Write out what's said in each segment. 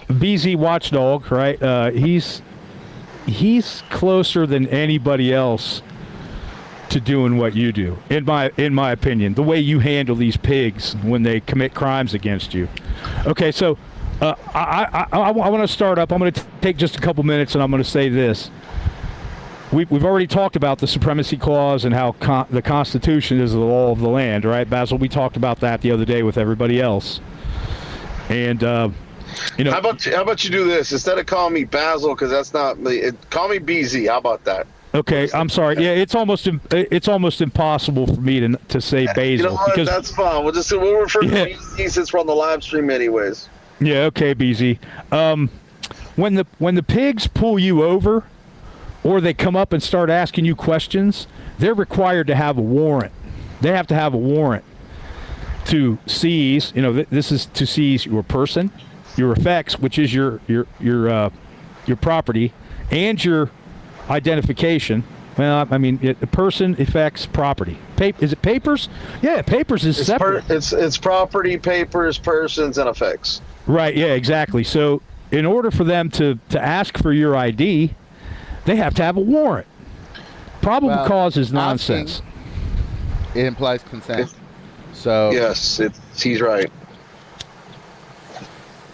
BZ Watchdog, right? He's closer than anybody else to doing what you do, in my opinion. The way you handle these pigs when they commit crimes against you. Okay, so I want to start up. I'm going to take just a couple minutes, and I'm going to say this. We've already talked about the Supremacy Clause and how the Constitution is the law of the land, right, Basil? We talked about that the other day with everybody else. And how about you do this instead of calling me Basil, because that's not me. Call me BZ. How about that? Okay, I'm sorry. Yeah, it's almost impossible for me to say Basil. You know what? That's fine. We'll refer to BZ since we're on the live stream, anyways. Yeah. Okay, BZ. When the pigs pull you over, or they come up and start asking you questions, they're required to have a warrant. They have to have a warrant to seize. This is to seize your person, your effects, which is your property, and your identification. Well, I mean, person, effects, property. Is it papers? Yeah, papers is separate. It's property, papers, persons, and effects. Right. Yeah. Exactly. So, in order for them to ask for your ID, they have to have a warrant. Probable cause is nonsense. It implies consent. So yes, he's right.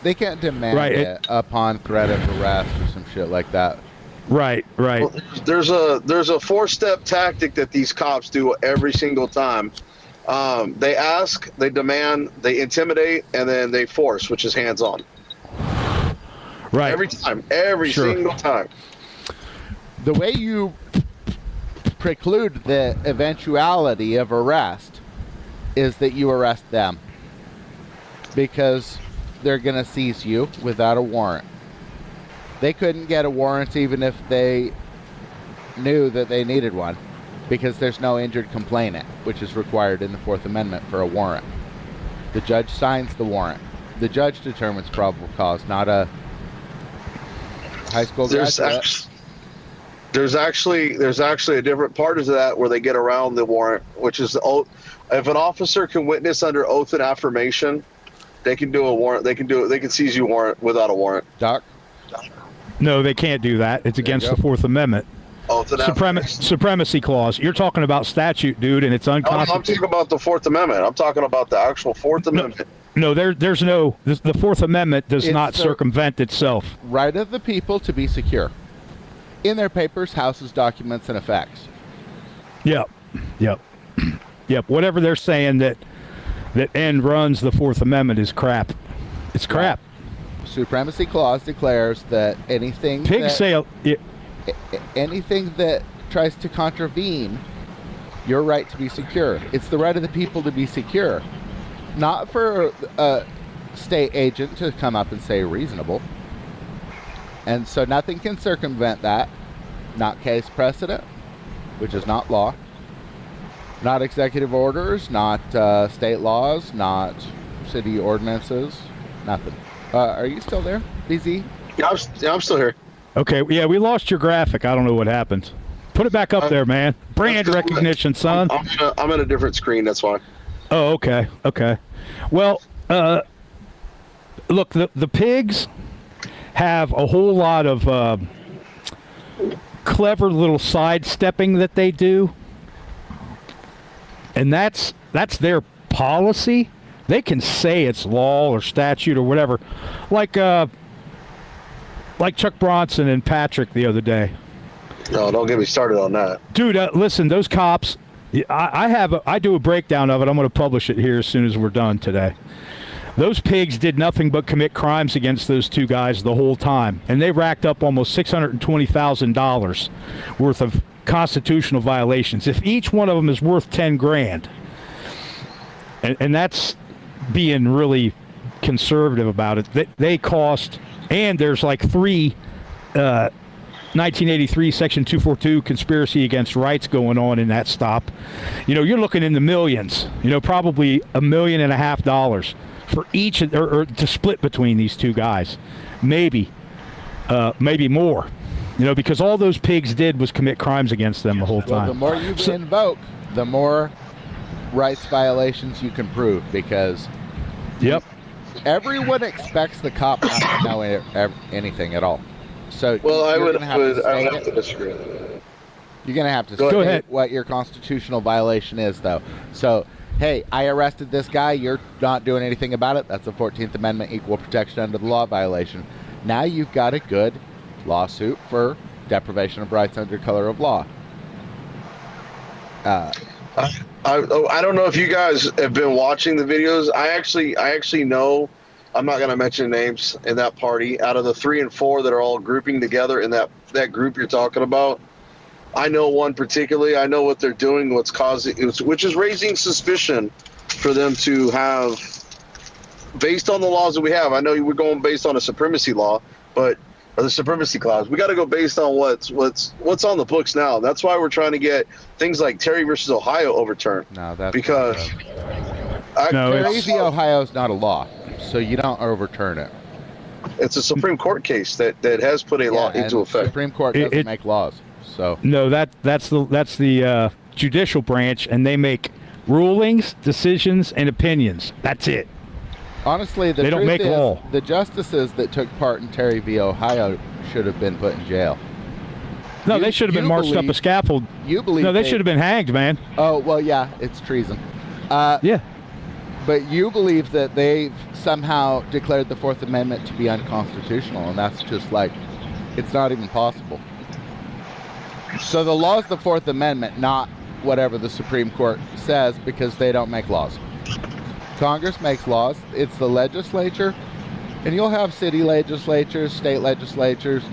They can't demand it upon threat of arrest or some shit like that. Right. Well, there's a 4-step tactic that these cops do every single time. They ask, they demand, they intimidate, and then they force, which is hands-on. Right. Every time. Every single time. The way you preclude the eventuality of arrest is that you arrest them, because they're going to seize you without a warrant. They couldn't get a warrant even if they knew that they needed one, because there's no injured complainant, which is required in the Fourth Amendment for a warrant. The judge signs the warrant. The judge determines probable cause, not a high school graduate. There's actually a different part of that where they get around the warrant, which is the oath. If an officer can witness under oath and affirmation, they can do a warrant. They can seize you warrant without a warrant. Doc? No, they can't do that. It's against the Fourth Amendment. Oath and Supremacy Clause. You're talking about statute, dude, and it's unconstitutional. I'm talking about the Fourth Amendment. I'm talking about the actual Fourth Amendment. No, there's no. The Fourth Amendment does not circumvent itself. Right of the people to be secure in their papers, houses, documents, and effects. Yep. Whatever they're saying that end runs the Fourth Amendment is crap. It's crap. Supremacy Clause declares that anything anything that tries to contravene your right to be secure. It's the right of the people to be secure, not for a state agent to come up and say reasonable. And so nothing can circumvent that. Not case precedent, which is not law. Not executive orders, not state laws, not city ordinances, nothing. Are you still there, BZ? Yeah, I'm still here. Okay, yeah, we lost your graphic. I don't know what happened. Put it back up there, man. Brand recognition, son. I'm in a different screen, that's why. Oh, okay. Well, look, the pigs have a whole lot of clever little sidestepping that they do, and that's their policy. They can say it's law or statute or whatever, like Chuck Bronson and Patrick the other day. No, don't get me started on that, dude. Listen, those cops. I do a breakdown of it. I'm going to publish it here as soon as we're done today. Those pigs did nothing but commit crimes against those two guys the whole time, and they racked up almost $620,000 worth of constitutional violations. If each one of them is worth $10,000, and that's being really conservative about it, they cost. And there's like 3 1983 Section 242 conspiracy against rights going on in that stop. You're looking in the millions. Probably $1.5 million for each, or to split between these two guys, maybe more. Because all those pigs did was commit crimes against them the whole time. Well, the more you invoke, the more rights violations you can prove, because everyone expects the cop not to know anything at all. So Well, I would have have to disagree. You're going to have to Go state ahead. what your constitutional violation is, though. So, hey, I arrested this guy. You're not doing anything about it. That's a 14th Amendment equal protection under the law violation. Now you've got a good lawsuit for deprivation of rights under color of law. I don't know if you guys have been watching the videos. I actually know. I'm not going to mention names in that party. Out of the 3 and 4 that are all grouping together in that group you're talking about, I know one particularly. I know what they're doing, what's causing, which is raising suspicion for them to have, based on the laws that we have. I know we're going based on a supremacy law, or the supremacy clause. We got to go based on what's on the books now. That's why we're trying to get things like Terry versus Ohio overturned. No, that's because Terry v. Ohio is not a law, so you don't overturn it. It's a Supreme Court case that has put a law into effect. The Supreme Court doesn't make laws. So No, that's the judicial branch, and they make rulings, decisions, and opinions. That's it. Honestly, they don't make law. The justices that took part in Terry v. Ohio should have been put in jail. No, they should have been marched up a scaffold. You believe? No, they should have been hanged, man. Oh well, yeah, it's treason. Yeah. But you believe that they've somehow declared the Fourth Amendment to be unconstitutional, and that's just like, it's not even possible. So the law is the Fourth Amendment, not whatever the Supreme Court says, because they don't make laws. Congress makes laws. It's the legislature, and you'll have city legislatures, state legislatures.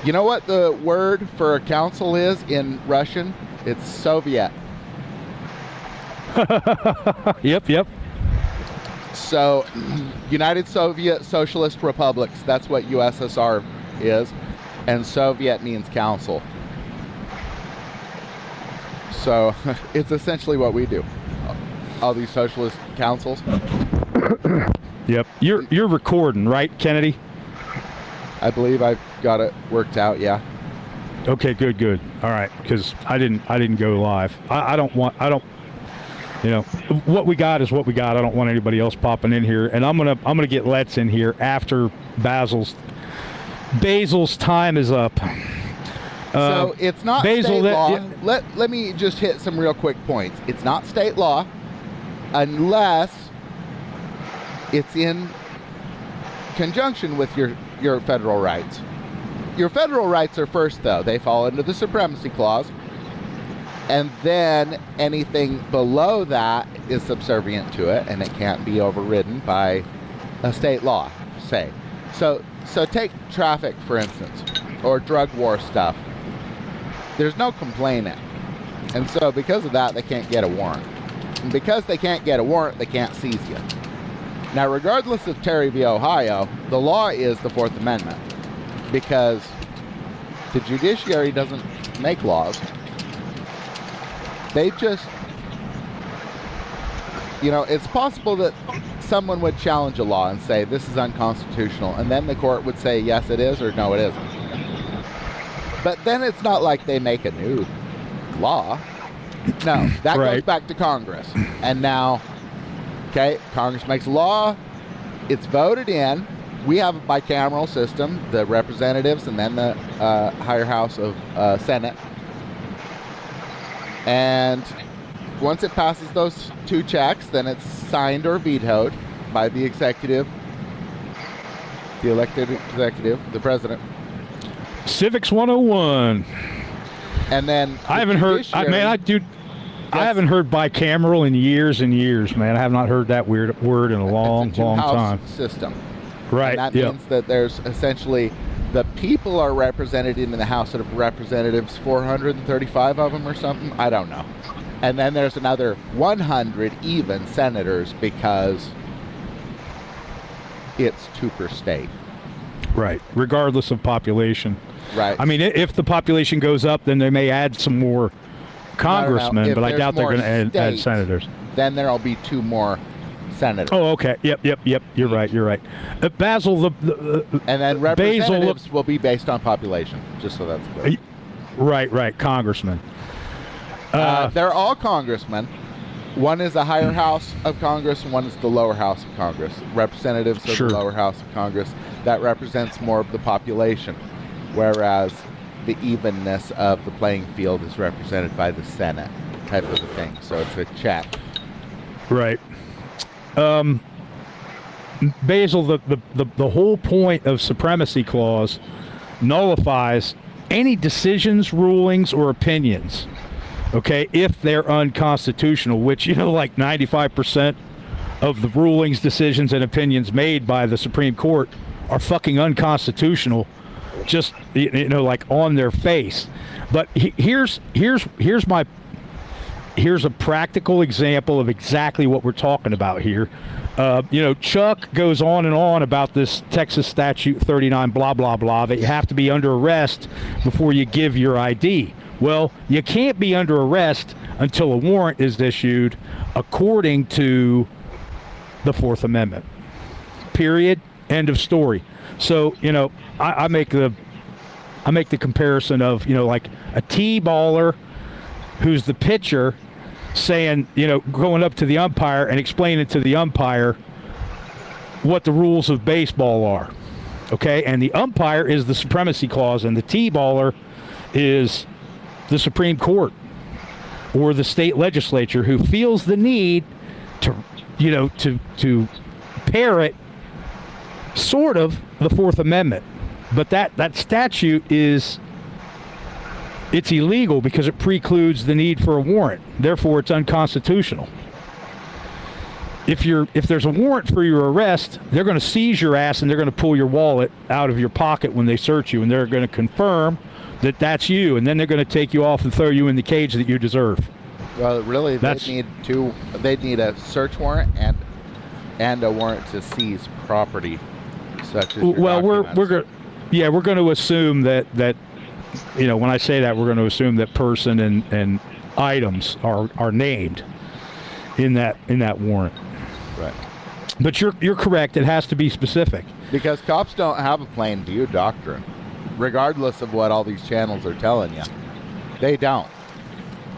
You know what the word for a council is in Russian? It's Soviet. Yep. So, United Soviet Socialist Republics, that's what USSR is, and Soviet means council. So, it's essentially what we do. All these socialist councils. Yep. You're recording, right, Kennedy? I believe I've got it worked out, yeah. Okay, good. All right, because I didn't go live. I don't, you know, what we got is what we got. I don't want anybody else popping in here, and I'm gonna get Let's in here after Basil's time is up. So it's not Basil, state law. yeah. Let me just hit some real quick points. It's not state law unless it's in conjunction with your federal rights. Your federal rights are first, though. They fall under the Supremacy Clause. And then anything below that is subservient to it, and it can't be overridden by a state law, say. So take traffic, for instance, or drug war stuff. There's no complainant. And so because of that, they can't get a warrant. And because they can't get a warrant, they can't seize you. Now, regardless of Terry v. Ohio, the law is the Fourth Amendment, because the judiciary doesn't make laws. They just, it's possible that someone would challenge a law and say, this is unconstitutional, and then the court would say, yes, it is, or no, it isn't. But then it's not like they make a new law. No, that goes back to Congress. And now, Congress makes a law, it's voted in. We have a bicameral system, the representatives and then the higher house of Senate. And once it passes those two checks, then it's signed or vetoed by the executive, the elected executive, the president. Civics 101. And then I haven't heard, I haven't heard bicameral in years and years, man. I have not heard that weird word in a long time. System. Right. And that means that there's essentially the people are represented in the House of Representatives, 435 of them or something. I don't know. And then there's another 100 even senators because it's two per state. Right. Regardless of population. Right. I mean, if the population goes up, then they may add some more congressmen, but I doubt they're going to add senators. Then there'll be two more senators. Oh, okay. Yep. You're right. Basil, and then representatives will be based on population, just so that's clear. Right. Congressmen. They're all congressmen, One is the higher house of Congress, and one is the lower house of Congress. Representatives of Sure. the lower house of Congress, that represents more of the population, whereas the evenness of the playing field is represented by the Senate type of a thing. So it's a check. Right. Basil, the whole point of supremacy clause nullifies any decisions, rulings, or opinions, okay, if they're unconstitutional, which, like 95% of the rulings, decisions, and opinions made by the Supreme Court are fucking unconstitutional, just, like on their face. But here's a practical example of exactly what we're talking about here. Chuck goes on and on about this Texas statute 39, blah, blah, blah, that you have to be under arrest before you give your ID. Well, you can't be under arrest until a warrant is issued according to the Fourth Amendment. Period. End of story. So, I make the comparison of, like a T-baller who's the pitcher saying, going up to the umpire and explaining to the umpire what the rules of baseball are. Okay? And the umpire is the supremacy clause, and the T-baller is the Supreme Court or the state legislature, who feels the need to, to parrot sort of the Fourth Amendment. But that statute it's illegal because it precludes the need for a warrant. Therefore, it's unconstitutional. If there's a warrant for your arrest, they're going to seize your ass and they're going to pull your wallet out of your pocket when they search you, and they're going to confirm that that's you, and then they're going to take you off and throw you in the cage that you deserve. Well, really, they'd need a search warrant and a warrant to seize property, such as your documents. We're going to assume that when I say that, we're going to assume that person and items are named in that warrant. Right. But you're correct. It has to be specific. Because cops don't have a plain view doctrine, regardless of what all these channels are telling you. They don't.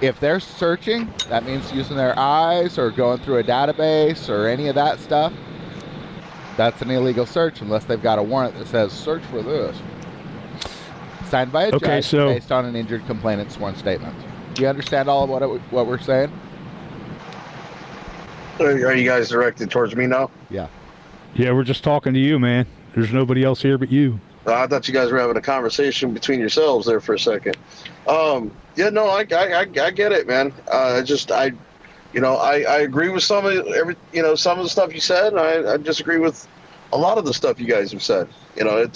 If they're searching, that means using their eyes or going through a database or any of that stuff. That's an illegal search unless they've got a warrant that says search for this. Signed by a judge based on an injured complainant's sworn statement. Do you understand all of what we're saying? Are you guys directed towards me now? Yeah. Yeah, we're just talking to you, man. There's nobody else here but you. I thought you guys were having a conversation between yourselves there for a second. I get it, man. I agree with some of the stuff you said, and I disagree with a lot of the stuff you guys have said. I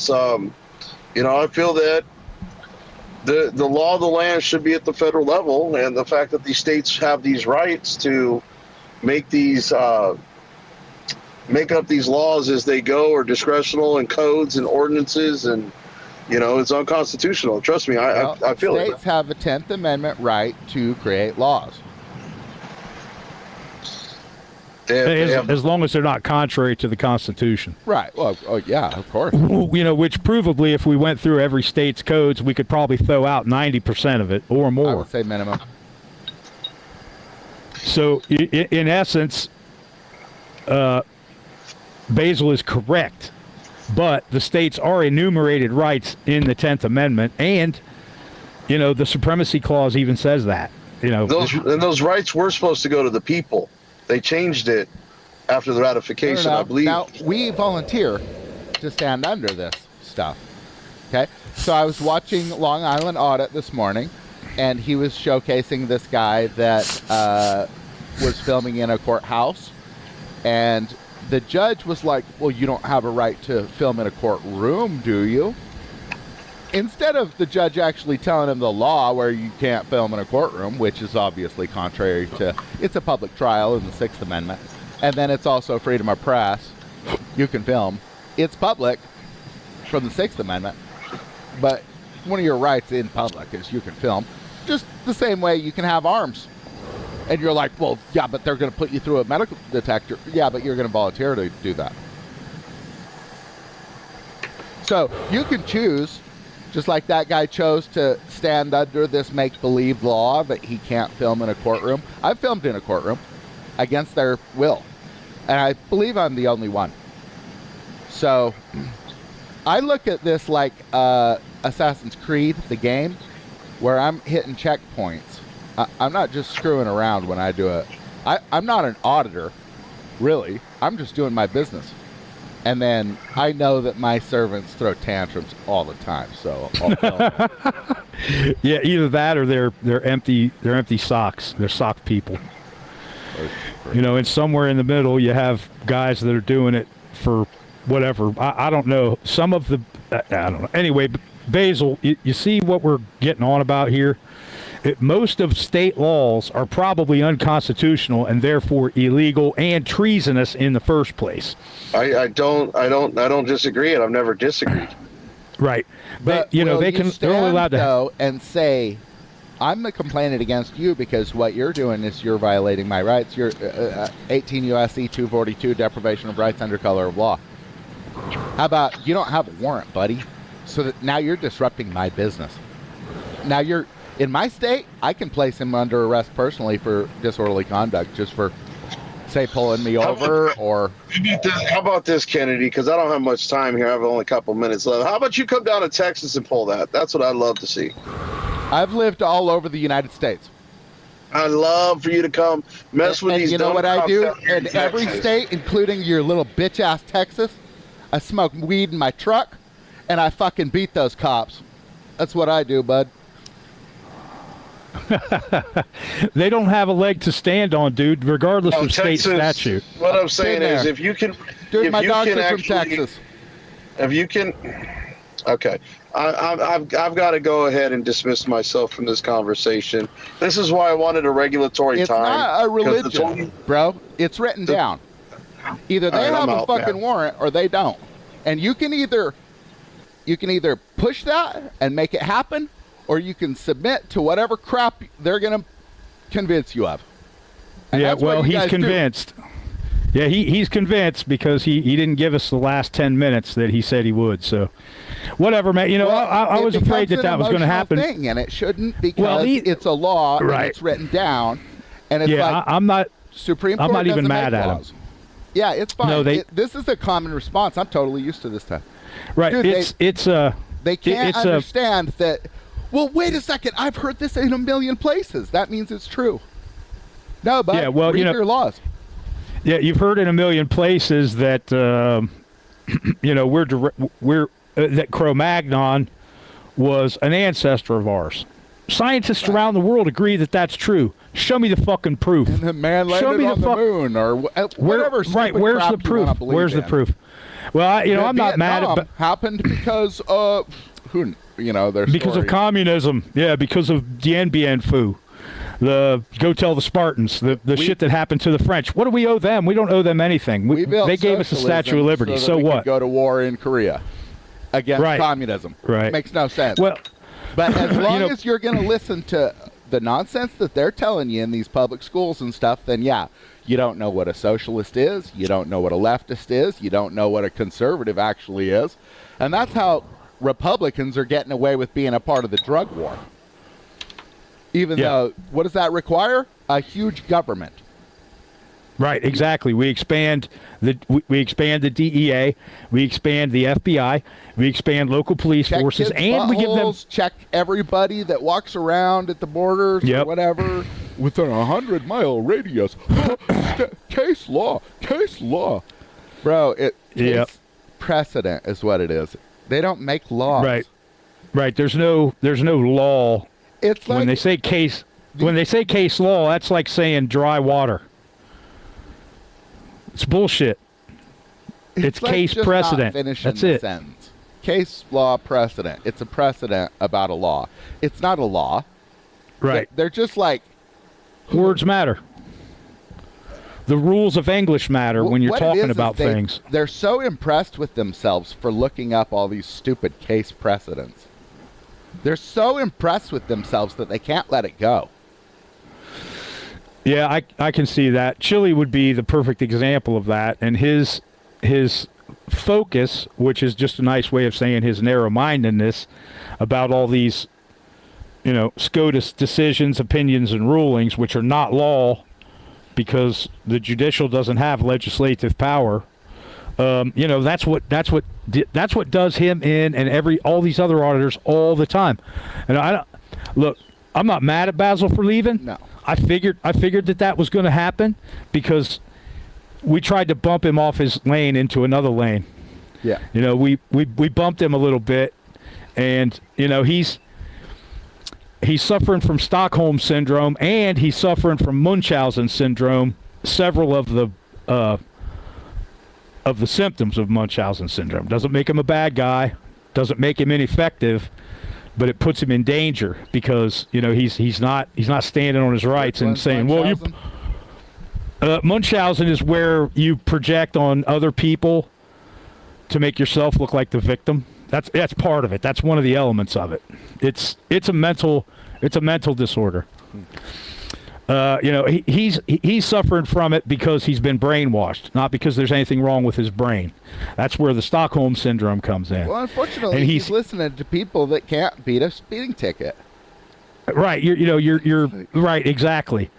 feel that the law of the land should be at the federal level, and the fact that these states have these rights to make up these laws as they go are discretional, and codes and ordinances, and it's unconstitutional. Trust me, I feel it. States have a 10th Amendment right to create laws. As long as they're not contrary to the Constitution. Right. Well, yeah, of course. Which provably, if we went through every state's codes, we could probably throw out 90% of it or more. I would say minimum. So, in essence, Basil is correct, but the states are enumerated rights in the 10th Amendment, and, the Supremacy Clause even says that. Those rights were supposed to go to the people. They changed it after the ratification, I believe. Now, we volunteer to stand under this stuff. Okay? So I was watching Long Island Audit this morning, and he was showcasing this guy that was filming in a courthouse. And the judge was like, well, you don't have a right to film in a courtroom, do you? Instead of the judge actually telling him the law where you can't film in a courtroom, which is obviously contrary to, it's a public trial in the Sixth Amendment, and then it's also freedom of press. You can film. It's public from the Sixth Amendment, but one of your rights in public is you can film. Just the same way you can have arms. And you're like, well, yeah, but they're going to put you through a medical detector. Yeah, but you're going to volunteer to do that. So you can choose. Just like that guy chose to stand under this make-believe law that he can't film in a courtroom. I've filmed in a courtroom. against their will. And I believe I'm the only one. So I look at this like Assassin's Creed, the game, where I'm hitting checkpoints. I'm not just screwing around when I do it. I'm not an auditor, really. I'm just doing my business. And then I know that my servants throw tantrums all the time. So yeah, either that or they're empty socks. They're sock people. You know, and somewhere in the middle you have guys that are doing it for whatever. I don't know. Some of the I don't know. Anyway, Basil, you see what we're getting on about here? Most of state laws are probably unconstitutional and therefore illegal and treasonous in the first place. I don't disagree, and I've never disagreed. Right, but they're only allowed to go and say, I'm complaining against you because what you're doing is you're violating my rights. You're 18 U.S.C. 242, deprivation of rights under color of law. How about you don't have a warrant, buddy? So that now you're disrupting my business. Now you're in my state. I can place him under arrest personally for disorderly conduct, just for, say, pulling me over or. How about this, Kennedy? Because I don't have much time here. I have only a couple minutes left. How about you come down to Texas and pull that? That's what I'd love to see. I've lived all over the United States. I'd love for you to come mess with these. You know what I do in every state, including your little bitch ass Texas? I smoke weed in my truck, and I fucking beat those cops. That's what I do, bud. They don't have a leg to stand on, dude, regardless of state Texas, statute. What I'm saying is, if you can, dude, if my you dog's can from actually, Texas. If you can, okay, I've got to go ahead and dismiss myself from this conversation. This is why I wanted a regulatory it's time. It's not a religion, bro. It's written down. Either they have a fucking warrant or they don't, and you can either push that and make it happen, or you can submit to whatever crap they're going to convince you of. And yeah, well, he's convinced. Yeah, he's convinced because he didn't give us the last 10 minutes that he said he would. So, whatever, man. You know, well, I was afraid that was going to happen. Thing, and it shouldn't because it's a law and it's written down. And it's I'm not. Supreme Court. I'm not even mad at him. Yeah, it's fine. No, this is a common response. I'm totally used to this time. Right. Dude, they can't understand that. Well, wait a second. I've heard this in a million places. That means it's true. No, but read your laws. Yeah, you've heard in a million places that that Cro-Magnon was an ancestor of ours. Scientists around the world agree that that's true. Show me the fucking proof. And the man landed on the moon or whatever. Where's the proof? Where's the proof? Well, I'm not mad at it. Happened because there's because of communism. Yeah, because of Dien Bien Phu. Go tell the Spartans, the shit that happened to the French. What do we owe them? We don't owe them anything. They gave us the Statue of Liberty. So what? Could go to war in Korea against communism. Right. Makes no sense. Well, but as long as you're going to listen to the nonsense that they're telling you in these public schools and stuff, then you don't know what a socialist is. You don't know what a leftist is. You don't know what a conservative actually is. And that's how Republicans are getting away with being a part of the drug war. Even though, what does that require? A huge government. Right, exactly. We expand the DEA, we expand the FBI, we expand local police forces, and we give them check everybody that walks around at the borders or whatever within a 100-mile radius. Case law, bro. Case precedent is what it is. They don't make laws. Right. There's no law. It's like when they say case law, that's like saying dry water. It's bullshit. It's like case precedent. That's it. Sentence. Case law precedent. It's a precedent about a law. It's not a law. Right. They're just like words matter. The rules of English matter when you're talking about things. They're so impressed with themselves for looking up all these stupid case precedents. They're so impressed with themselves that they can't let it go. Yeah, I can see that. Chile would be the perfect example of that. And his focus, which is just a nice way of saying his narrow-mindedness about all these, SCOTUS decisions, opinions, and rulings, which are not law, because the judicial doesn't have legislative power. That's what does him in and all these other auditors all the time. And I'm not mad at Basil for leaving. No. I figured that was going to happen because we tried to bump him off his lane into another lane. Yeah. We bumped him a little bit, and he's suffering from Stockholm syndrome, and he's suffering from Munchausen syndrome. Several of the symptoms of Munchausen syndrome. Doesn't make him a bad guy, doesn't make him ineffective, but it puts him in danger because he's not standing on his rights and saying, Munchausen? Munchausen is where you project on other people to make yourself look like the victim. That's part of it. That's one of the elements of it. It's a mental disorder. He's suffering from it because he's been brainwashed, not because there's anything wrong with his brain. That's where the Stockholm syndrome comes in. Well, unfortunately, he's listening to people that can't beat a speeding ticket. Right. You're right. Exactly.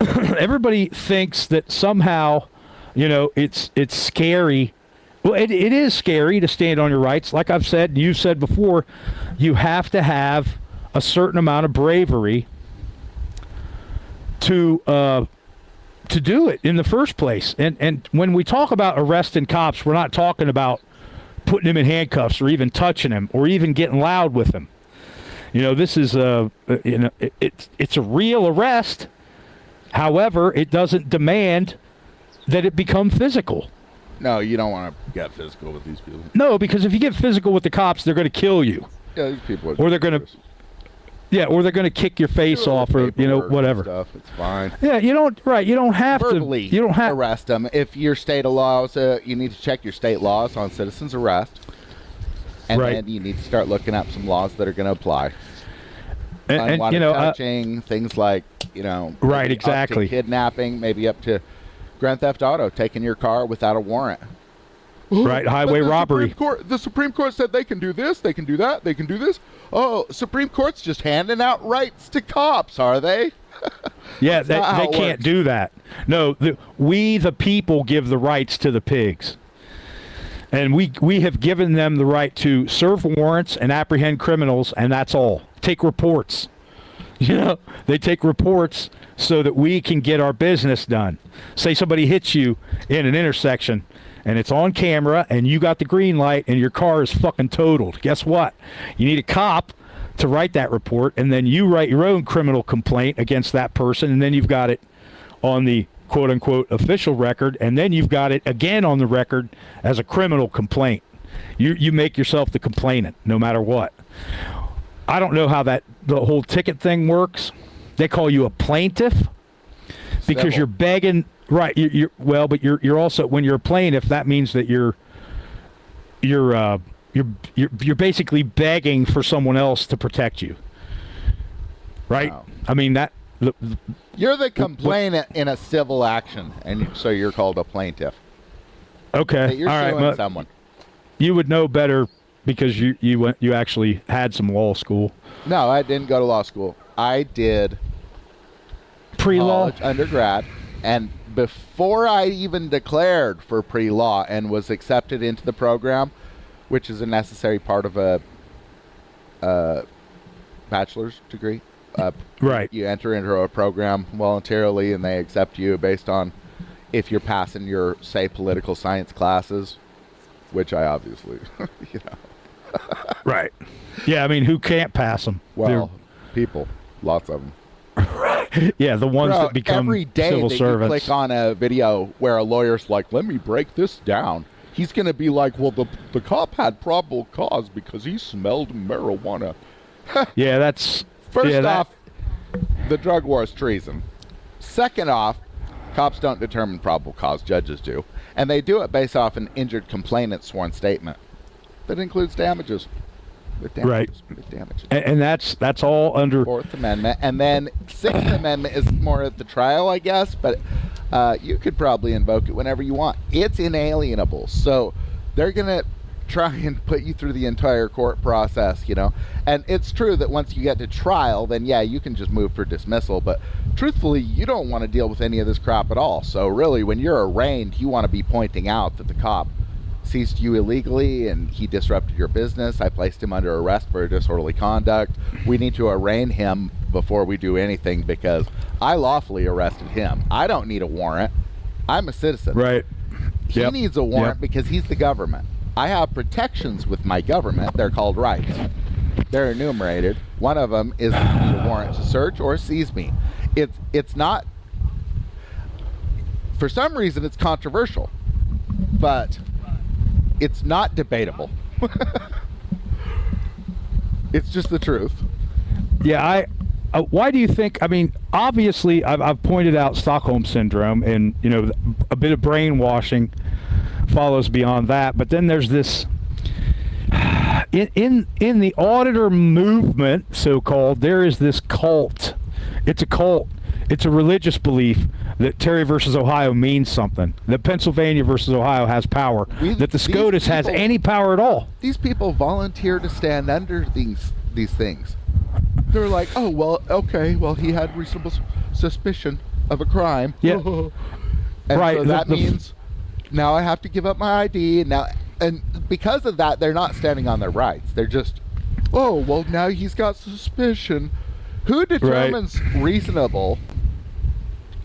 Everybody thinks that somehow, it's scary. Well, it is scary to stand on your rights. Like I've said, and you've said before, you have to have a certain amount of bravery to do it in the first place. And when we talk about arresting cops, we're not talking about putting him in handcuffs or even touching him or even getting loud with him. This is it's a real arrest. However, it doesn't demand that it become physical. No, you don't want to get physical with these people. No, because if you get physical with the cops, they're going to kill you. Yeah, these people are. Or they're going to. Yeah, or they're going to kick your face off, or whatever. Stuff. It's fine. Yeah, you don't have verbally to. You don't have arrest them if your state allows. You need to check your state laws on citizens arrest, and then you need to start looking up some laws that are going to apply. And touching things like right, exactly, up to kidnapping, maybe up to grand theft auto, taking your car without a warrant. Right, highway robbery. The Supreme Court said they can do this, they can do that, they can do this. Oh, Supreme Court's just handing out rights to cops, are they? Yeah, they can't do that. No, we the people give the rights to the pigs. And we have given them the right to serve warrants and apprehend criminals, and that's all. Take reports. They take reports so that we can get our business done. Say somebody hits you in an intersection, and it's on camera, and you got the green light, and your car is fucking totaled. Guess what? You need a cop to write that report, and then you write your own criminal complaint against that person, and then you've got it on the quote-unquote official record, and then you've got it again on the record as a criminal complaint. You make yourself the complainant, no matter what. I don't know how the whole ticket thing works. They call you a plaintiff because you're begging. Right. But you're also, when you're a plaintiff, that means that you're basically begging for someone else to protect you. Right. Wow. I mean that. You're the complainant in a civil action, and so you're called a plaintiff. Okay. You're suing someone. You would know better because you actually had some law school. No, I didn't go to law school. I did pre-law undergrad, and before I even declared for pre-law and was accepted into the program, which is a necessary part of a bachelor's degree. Right. You enter into a program voluntarily, and they accept you based on if you're passing your, say, political science classes, which I obviously, Right. Yeah, I mean, who can't pass them? Well, people, lots of them. Yeah, the ones that become every day civil that servants. You click on a video where a lawyer's like, let me break this down. He's going to be like, well, the cop had probable cause because he smelled marijuana. Yeah, that's... First off, the drug war is treason. Second off, cops don't determine probable cause, judges do. And they do it based off an injured complainant's sworn statement that includes damages. Right. With damages. And that's all under... Fourth Amendment. And then Sixth Amendment is more at the trial, I guess, but you could probably invoke it whenever you want. It's inalienable. So they're going to... try and put you through the entire court process, you know. And it's true that once you get to trial, then yeah, you can just move for dismissal. But truthfully, you don't want to deal with any of this crap at all. So really, when you're arraigned, you want to be pointing out that the cop seized you illegally and he disrupted your business. I placed him under arrest for disorderly conduct. We need to arraign him before we do anything because I lawfully arrested him. I don't need a warrant. I'm a citizen. Right. He needs a warrant Yep. because he's the government. I have protections with my government. They're called rights. They're enumerated. One of them is you need a warrant to search or seize me. It's not, for some reason it's controversial, but it's not debatable. It's just the truth. Yeah, why do you think? I mean, obviously, I've pointed out Stockholm syndrome, and you know, a bit of brainwashing follows beyond that. But then there's this in the auditor movement, so-called. There is this cult. It's a cult. It's a religious belief that Terry versus Ohio means something. That Pennsylvania versus Ohio has power. That the SCOTUS has any power at all. These people volunteer to stand under these things. They're like, oh, well, okay, well, he had reasonable suspicion of a crime. Yeah. And right. so that means now I have to give up my ID. And because of that, they're not standing on their rights. They're just, oh, well, now he's got suspicion. Who determines reasonable?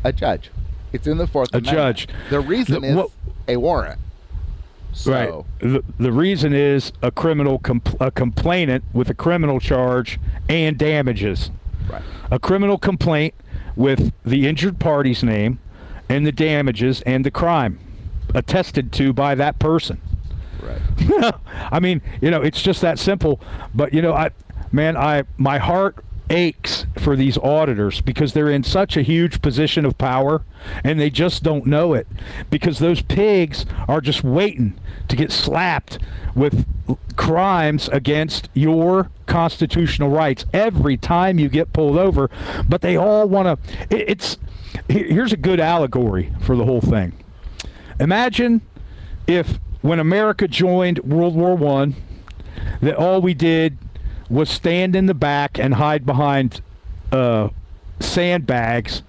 A judge. It's in the Fourth Amendment. Judge. The reason is a warrant. So, right. The reason is a complainant with a criminal charge and damages. Right. A criminal complaint with the injured party's name and the damages and the crime attested to by that person. Right. I mean, you know, it's just that simple. But you know, my heart aches for these auditors because they're in such a huge position of power and they just don't know it, because those pigs are just waiting to get slapped with crimes against your constitutional rights every time you get pulled over. But they all want to here's a good allegory for the whole thing. Imagine if when America joined World War I, that all we did was stand in the back and hide behind sandbags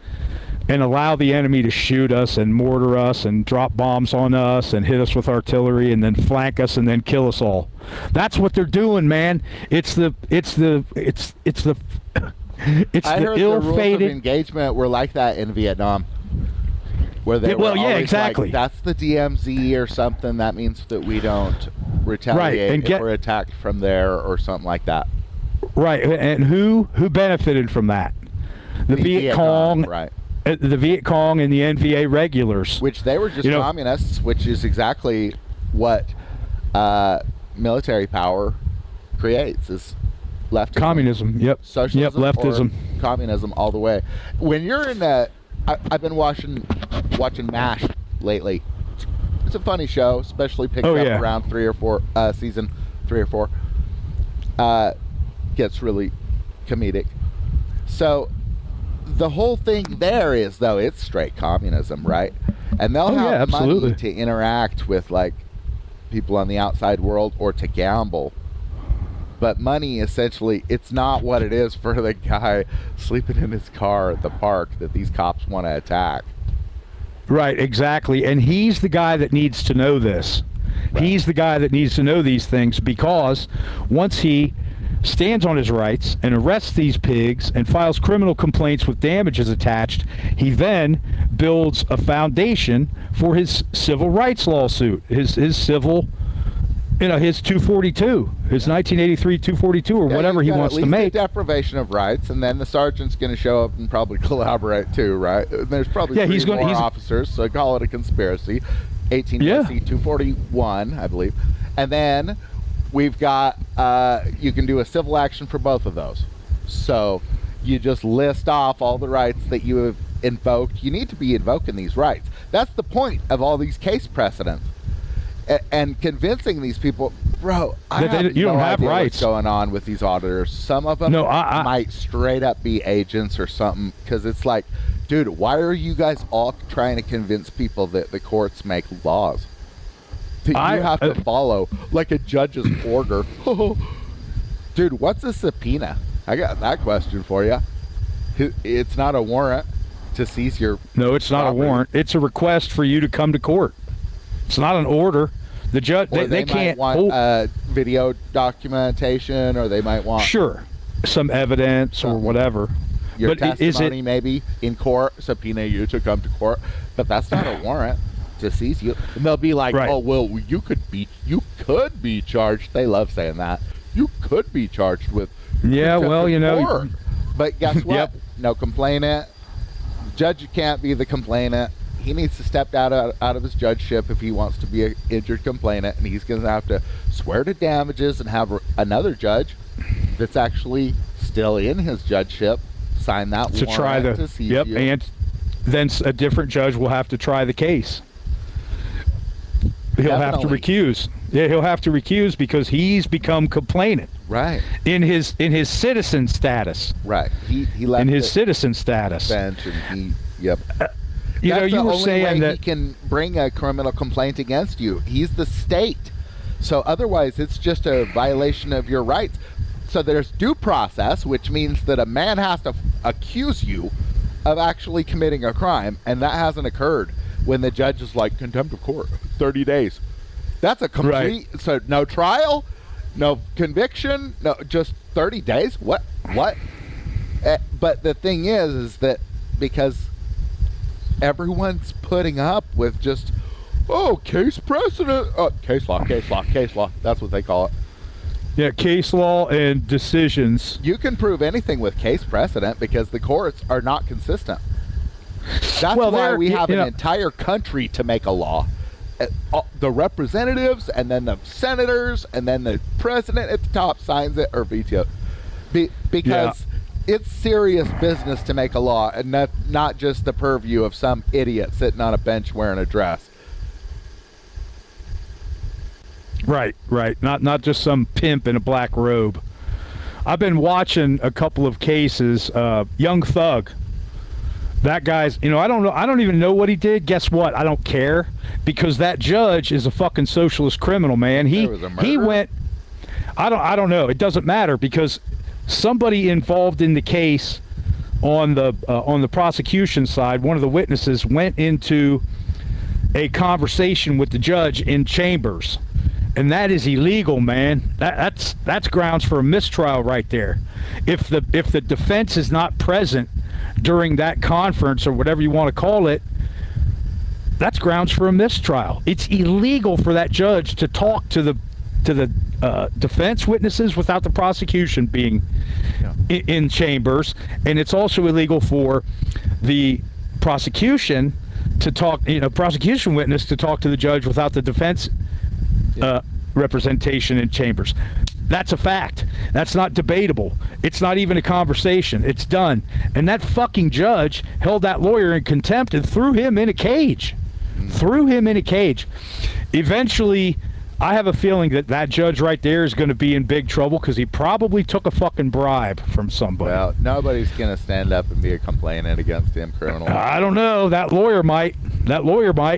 and allow the enemy to shoot us and mortar us and drop bombs on us and hit us with artillery and then flank us and then kill us all. That's what they're doing, man. It's the I heard the rules of engagement were like that in Vietnam. Where they were always exactly. Like, that's the DMZ or something. That means that we don't retaliate if we're attacked from there or something like that. Right, and who benefited from that? The Viet Cong, right? The Viet Cong and the NVA regulars, which they were just communists, which is exactly what military power creates, is leftism. Communism. Yep. Socialism. Yep. Leftism. Or communism all the way. When you're in I've been watching MASH lately. It's a funny show, especially picked up around season 3 or 4. Gets really comedic. So the whole thing there is, though, it's straight communism, right? And they'll have money to interact with like people on the outside world or to gamble. But money, essentially, it's not what it is for the guy sleeping in his car at the park that these cops want to attack. Right, exactly. And he's the guy that needs to know this. Right. He's the guy that needs to know these things, because once he stands on his rights and arrests these pigs and files criminal complaints with damages attached, he then builds a foundation for his civil rights lawsuit, his civil... his 242, his 1983 242, or whatever he wants to make. Deprivation of rights, and then the sergeant's going to show up and probably collaborate too, right? There's probably he's officers, so call it a conspiracy. 18 U.S.C. 241, I believe. And then we've got, you can do a civil action for both of those. So you just list off all the rights that you have invoked. You need to be invoking these rights. That's the point of all these case precedents. And convincing these people, bro, I have no idea what's going on with these auditors. Some of them might straight up be agents or something, because it's like, dude, why are you guys all trying to convince people that the courts make laws? that you have to follow like a judge's order. Dude, what's a subpoena? I got that question for you. It's not a warrant to seize your No, it's not property. a warrant. It's a request for you to come to court. It's not an order. The judge, Or they might can't want video documentation, or they might want Sure, some evidence or whatever. your But is testimony it maybe in court, subpoena you to come to court, but that's not a warrant to seize you. And they'll be like, Right. oh well, you could be charged. They love saying that. You could be charged with Yeah, contempt well, of you know. court. But guess what? Yep. No complainant. Judge can't be the complainant. He needs to step out of his judgeship if he wants to be an injured complainant, and he's going to have to swear to damages and have another judge that's actually still in his judgeship sign that To warrant try to seize you. and then a different judge will have to try the case. He'll have to Definitely. recuse. Yeah, he'll have to recuse because he's become complainant Right, in his citizen status. right. He left In his the citizen status. bench, and yep. You know, That's you the were only saying way that he can bring a criminal complaint against you. He's the state, so otherwise it's just a violation of your rights. So there's due process, which means that a man has to accuse you of actually committing a crime, and that hasn't occurred when the judge is like, contempt of court, 30 days. That's a complete, so no trial, no conviction, no, just 30 days? What? But the thing is that because everyone's putting up with just, case precedent, case law, that's what they call it. Yeah, case law and decisions. You can prove anything with case precedent because the courts are not consistent. That's Well, why they're- we have you an know- entire country to make a law. The representatives, and then the senators, and then the president at the top signs it or veto it. Because it's serious business to make a law, and not just the purview of some idiot sitting on a bench wearing a dress. Right. Not just some pimp in a black robe. I've been watching a couple of cases. Young Thug. That guy's, I don't even know what he did. Guess what? I don't care because that judge is a fucking socialist criminal, man. He went. I don't know. It doesn't matter because somebody involved in the case on the prosecution side, one of the witnesses went into a conversation with the judge in chambers. And that is illegal, man. That's grounds for a mistrial right there. If the defense is not present during that conference or whatever you want to call it, that's grounds for a mistrial. It's illegal for that judge to talk to the defense witnesses without the prosecution being in chambers, and it's also illegal for the prosecution to talk, prosecution witness to talk to the judge without the defense representation in chambers. That's a fact. That's not debatable. It's not even a conversation. It's done. And that fucking judge held that lawyer in contempt and threw him in a cage. Eventually, I have a feeling that judge right there is going to be in big trouble because he probably took a fucking bribe from somebody. Well, nobody's going to stand up and be a complainant against him criminally. I don't know. That lawyer might.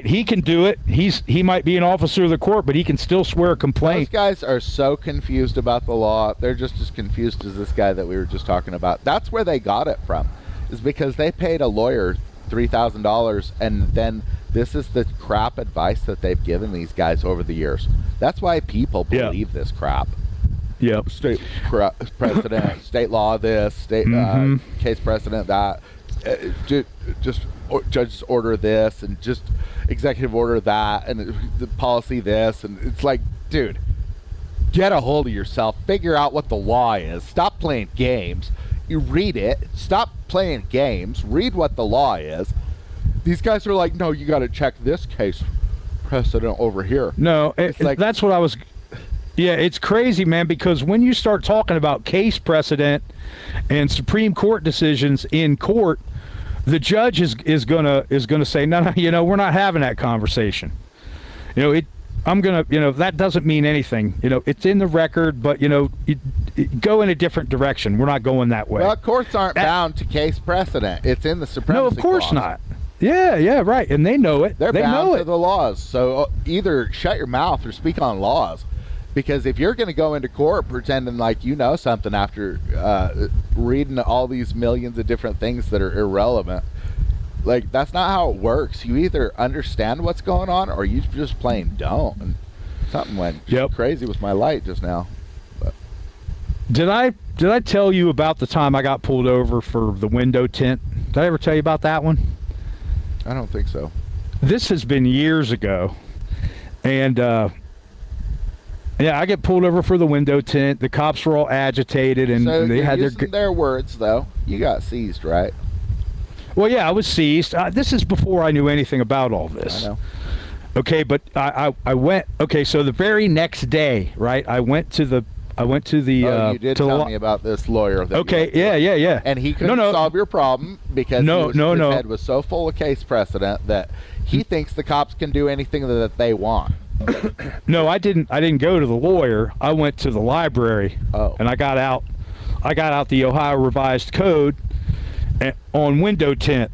He can do it. He might be an officer of the court, but he can still swear a Those complaint. guys are so confused about the law. They're just as confused as this guy that we were just talking about. That's where they got it from, is because they paid a lawyer $3,000, and then this is the crap advice that they've given these guys over the years. That's why people believe this crap. Yep. State precedent, state law this, state case precedent that, judge's order this, and just executive order that, and the policy this, and it's like, dude, get a hold of yourself, figure out what the law is, stop playing games, you read it, stop playing games, read what the law is. These guys are like, no, you got to check this case precedent over here. No, that's what I was. Yeah, it's crazy, man, because when you start talking about case precedent and Supreme Court decisions in court, the judge is gonna say, no, we're not having that conversation. That doesn't mean anything. It's in the record, but go in a different direction. We're not going that way. Well, courts aren't bound to case precedent. It's in the supremacy No, of course clause. not. Yeah, right. And they know it. They're they bound know to it. the laws. So either shut your mouth or speak on laws. Because if you're going to go into court pretending like you know something after reading all these millions of different things that are irrelevant, like, that's not how it works. You either understand what's going on or you just plain don't. And something went crazy with my light just now. But. Did I tell you about the time I got pulled over for the window tint? Did I ever tell you about that one? I don't think so. This has been years ago. And, yeah, I get pulled over for the window tint. The cops were all agitated, and So they had their words, though. You got seized, right? Well, yeah, I was seized. This is before I knew anything about all this. I know. Okay, but I went. Okay, so the very next day, right? I went to the. You did tell me about this lawyer. That Okay, yeah. And he couldn't solve your problem because his head was so full of case precedent that he thinks the cops can do anything that they want. No, I didn't go to the lawyer. I went to the library. Oh. And I got out the Ohio Revised Code on window tint,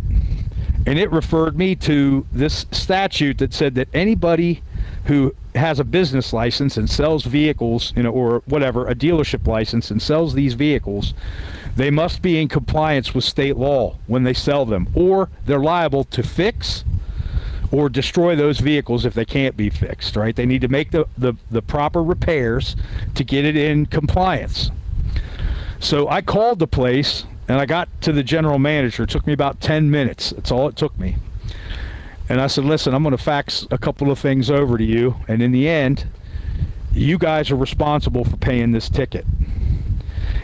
and it referred me to this statute that said that anybody who has a business license and sells vehicles, or whatever, a dealership license, and sells these vehicles, they must be in compliance with state law when they sell them, or they're liable to fix or destroy those vehicles if they can't be fixed, right? They need to make the proper repairs to get it in compliance. So I called the place, and I got to the general manager. It took me about 10 minutes. That's all it took me. And I said, listen, I'm going to fax a couple of things over to you, and in the end, you guys are responsible for paying this ticket.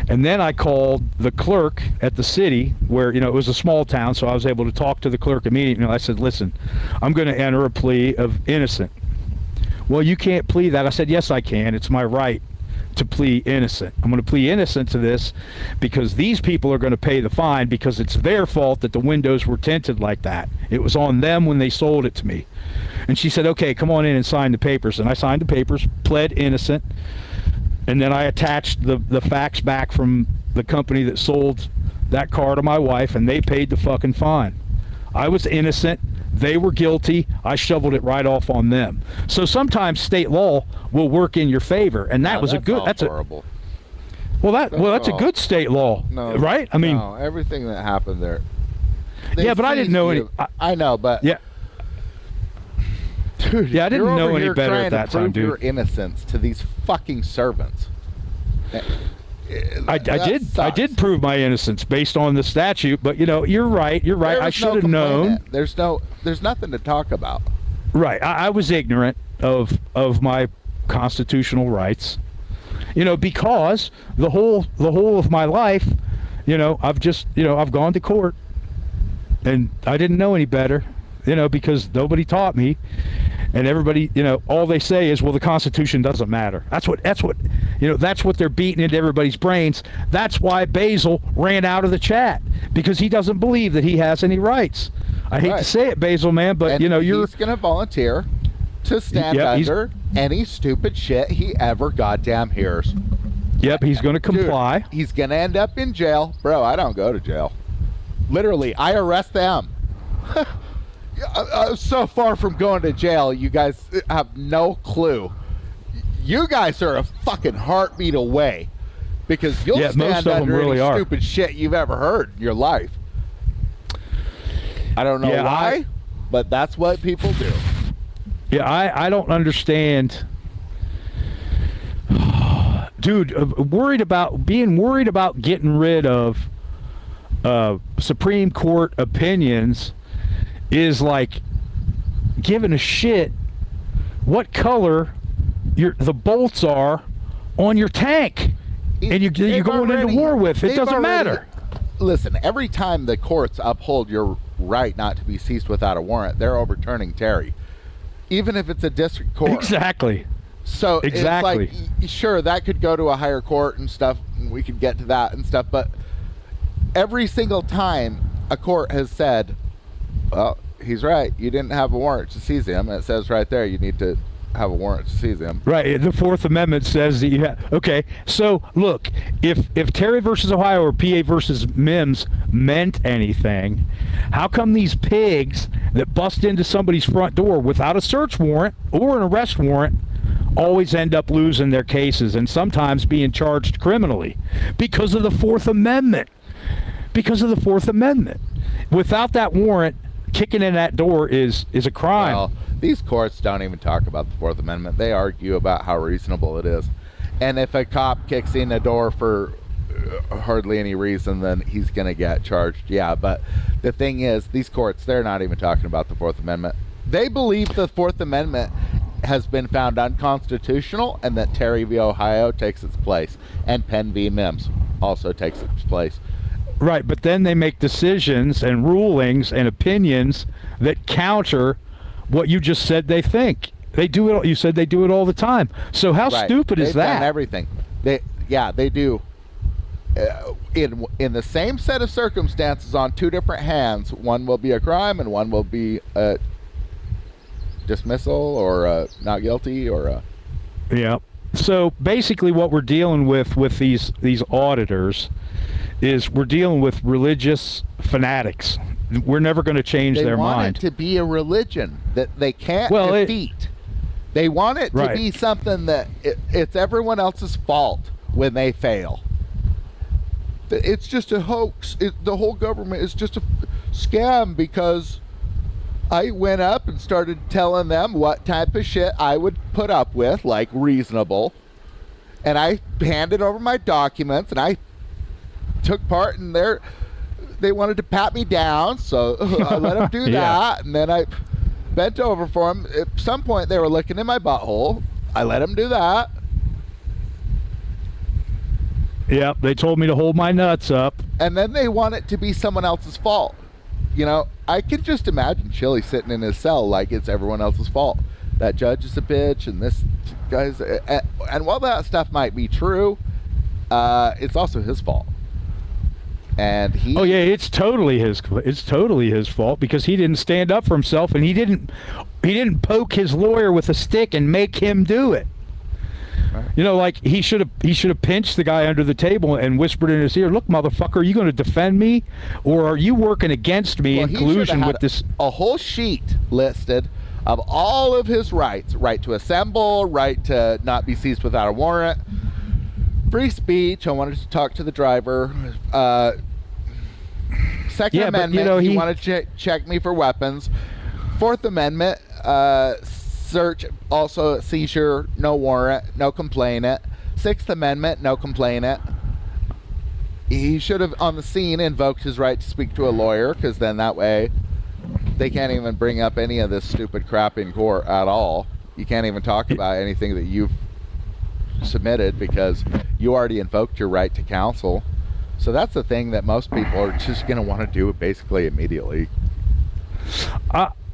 And then I called the clerk at the city where, it was a small town, so I was able to talk to the clerk immediately. I said, listen, I'm going to enter a plea of innocent. Well, you can't plead that. I said, yes, I can. It's my right to plead innocent. I'm going to plead innocent to this because these people are going to pay the fine because it's their fault that the windows were tinted like that. It was on them when they sold it to me. And she said, okay, come on in and sign the papers. And I signed the papers, pled innocent. And then I attached the fax back from the company that sold that car to my wife, and they paid the fucking fine. I was innocent. They were guilty. I shoveled it right off on them. So sometimes state law will work in your favor, and that was horrible. That's a good state law, right? I mean, everything that happened there. But I didn't know any. I know, but yeah. Dude, yeah, I didn't know any better at that time, dude. Your innocence to these fucking servants. I did prove my innocence based on the statute, but you're right. I should have known. There's nothing to talk about. Right. I was ignorant of my constitutional rights. Because the whole of my life, I've gone to court, and I didn't know any better. Because nobody taught me, and everybody, all they say is, well, the Constitution doesn't matter. That's what they're beating into everybody's brains. That's why Basil ran out of the chat, because he doesn't believe that he has any rights. I hate to say it, Basil, man, but he's going to volunteer to stand under any stupid shit he ever goddamn hears. Yep, he's going to comply. Dude, he's going to end up in jail. Bro, I don't go to jail. Literally, I arrest them. So far from going to jail, you guys have no clue. You guys are a fucking heartbeat away, because you'll stand under any stupid shit you've ever heard in your life. I don't know why, but that's what people do. Yeah, I don't understand. Dude, worried about getting rid of Supreme Court opinions is like giving a shit what color the bolts are on your tank, and you're going into war with. It doesn't matter. Listen, every time the courts uphold your right not to be seized without a warrant, they're overturning Terry, even if it's a district court. Exactly. So it's like, sure, that could go to a higher court and stuff, and we could get to that and stuff, but every single time a court has said, well, he's right, you didn't have a warrant to seize him, it says right there you need to have a warrant to seize him. Right. The Fourth Amendment says that you have. Okay. So look, if Terry versus Ohio or PA versus Mims meant anything, how come these pigs that bust into somebody's front door without a search warrant or an arrest warrant always end up losing their cases and sometimes being charged criminally because of the Fourth Amendment. Because of the Fourth Amendment. Without that warrant, kicking in that door is a crime. Well, these courts don't even talk about the Fourth Amendment. They argue about how reasonable it is. And if a cop kicks in a door for hardly any reason, then he's going to get charged. Yeah, but the thing is, these courts, they're not even talking about the Fourth Amendment. They believe the Fourth Amendment has been found unconstitutional and that Terry v. Ohio takes its place. And Penn v. Mims also takes its place. Right, but then they make decisions and rulings and opinions that counter what you just said they think. They do it. You said they do it all the time. So how stupid is that? They've done everything. They do. In the same set of circumstances on two different hands, one will be a crime and one will be a dismissal or a not guilty or a... Yeah. So basically what we're dealing with these auditors is we're dealing with religious fanatics. We're never going to change their mind. They want it to be a religion that they can't defeat. They want it to be something that it's everyone else's fault when they fail. It's just a hoax. The whole government is just a scam because I went up and started telling them what type of shit I would put up with, like reasonable. And I handed over my documents and I took part in they wanted to pat me down, so I let them do that. And then I bent over for them. At some point, they were looking in my butthole. I let them do that. Yep, they told me to hold my nuts up. And then they want it to be someone else's fault. You know, I can just imagine Chili sitting in his cell like it's everyone else's fault. That judge is a bitch, and this guy's... And while that stuff might be true, it's also his fault. And he... Oh yeah, it's totally his fault because he didn't stand up for himself and he didn't poke his lawyer with a stick and make him do it. Right. You know, like he should have pinched the guy under the table and whispered in his ear, "Look, motherfucker, are you going to defend me or are you working against me in collusion with this?" A whole sheet listed of all of his rights: right to assemble, right to not be seized without a warrant, free speech. I wanted to talk to the driver. Second Amendment, he wanted to check me for weapons. Fourth Amendment, search, also seizure, no warrant, no complainant. Sixth Amendment, no complainant. He should have, on the scene, invoked his right to speak to a lawyer, because then that way they can't even bring up any of this stupid crap in court at all. You can't even talk about anything that you've submitted because you already invoked your right to counsel. So that's the thing that most people are just going to want to do basically immediately.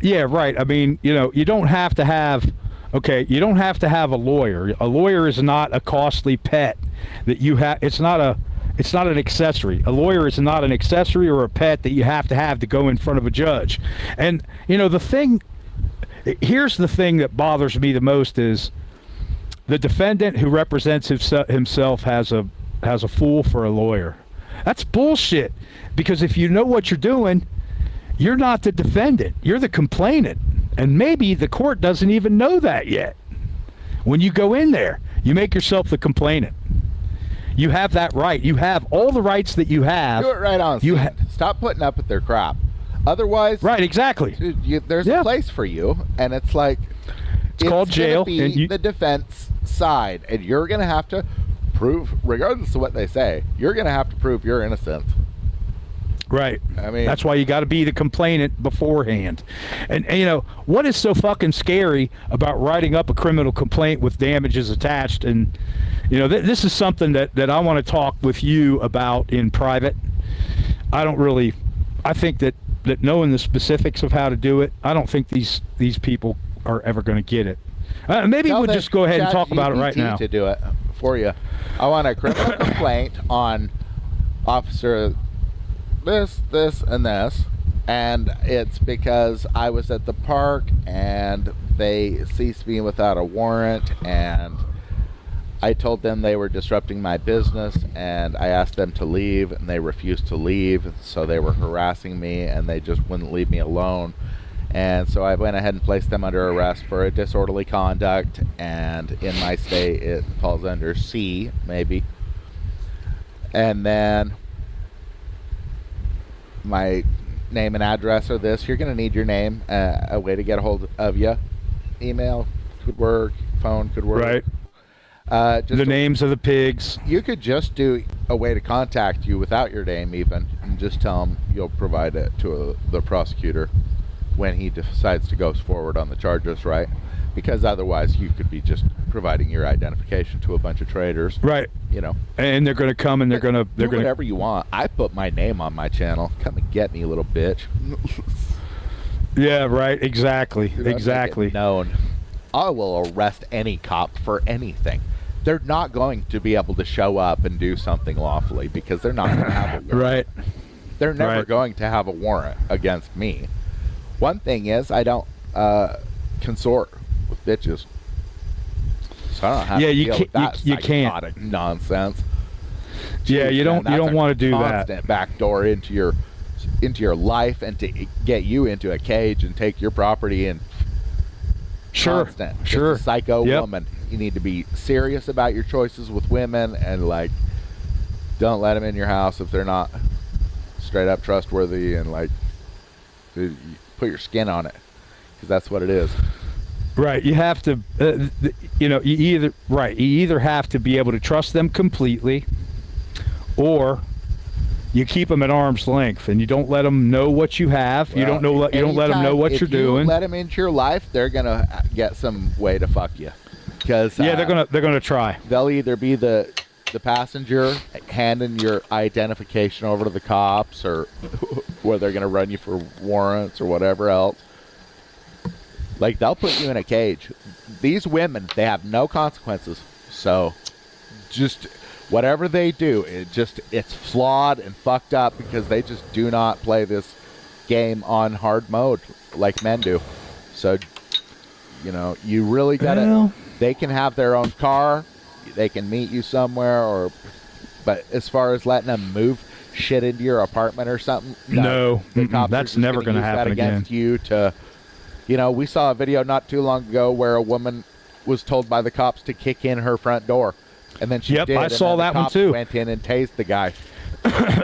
Yeah, right. I mean, you know, you don't have to have a lawyer. A lawyer is not a costly pet that you have. It's not an accessory. A lawyer is not an accessory or a pet that you have to go in front of a judge. And, you know, here's the thing that bothers me the most is the defendant who represents himself has a fool for a lawyer. That's bullshit. Because if you know what you're doing, you're not the defendant. You're the complainant. And maybe the court doesn't even know that yet. When you go in there, you make yourself the complainant. You have that right. You have all the rights that you have. Do it right on. Stop putting up with their crap. Otherwise, right, exactly. Dude, there's a place for you, and it's like it's called jail. Be the defense side, and you're going to have to prove, regardless of what they say, you're going to have to prove you're innocent. Right. I mean, that's why you got to be the complainant beforehand. And you know, what is so fucking scary about writing up a criminal complaint with damages attached? And, you know, this is something that I want to talk with you about in private. I think that knowing the specifics of how to do it, I don't think these people are ever going to get it. Maybe we'll just go ahead and talk about it right now. To do it for you. I want a criminal complaint on officer this, and this, and it's because I was at the park and they seized me without a warrant, and I told them they were disrupting my business, and I asked them to leave, and they refused to leave, so they were harassing me, and they just wouldn't leave me alone. And so I went ahead and placed them under arrest for a disorderly conduct, and in my state it falls under C, maybe. And then my name and address are this. You're going to need your name, a way to get a hold of you. Email could work, phone could work. Right. Just The names of the pigs. You could just do a way to contact you without your name even, and just tell him you'll provide it to the prosecutor when he decides to go forward on the charges, right? Because otherwise you could be just providing your identification to a bunch of traders. Right. You know. And they're going to come and they're going to do whatever you want. I put my name on my channel. Come and get me, little bitch. Yeah, right. Exactly. Exactly. Known. I will arrest any cop for anything. They're not going to be able to show up and do something lawfully because they're not going to have a warrant. Right. They're never going to have a warrant against me. One thing is, I don't consort with bitches, so I don't have to deal with that psychotic nonsense. Yeah, Jeez, you don't want to do that. Constant backdoor into your life and to get you into a cage and take your property and constant. Sure. Just a psycho woman. You need to be serious about your choices with women and like don't let them in your house if they're not straight up trustworthy and like put your skin on it because that's what it is. Right. You have to, you either have to be able to trust them completely, or you keep them at arm's length and you don't let them know what you have. You don't let them know what you're doing. If you let them into your life, they're gonna get some way to fuck you. Because they're gonna try. They'll either be the passenger handing your identification over to the cops, or where they're gonna run you for warrants or whatever else. Like they'll put you in a cage. These women, they have no consequences. So just whatever they do, it's flawed and fucked up because they just do not play this game on hard mode like men do. So you really gotta. They can have their own car. They can meet you somewhere, but as far as letting them move shit into your apartment or something, no, the cops that's never going to happen against you. We saw a video not too long ago where a woman was told by the cops to kick in her front door, and then she did. I saw that one too. Went in and tased the guy,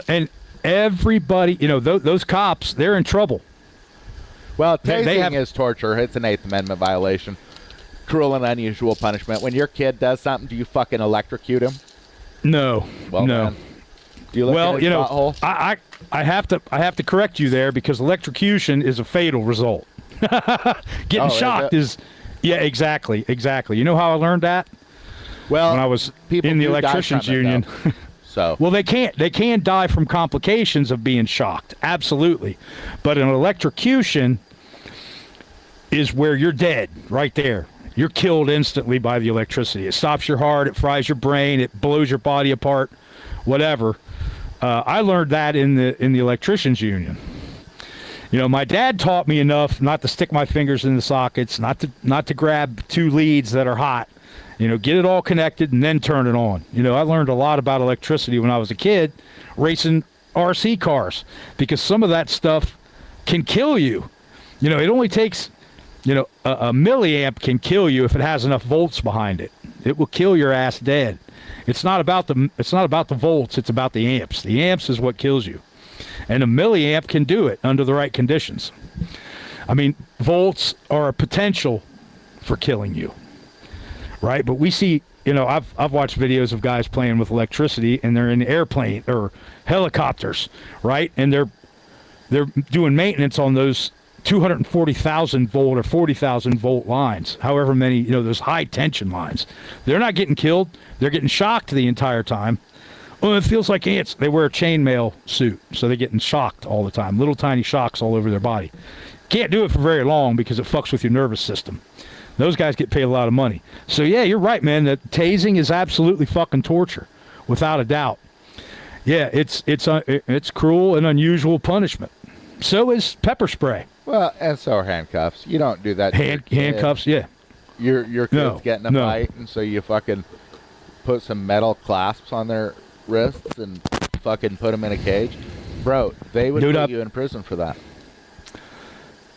and everybody, those cops, they're in trouble. Well, tasing is torture. It's an 8th Amendment violation. Cruel and unusual punishment. When your kid does something, do you fucking electrocute him? No. Well, no. Man, do you look at his butthole? I have to correct you there because electrocution is a fatal result. Getting shocked is yeah, exactly. You know how I learned that? Well, when I was in the electricians union. So well, they can die from complications of being shocked. Absolutely. But an electrocution is where you're dead right there. You're killed instantly by the electricity. It stops your heart. It fries your brain. It blows your body apart. Whatever. I learned that in the electricians union. My dad taught me enough not to stick my fingers in the sockets, not to grab two leads that are hot. Get it all connected and then turn it on. I learned a lot about electricity when I was a kid, racing RC cars, because some of that stuff can kill you. It only takes. A milliamp can kill you if it has enough volts behind it. It will kill your ass dead. It's not about the volts, it's about the amps. The amps is what kills you. And a milliamp can do it under the right conditions. I mean, volts are a potential for killing you. Right? But we see, I've watched videos of guys playing with electricity and they're in airplane or helicopters, right? And they're doing maintenance on those 240,000 volt or 40,000 volt lines, however many, those high tension lines. They're not getting killed. They're getting shocked the entire time. Oh, it feels like ants. They wear a chainmail suit, so they're getting shocked all the time. Little tiny shocks all over their body. Can't do it for very long because it fucks with your nervous system. Those guys get paid a lot of money. So yeah, you're right, man. That tasing is absolutely fucking torture, without a doubt. Yeah, it's cruel and unusual punishment. So is pepper spray. Well, and so are handcuffs. You don't do that. Handcuffs, yeah. Your kid's getting a fight, and so you fucking put some metal clasps on their wrists and fucking put them in a cage. Bro, they would put you in prison for that.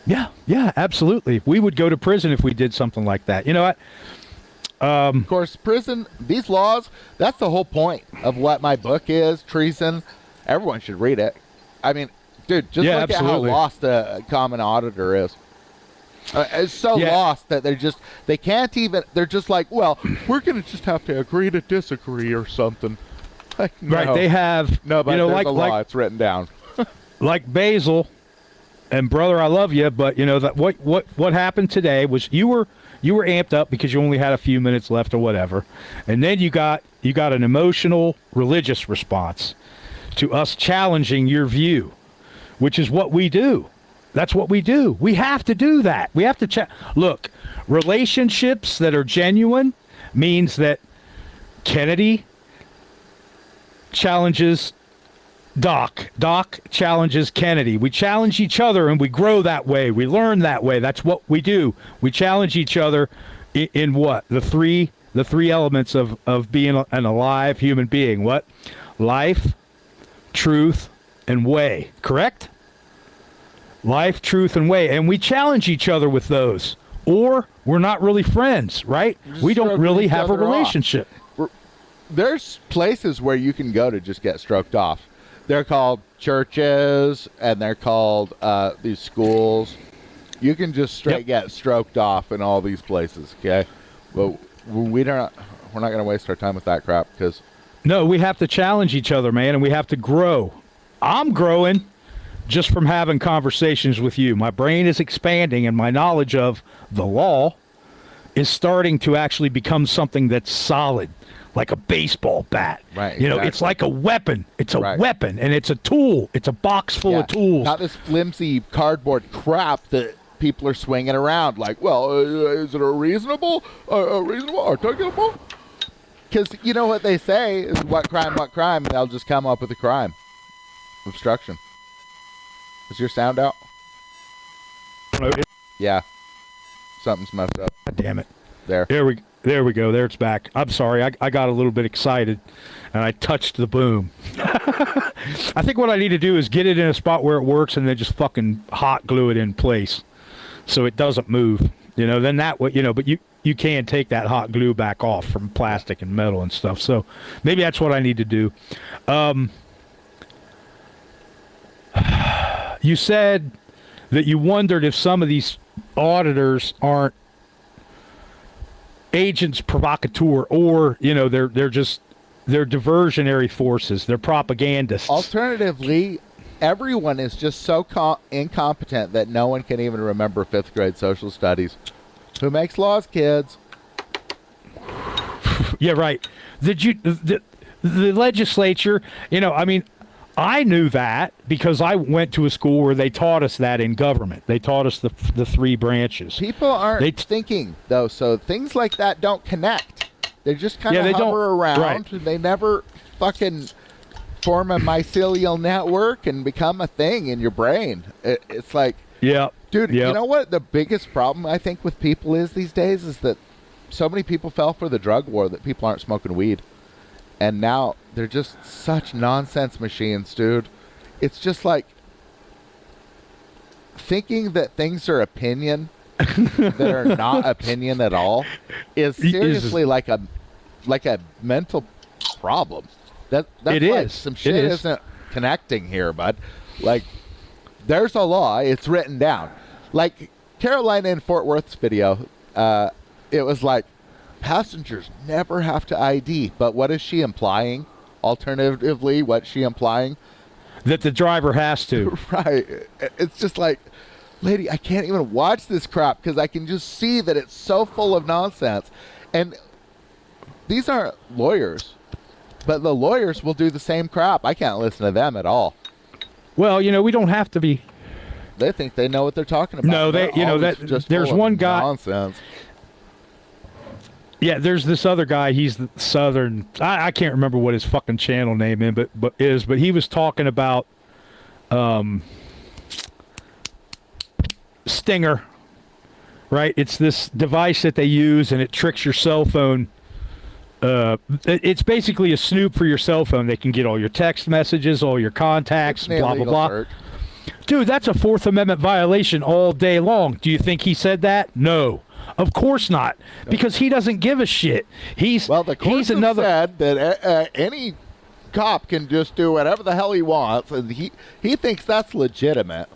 Yeah, absolutely. We would go to prison if we did something like that. You know what? Of course, prison, these laws, that's the whole point of what my book is, Treason. Everyone should read it. I mean, dude, just look absolutely. at how lost a common auditor is. It's so lost that they can't even, they're just like, well, we're going to just have to agree to disagree or something. Like, no. Right, they have, No, but you know, there's like, a law, it's written down. like Basil, and brother, I love you, but you know that what happened today was you were amped up because you only had a few minutes left or whatever, and then you got an emotional religious response to us challenging your view, which is what we do. That's what we do. We have to do that. We have to look, relationships that are genuine means that Kennedy challenges Doc challenges Kennedy. We challenge each other and we grow that way. We learn that way. That's what we do. We challenge each other in what? The three elements of being an alive human being. What? Life, truth, and way. Correct? Life, truth, and way. And we challenge each other with those. Or we're not really friends, right? We don't really have a relationship. There's places where you can go to just get stroked off. They're called churches, and they're called these schools. You can just straight get stroked off in all these places, okay? But we're not going to waste our time with that crap because... No, we have to challenge each other, man, and we have to grow. I'm growing just from having conversations with you. My brain is expanding, and my knowledge of the law is starting to actually become something that's solid. Like a baseball bat. Right. You know, it's like a weapon. It's a weapon, and it's a tool. It's a box full of tools. Not this flimsy cardboard crap that people are swinging around. Like, well, is it a reasonable, articulable? Because you know what they say is what crime, and they'll just come up with a crime. Obstruction. Is your sound out? Yeah. Something's messed up. God damn it. There we go. There it's back. I'm sorry. I got a little bit excited, and I touched the boom. I think what I need to do is get it in a spot where it works, and then just fucking hot glue it in place, so it doesn't move. You know, then that way, you know. But you can take that hot glue back off from plastic and metal and stuff. So maybe that's what I need to do. You said that you wondered if some of these auditors aren't agents provocateur, or you know they're diversionary forces, they're propagandists. Alternatively, everyone is just so incompetent that no one can even remember 5th grade social studies. Who makes laws, kids? Yeah, right. The legislature, you know, I mean, I knew that because I went to a school where they taught us that in government. They taught us the three branches. People aren't thinking, though, so things like that don't connect. They just kind of hover around. And they never fucking form a mycelial network and become a thing in your brain. It's like, dude, you know what the biggest problem I think with people is these days is that so many people fell for the drug war that people aren't smoking weed. And now they're just such nonsense machines, dude. It's just like thinking that things are opinion that are not opinion at all is seriously like a mental problem. That's it like is. Some shit isn't connecting here, bud. Like, there's a law. It's written down. Like Carolina in Fort Worth's video, it was like, passengers never have to ID. But what is she implying? Alternatively, what's she implying? That the driver has to. Right. It's just like, lady, I can't even watch this crap because I can just see that it's so full of nonsense. And these aren't lawyers, but the lawyers will do the same crap. I can't listen to them at all. Well, you know, we don't have to be. They think they know what they're talking about. No, there's one guy. Nonsense. Yeah, there's this other guy. He's the Southern. I can't remember what his fucking channel name is, but he was talking about Stinger, right? It's this device that they use, and it tricks your cell phone. It's basically a snoop for your cell phone. They can get all your text messages, all your contacts, blah blah blah. Dude, that's a Fourth Amendment violation all day long. Do you think he said that? No. Of course not, because he doesn't give a shit. The courts have said that any cop can just do whatever the hell he wants, and he thinks that's legitimate.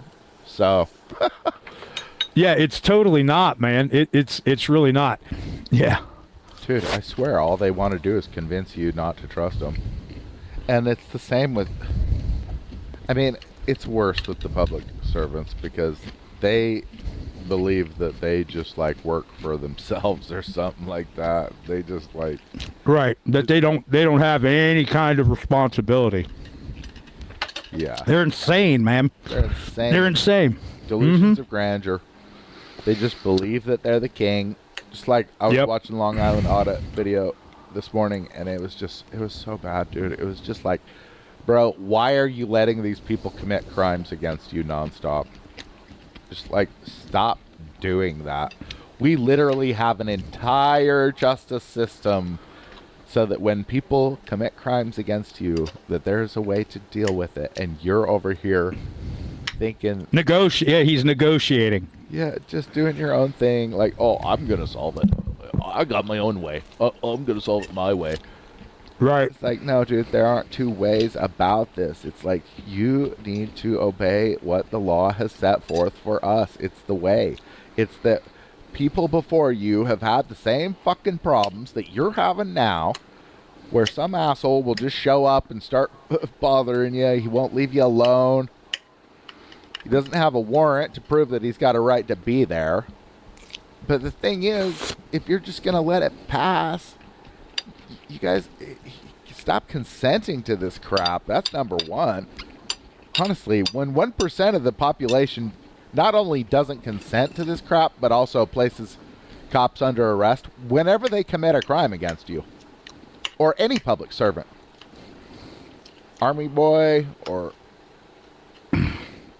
So, yeah, it's totally not, man. It's really not. Yeah, dude, I swear, all they want to do is convince you not to trust them, and it's the same with. I mean, it's worse with the public servants because they believe that they just like work for themselves or something like that. They just like right, that they don't have any kind of responsibility. Yeah, they're insane, man. They're insane. Delusions of grandeur. They just believe that they're the king. Just like I was watching Long Island Audit video this morning, and it was so bad, dude. It was just like, bro, why are you letting these people commit crimes against you nonstop? Just like, stop doing that. We literally have an entire justice system so that when people commit crimes against you, that there's a way to deal with it. And you're over here thinking... he's negotiating. Yeah, just doing your own thing. Like, oh, I'm going to solve it. I got my own way. I'm going to solve it my way. Right. It's like, no, dude, there aren't two ways about this. It's like, you need to obey what the law has set forth for us. It's the way. It's that people before you have had the same fucking problems that you're having now, where some asshole will just show up and start bothering you. He won't leave you alone. He doesn't have a warrant to prove that he's got a right to be there. But the thing is, if you're just going to let it pass... You guys, stop consenting to this crap. That's number one. Honestly, when 1% of the population not only doesn't consent to this crap, but also places cops under arrest whenever they commit a crime against you, or any public servant, army boy, or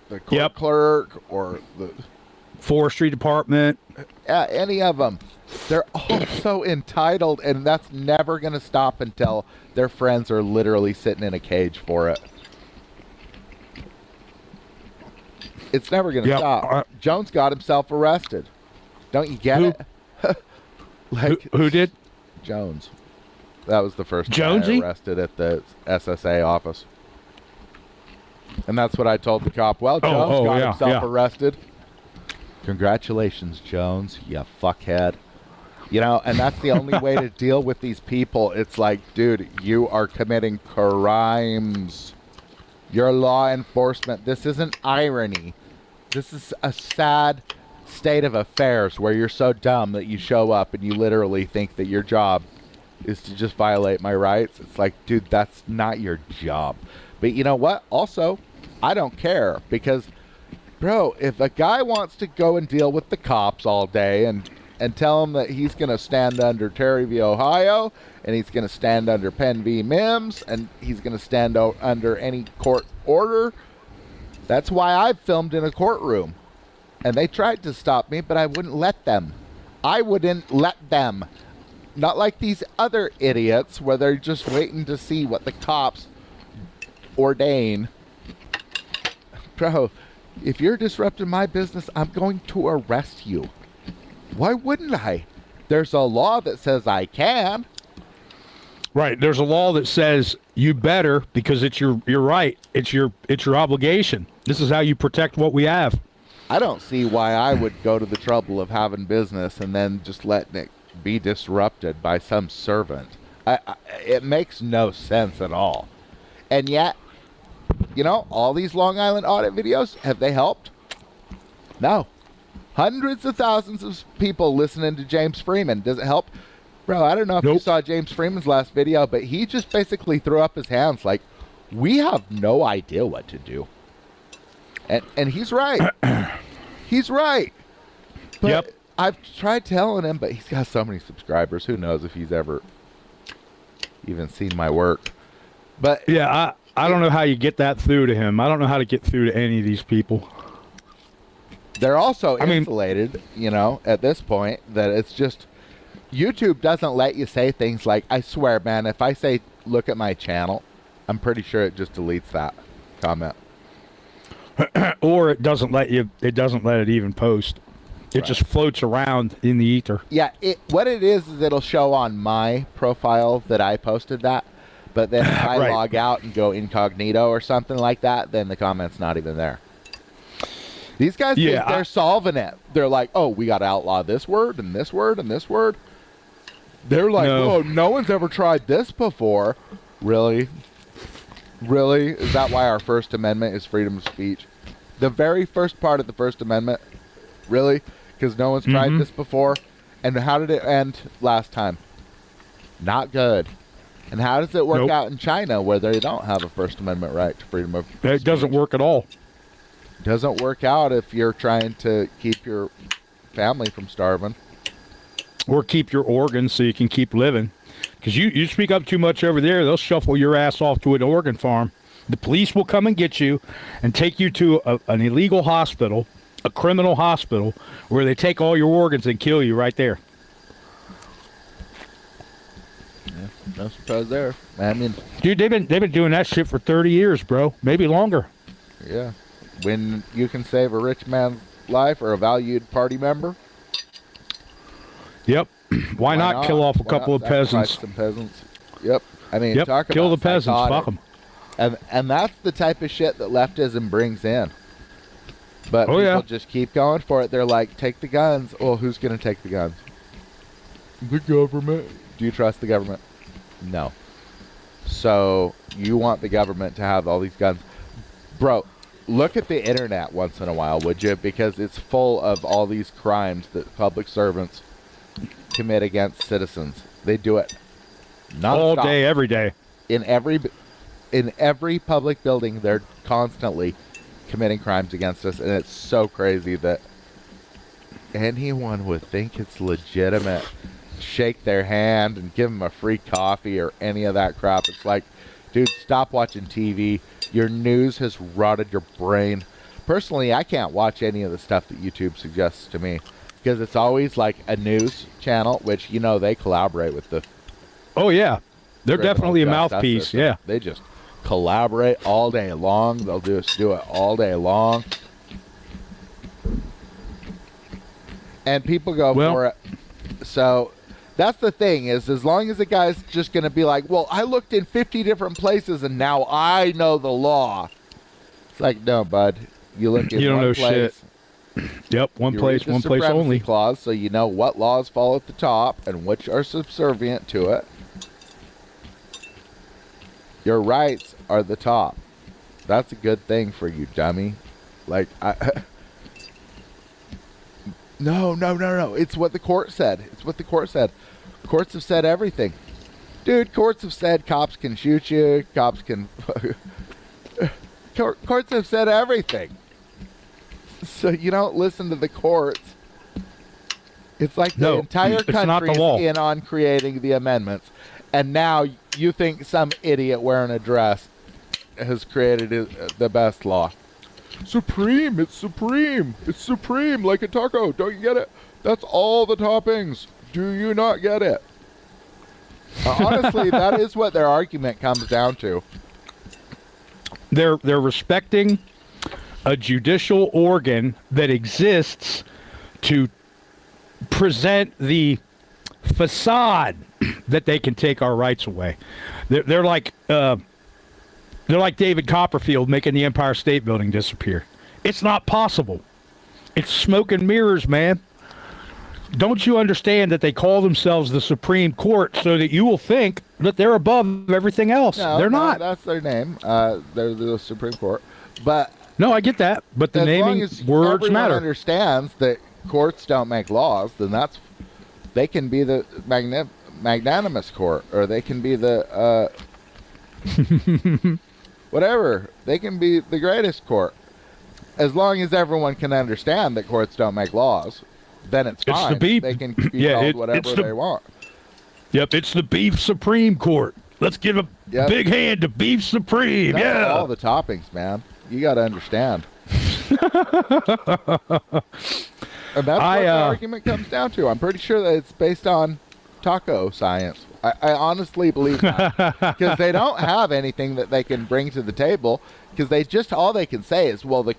the court clerk, or the forestry department, any of them. They're all so entitled, and that's never going to stop until their friends are literally sitting in a cage for it. It's never going to stop. Jones got himself arrested. Don't you get it? Who did? Jones. That was the first Jonesy? guy arrested at the SSA office. And that's what I told the cop. Well, Jones got himself arrested. Congratulations, Jones, you fuckhead. You know, and that's the only way to deal with these people. It's like, dude, you are committing crimes. You're law enforcement. This isn't irony. This is a sad state of affairs where you're so dumb that you show up and you literally think that your job is to just violate my rights. It's like, dude, that's not your job. But you know what? Also, I don't care because... Bro, if a guy wants to go and deal with the cops all day and tell him that he's going to stand under Terry v. Ohio and he's going to stand under Penn v. Mims and he's going to stand under any court order, that's why I've filmed in a courtroom. And they tried to stop me, but I wouldn't let them. I wouldn't let them. Not like these other idiots where they're just waiting to see what the cops ordain. Bro... If you're disrupting my business, I'm going to arrest you. Why wouldn't I? There's a law that says I can. Right. There's a law that says you better because it's your right. It's your obligation. This is how you protect what we have. I don't see why I would go to the trouble of having business and then just letting it be disrupted by some servant. It makes no sense at all. And yet, you know, all these Long Island Audit videos, have they helped? No. Hundreds of thousands of people listening to James Freeman. Does it help? Bro, I don't know if you saw James Freeman's last video, but he just basically threw up his hands like, we have no idea what to do. And he's right. He's right. But I've tried telling him, but he's got so many subscribers. Who knows if he's ever even seen my work. But yeah, I don't know how you get that through to him. I don't know how to get through to any of these people. They're also insulated, you know, at this point, that it's just... YouTube doesn't let you say things like, I swear, man, if I say, look at my channel, I'm pretty sure it just deletes that comment. or it doesn't let you. It doesn't let it even post. It just floats around in the ether. Yeah, what it is it'll show on my profile that I posted that, but then if I Right. log out and go incognito or something like that, then the comment's not even there. These guys think they're solving it. They're like, oh, we got to outlaw this word and this word and this word. They're like, oh, no one's ever tried this before. Really? Really? Is that why our First Amendment is freedom of speech? The very first part of the First Amendment? Really? Because no one's tried this before? And how did it end last time? Not good. And how does it work out in China where they don't have a First Amendment right to freedom of speech? It doesn't work at all. Doesn't work out if you're trying to keep your family from starving. Or keep your organs so you can keep living. Because you speak up too much over there, they'll shuffle your ass off to an organ farm. The police will come and get you and take you to an illegal hospital, a criminal hospital, where they take all your organs and kill you right there. Yeah, no surprise there. I mean, dude, they've been doing that shit for 30 years, bro. Maybe longer. Yeah. When you can save a rich man's life or a valued party member. Yep. Why not kill off a couple of peasants? Some peasants. Yep. I mean, talk kill about the peasants. Fuck them. And that's the type of shit that leftism brings in. But people just keep going for it. They're like, take the guns. Well, who's going to take the guns? The government. Do you trust the government? No. So you want the government to have all these guns. Bro, look at the internet once in a while, would you? Because it's full of all these crimes that public servants commit against citizens. They do it all day, every day. In every public building, they're constantly committing crimes against us, and it's so crazy that anyone would think it's legitimate. Shake their hand and give them a free coffee or any of that crap. It's like, dude, stop watching TV. Your news has rotted your brain. Personally, I can't watch any of the stuff that YouTube suggests to me because it's always like a news channel, which, you know, they collaborate with the... Oh, yeah. They're definitely a mouthpiece, yeah. They just collaborate all day long. They'll just do it all day long. And people go for it. So that's the thing is, as long as the guy's just going to be like, well, I looked in 50 different places and now I know the law. It's like, no, bud. You look in one place. Shit. Yep, one place only. Clause, so you know what laws fall at the top and which are subservient to it. Your rights are the top. That's a good thing for you, dummy. Like, No. It's what the court said. Courts have said everything. Dude, courts have said cops can shoot you. Cops can... Courts have said everything. So you don't listen to the courts. It's like the entire country is in on creating the amendments. And now you think some idiot wearing a dress has created the best law. Supreme, it's supreme. It's supreme like a taco. Don't you get it? That's all the toppings. Do you not get it? Honestly, that is what their argument comes down to. They're respecting a judicial organ that exists to present the facade that they can take our rights away. They're like David Copperfield making the Empire State Building disappear. It's not possible. It's smoke and mirrors, man. Don't you understand that they call themselves the Supreme Court so that you will think that they're above everything else? No, they're not. That's their name. They're the Supreme Court. But no, I get that. But the naming words matter. Understands that courts don't make laws, then they can be the magnanimous court, or they can be the whatever. They can be the greatest court. As long as everyone can understand that courts don't make laws, then it's fine. The beef. They can be called whatever they want. Yep, it's the Beef Supreme Court. Let's give a big hand to Beef Supreme. That's all the toppings, man. You got to understand. And that's what the argument comes down to. I'm pretty sure that it's based on taco science. I honestly believe that. Because they don't have anything that they can bring to the table. Because they just, all they can say is, well, the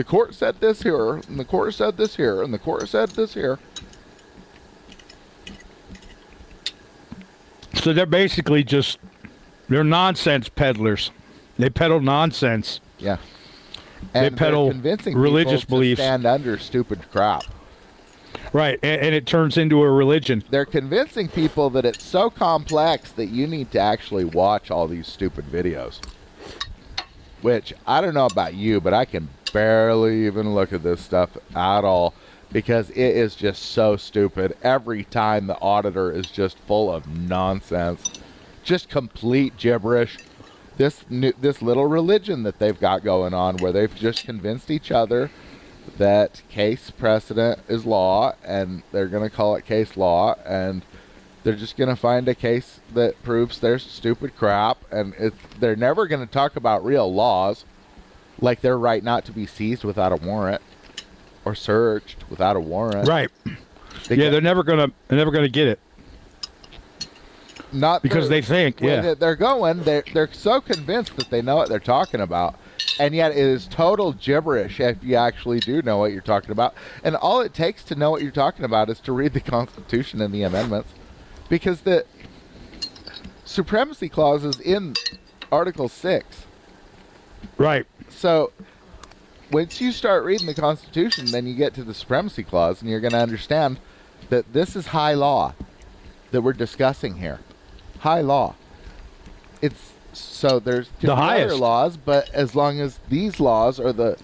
court said this here, and the court said this here, and the court said this here. So they're basically they're nonsense peddlers. They peddle nonsense. Yeah. And they peddle convincing religious people beliefs. to stand under stupid crap. Right, and it turns into a religion. They're convincing people that it's so complex that you need to actually watch all these stupid videos. Which, I don't know about you, but I can barely even look at this stuff at all because it is just so stupid. Every time the Auditor is just full of nonsense. Just complete gibberish. This little religion that they've got going on where they've just convinced each other that case precedent is law, and they're going to call it case law, and they're just going to find a case that proves their stupid crap, and they're never going to talk about real laws, like their right not to be seized without a warrant or searched without a warrant. Right. They're never gonna get it. Not because they think, they're so convinced that they know what they're talking about. And yet it is total gibberish if you actually do know what you're talking about. And all it takes to know what you're talking about is to read the Constitution and the amendments. Because the supremacy clause is in Article 6. Right. So once you start reading the Constitution, then you get to the supremacy clause, and you're going to understand that this is high law that we're discussing here. High law. So there's the highest other laws, but as long as these laws are the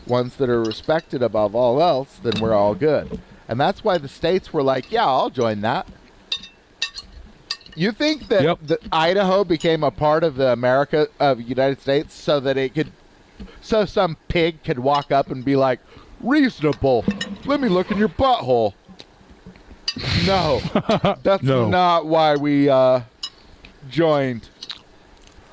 ones that are respected above all else, then we're all good. And that's why the states were like, yeah, I'll join that. You think that Idaho became a part of the United States so that so some pig could walk up and be like, reasonable, let me look in your butthole. No, that's not why we joined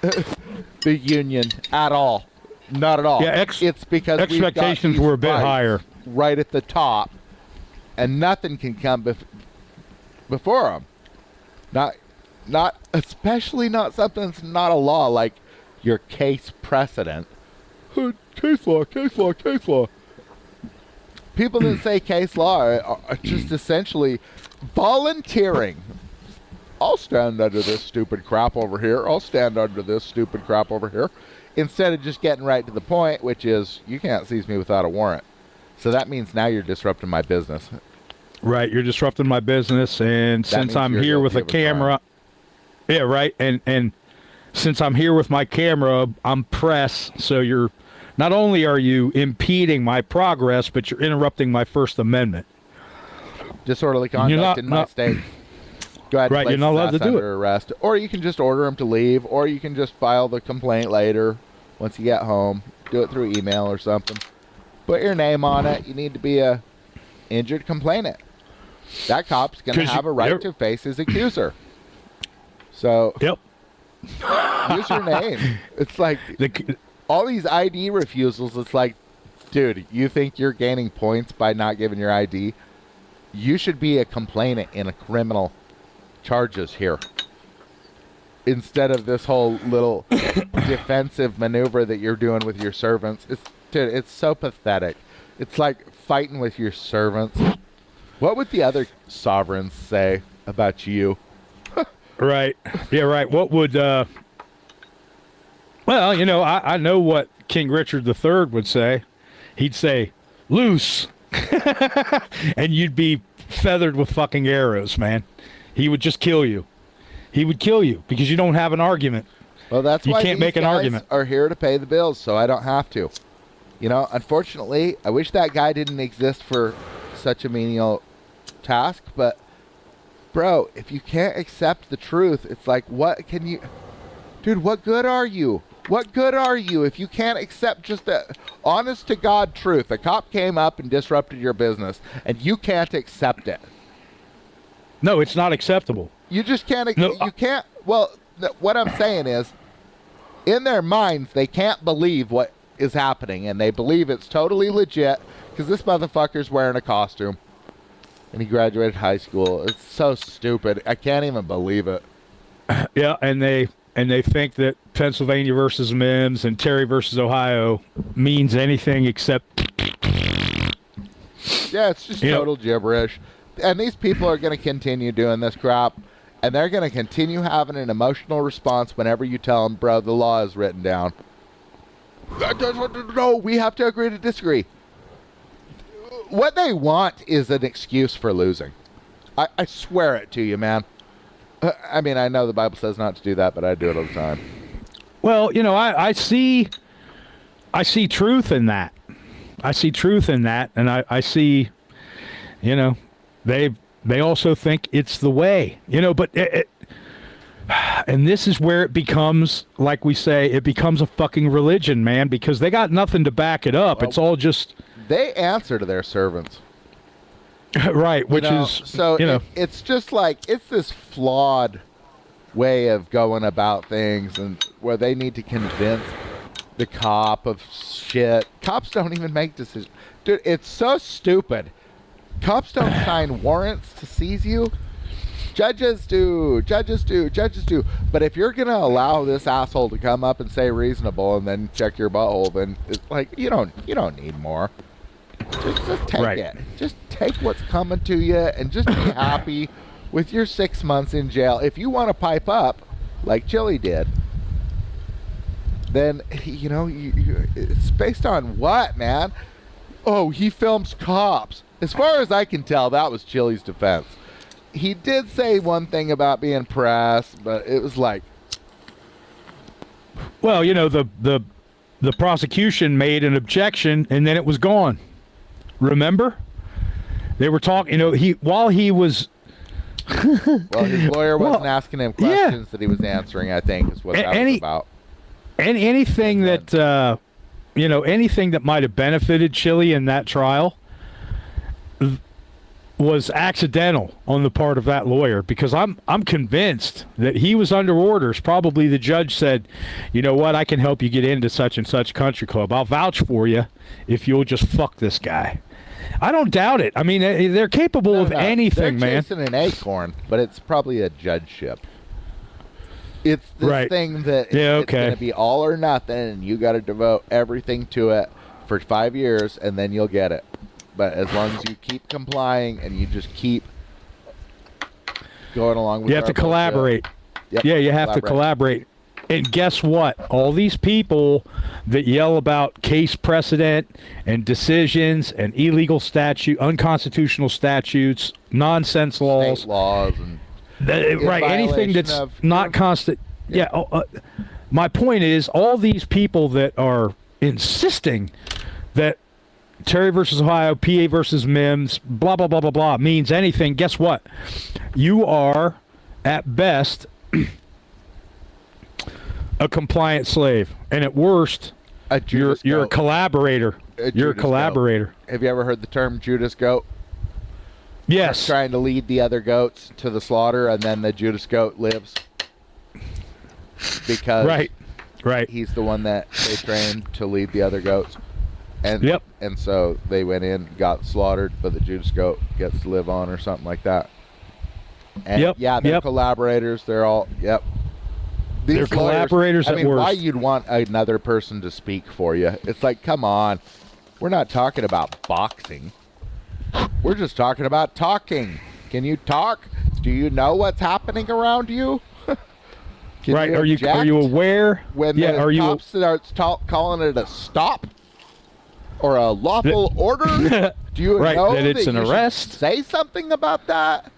the union at all. Not at all. Yeah, it's because expectations were a bit higher right at the top, and nothing can come before them. Especially not something that's not a law, like your case precedent. Case law. People that say case law are just essentially volunteering. I'll stand under this stupid crap over here. I'll stand under this stupid crap over here. Instead of just getting right to the point, which is, you can't seize me without a warrant. So that means now you're disrupting my business. Right, you're disrupting my business, and since I'm here with a camera... Yeah, right, and since I'm here with my camera, I'm press, so you're... Not only are you impeding my progress, but you're interrupting my First Amendment. Disorderly conduct in my state. Go ahead and place you're not allowed to do it. Arrest. Or you can just order him to leave, or you can just file the complaint later once you get home. Do it through email or something. Put your name on it. You need to be a injured complainant. That cop's going to have a right to face his accuser. So use your name. It's like all these ID refusals, it's like, dude, you think you're gaining points by not giving your ID? You should be a complainant in a criminal charges here instead of this whole little defensive maneuver that you're doing with your servants. It's so pathetic. It's like fighting with your servants. What would the other sovereigns say about you? Right. Yeah, right. What would well, I know what King Richard III would say. He'd say, loose. And you'd be feathered with fucking arrows, man. He would just kill you. He would kill you because you don't have an argument. Well, that's why you can't make an argument. Are here to pay the bills, so I don't have to. Unfortunately, I wish that guy didn't exist for such a menial task, but bro, if you can't accept the truth, it's like, what can you... Dude, what good are you? What good are you if you can't accept just the honest-to-God truth? A cop came up and disrupted your business, and you can't accept it. No, it's not acceptable. You just can't... You can't... Well, what I'm saying is, in their minds, they can't believe what is happening, and they believe it's totally legit because this motherfucker's wearing a costume. and he graduated high school. It's so stupid. I can't even believe it. Yeah, and they think that Pennsylvania versus Mims and Terry versus Ohio means anything except. Yeah, it's just total gibberish. And these people are going to continue doing this crap, and they're going to continue having an emotional response whenever you tell them, bro, the law is written down. No, we have to agree to disagree. What they want is an excuse for losing. I swear it to you, man. I mean, I know the Bible says not to do that, but I do it all the time. Well, I see truth in that. I see truth in that, and I see, they also think it's the way, but and this is where it becomes, like we say, it becomes a fucking religion, man, because they got nothing to back it up. Well, it's all just... They answer to their servants. Right, which is... So it's just like, it's this flawed way of going about things, and where they need to convince the cop of shit. Cops don't even make decisions. Dude, it's so stupid. Cops don't sign warrants to seize you. Judges do. But if you're going to allow this asshole to come up and say reasonable and then check your butthole, then it's like, you don't need more. Just take it. Just take what's coming to you and just be happy with your 6 months in jail. If you want to pipe up, like Chili did, then, it's based on what, man? Oh, he films cops. As far as I can tell, that was Chili's defense. He did say one thing about being press, but it was like... Well, the prosecution made an objection, and then it was gone. Remember? They were talking, while he was... Well, his lawyer wasn't asking him questions that he was answering, I think, is what that was about. Anything that, anything that might have benefited Chili in that trial was accidental on the part of that lawyer, because I'm convinced that he was under orders. Probably the judge said, you know what, I can help you get into such and such country club. I'll vouch for you if you'll just fuck this guy. I don't doubt it. I mean, they're capable of anything, man. They're chasing an acorn, but it's probably a judgeship. It's this thing that it's going to be all or nothing, and you got to devote everything to it for 5 years, and then you'll get it. But as long as you keep complying and you just keep going along with it. You have to collaborate. You have to collaborate. And guess what? All these people that yell about case precedent and decisions and illegal unconstitutional statutes, nonsense laws. State laws. And anything that's not constant. My point is, all these people that are insisting that Terry versus Ohio, PA versus Mims, blah, blah, blah, blah, blah, means anything, guess what? You are, at best, a compliant slave. And at worst, you're a collaborator. You're a collaborator. Goat. Have you ever heard the term Judas goat? Yes. Trying to lead the other goats to the slaughter, and then the Judas goat lives. Because he's the one that they trained to lead the other goats. And and so they went in, got slaughtered, but the Judas goat gets to live on or something like that. And they're collaborators. They're all they're collaborators at worst. Why you'd want another person to speak for you? It's like, come on. We're not talking about boxing. We're just talking about talking. Can you talk? Do you know what's happening around you? Are you aware when the cop starts calling it a stop or a lawful order? Do you know that it's an arrest? Say something about that.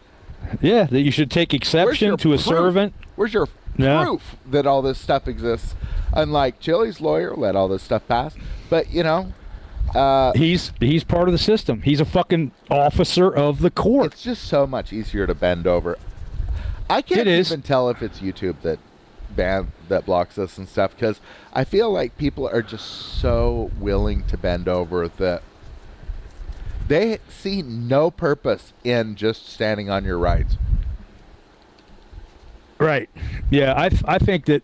Yeah, that you should take exception to a servant. Where's your proof that all this stuff exists? Unlike Chili's lawyer, let all this stuff pass. But he's part of the system. He's a fucking officer of the court. It's just so much easier to bend over. I can't even tell if it's YouTube that blocks us and stuff, because I feel like people are just so willing to bend over that they see no purpose in just standing on your rights. Right. Yeah, I think that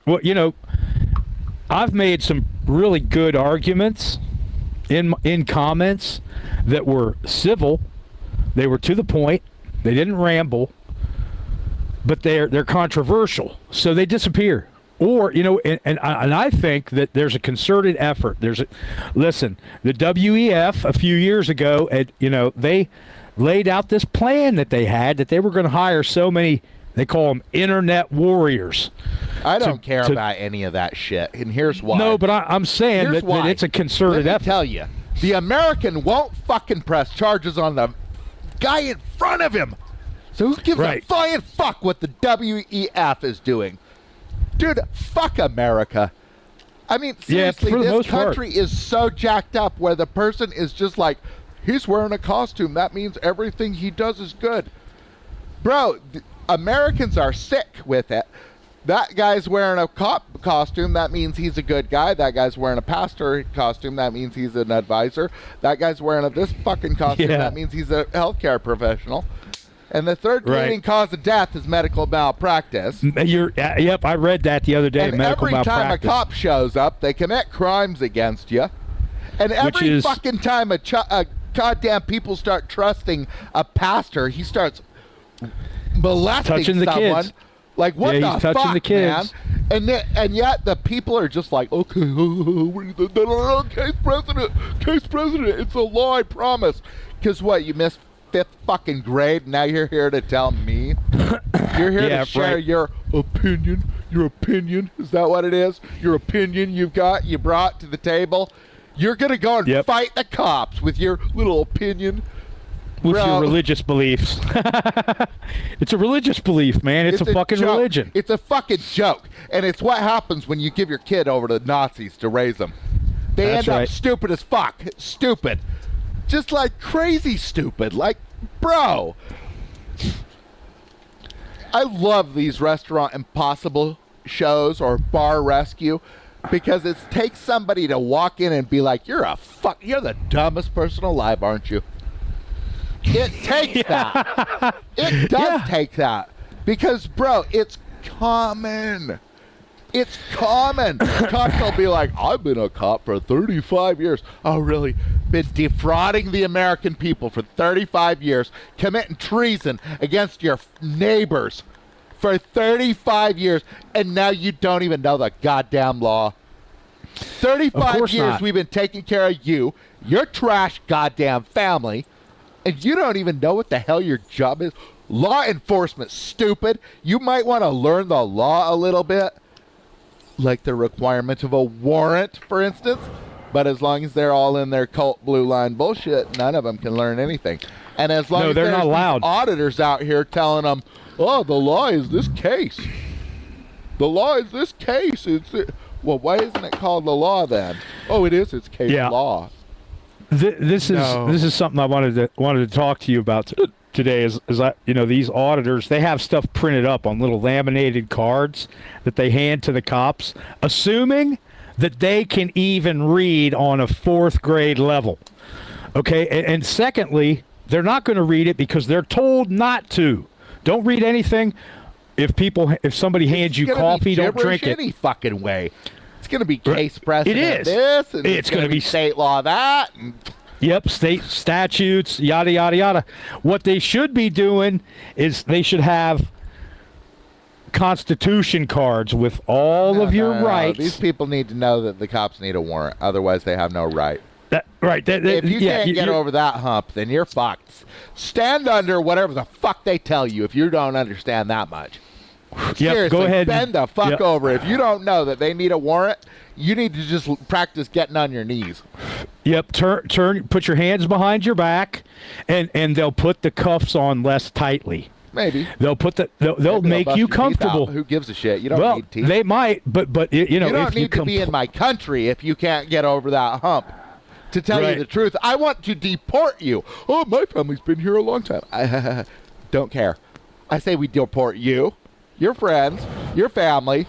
I've made some really good arguments in comments that were civil, They were to the point. They didn't ramble, but they're controversial, so they disappear. Or, you know, and I think that there's a concerted effort. Listen, the WEF a few years ago, you know, they laid out this plan that they had, that they were going to hire so many, they call them internet warriors. I don't care about any of that shit, and here's why. No, but I'm saying that it's a concerted effort. Let me tell you, the American won't fucking press charges on the guy in front of him. So who gives a flying fuck what the WEF is doing? Dude, fuck America. I mean, seriously, this country is so jacked up where the person is just like, he's wearing a costume. That means everything he does is good. Bro, Americans are sick with it. That guy's wearing a cop costume. That means he's a good guy. That guy's wearing a pastor costume. That means he's an advisor. That guy's wearing this fucking costume. That means he's a healthcare professional. And the third leading cause of death is medical malpractice. Yep, I read that the other day. And medical every time malpractice. a cop shows up, they commit crimes against you. And every fucking time a goddamn people start trusting a pastor, he starts molesting someone. Kids. Like, what he's the touching fuck, the kids. man? And yet the people are just like, okay, case president, it's a law, I promise. Because what, you missed 5th fucking grade, now you're here to tell me? You're here to share your opinion. Your opinion, is that what it is? Your opinion you brought to the table? You're going to go and fight the cops with your little opinion? With your religious beliefs. It's a religious belief, man. It's a fucking religion. It's a fucking joke. And it's what happens when you give your kid over to Nazis to raise them. They end up stupid as fuck. Stupid. Just like crazy stupid. Like, bro. I love these Restaurant Impossible shows or Bar Rescue because it takes somebody to walk in and be like, you're the dumbest person alive, aren't you? It takes that. It does take that. Because, bro, it's common. It's common. Cops will be like, I've been a cop for 35 years. Oh, really? Been defrauding the American people for 35 years, committing treason against your neighbors for 35 years, and now you don't even know the goddamn law. 35 years we've been taking care of you, your trash goddamn family, and you don't even know what the hell your job is. Law enforcement, stupid. You might want to learn the law a little bit, like the requirement of a warrant, for instance. But as long as they're all in their cult blue line bullshit, none of them can learn anything. And as long as they're not allowed. Auditors out here telling them, oh, the law is this case. The law is this case. Well, why isn't it called the law then? Oh, it is. It's case law. This is something I wanted to talk to you about today. Is these auditors, they have stuff printed up on little laminated cards that they hand to the cops, assuming that they can even read on a 4th grade level. Okay, and secondly, they're not going to read it because they're told not to. Don't read anything. If somebody hands you coffee, don't drink it. Any fucking way. It's going to be case precedent. It is. This, and it's going to be state law that. Yep, state statutes, yada, yada, yada. What they should be doing is they should have Constitution cards with all of your rights. These people need to know that the cops need a warrant. Otherwise, they have no right. If you can't get over that hump, then you're fucked. Stand under whatever the fuck they tell you if you don't understand that much. Seriously, go ahead. Bend the fuck over. If you don't know that they need a warrant, you need to just practice getting on your knees. Yep, put your hands behind your back, and they'll put the cuffs on less tightly. Maybe they'll make you comfortable. Who gives a shit? You don't need teeth. They might, but you don't need to be in my country if you can't get over that hump. To tell you the truth, I want to deport you. Oh, my family's been here a long time. I don't care. I say we deport you, your friends, your family.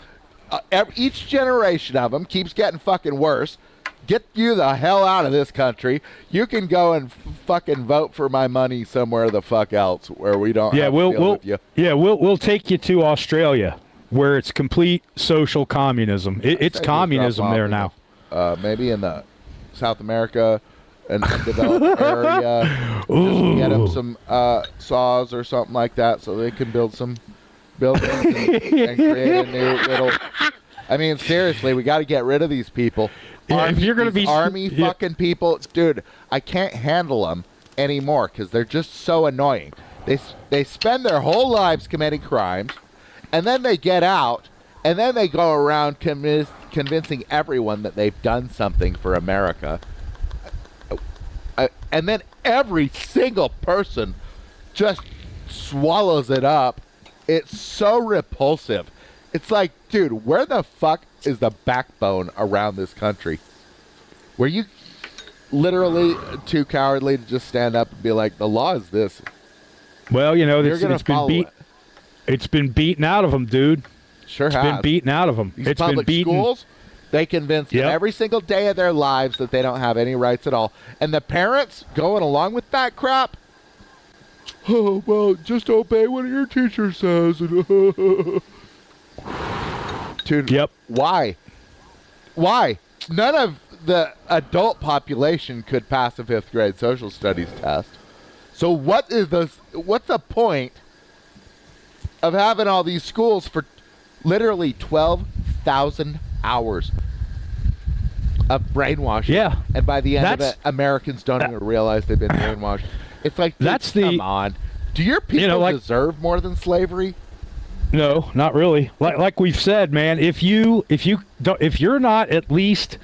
Each generation of them keeps getting fucking worse. Get you the hell out of this country. You can go and fucking vote for my money somewhere the fuck else where we don't have to deal with you. Yeah, we'll take you to Australia where it's complete social communism. It's communism there now. Maybe in the South America, an undeveloped area. Just get them some saws or something like that so they can build some buildings and create a new little... I mean, seriously, we got to get rid of these people. Yeah, if you're going to be army fucking people, dude, I can't handle them anymore because they're just so annoying. They spend their whole lives committing crimes, and then they get out, and then they go around convincing everyone that they've done something for America. And then every single person just swallows it up. It's so repulsive. It's like, dude, where the fuck is the backbone around this country? Were you literally too cowardly to just stand up and be like, the law is this? Well, you know, You're it's been it's been beaten out of them, dude. Sure it's has. been beaten out of them. These It's public been beaten. schools, they convince them every single day of their lives that they don't have any rights at all. And the parents going along with that crap, oh, well, just obey what your teacher says. Dude, Yep. Why? Why? None of the adult population could pass a 5th grade social studies test. So what's the point of having all these schools for literally 12,000 hours of brainwashing? Yeah. And by the end of it, Americans don't even realize they've been brainwashed. It's like, dude, come on. Do your people deserve more than slavery? No, not really. Like we've said, man, if you're not at least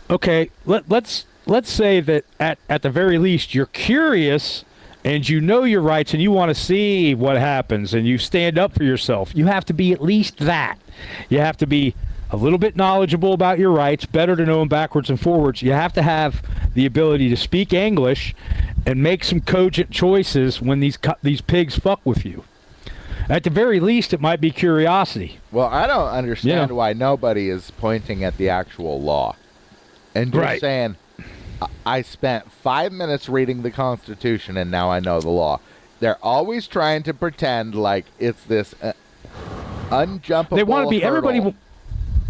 okay, let's say that at the very least you're curious and you know your rights and you want to see what happens and you stand up for yourself. You have to be at least that. You have to be a little bit knowledgeable about your rights, better to know them backwards and forwards. You have to have the ability to speak English and make some cogent choices when these pigs fuck with you. At the very least, it might be curiosity. Well, I don't understand why nobody is pointing at the actual law. And just saying, I spent 5 minutes reading the Constitution and now I know the law. They're always trying to pretend like it's this unjumpable They want to be everybody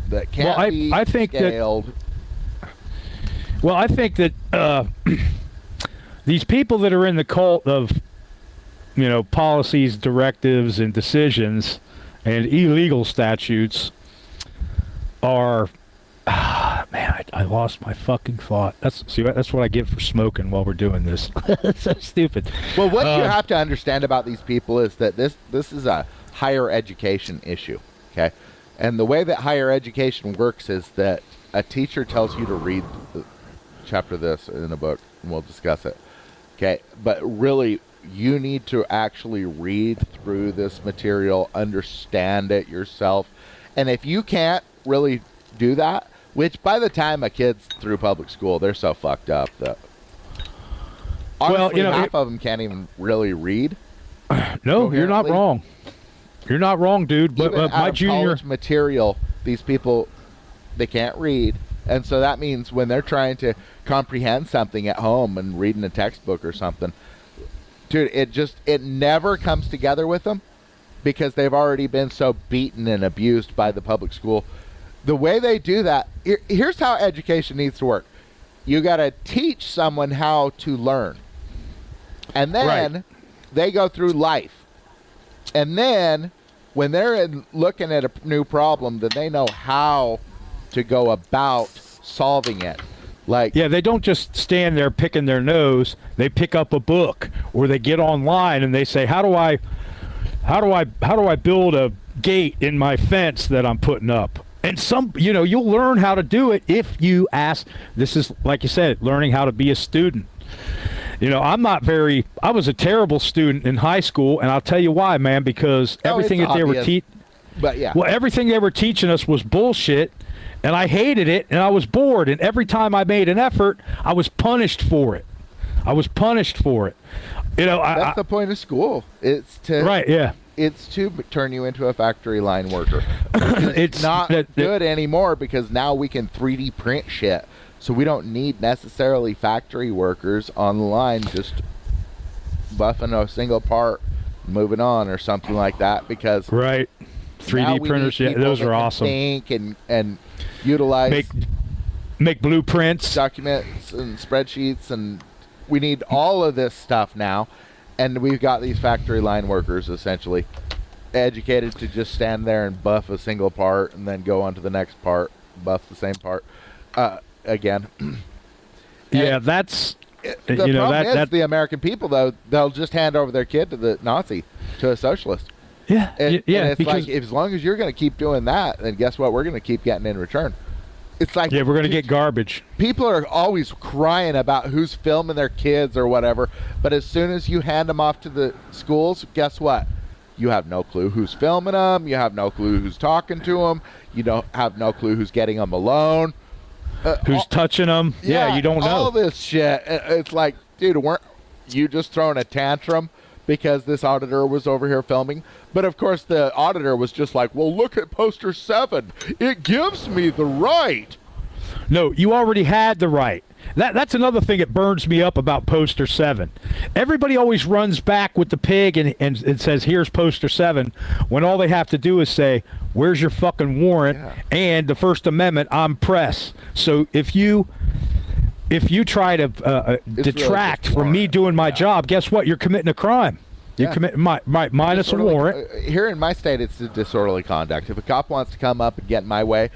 that can't be scaled. I think that these people that are in the cult of policies, directives, and decisions and illegal statutes are man, I lost my fucking thought. That's what I get for smoking while we're doing this. That's so stupid. Well, what you have to understand about these people is that this is a higher education issue, okay? And the way that higher education works is that a teacher tells you to read the chapter this in a book, and we'll discuss it, okay? But really, you need to actually read through this material, understand it yourself. And if you can't really do that, which by the time a kid's through public school, they're so fucked up that honestly, half of them can't even really read. No, you're not wrong. You're not wrong, dude. But my college material, these people, they can't read. And so that means when they're trying to comprehend something at home and reading a textbook or something, dude, it never comes together with them because they've already been so beaten and abused by the public school. The way they do that, here's how education needs to work. You got to teach someone how to learn. And then they go through life. And then when they're looking at a new problem, then they know how to go about solving it. They don't just stand there picking their nose. They pick up a book or they get online and they say, how do I build a gate in my fence that I'm putting up? And you'll learn how to do it if you ask. This is, like you said, learning how to be a student. I was a terrible student in high school, and I'll tell you why, man, because everything that they were everything they were teaching us was bullshit. And I hated it, and I was bored. And every time I made an effort, I was punished for it. That's the point of school. It's to It's to turn you into a factory line worker. It's not good anymore because now we can 3D print shit. So we don't need necessarily factory workers on the line just buffing a single part, moving on or something like that because 3D printers, those are awesome. Think and utilize make blueprints, documents and spreadsheets, and we need all of this stuff now. And we've got these factory line workers essentially educated to just stand there and buff a single part and then go on to the next part, buff the same part again. Yeah, that's The problem is the American people, though, they'll just hand over their kid to the Nazi, to a socialist. Yeah, And it's because like, as long as you're going to keep doing that, then guess what? We're going to keep getting in return. It's like, we're going to get garbage. People are always crying about who's filming their kids or whatever, but as soon as you hand them off to the schools, guess what? You have no clue who's filming them. You have no clue who's talking to them. You don't have no clue who's getting them alone. Who's touching them? Yeah, you don't know. All this shit. It's like, dude, weren't you just throwing a tantrum because this auditor was over here filming? But of course, the auditor was just like, well, look at poster 7. It gives me the right. No, you already had the right. That's another thing that burns me up about poster 7. Everybody always runs back with the pig and says, here's poster 7, when all they have to do is say, where's your fucking warrant? Yeah. And the First Amendment, I'm press. So if you try to detract really from me doing my job, guess what? You're committing a crime. You're committing minus a warrant. Here in my state, it's disorderly conduct. If a cop wants to come up and get in my way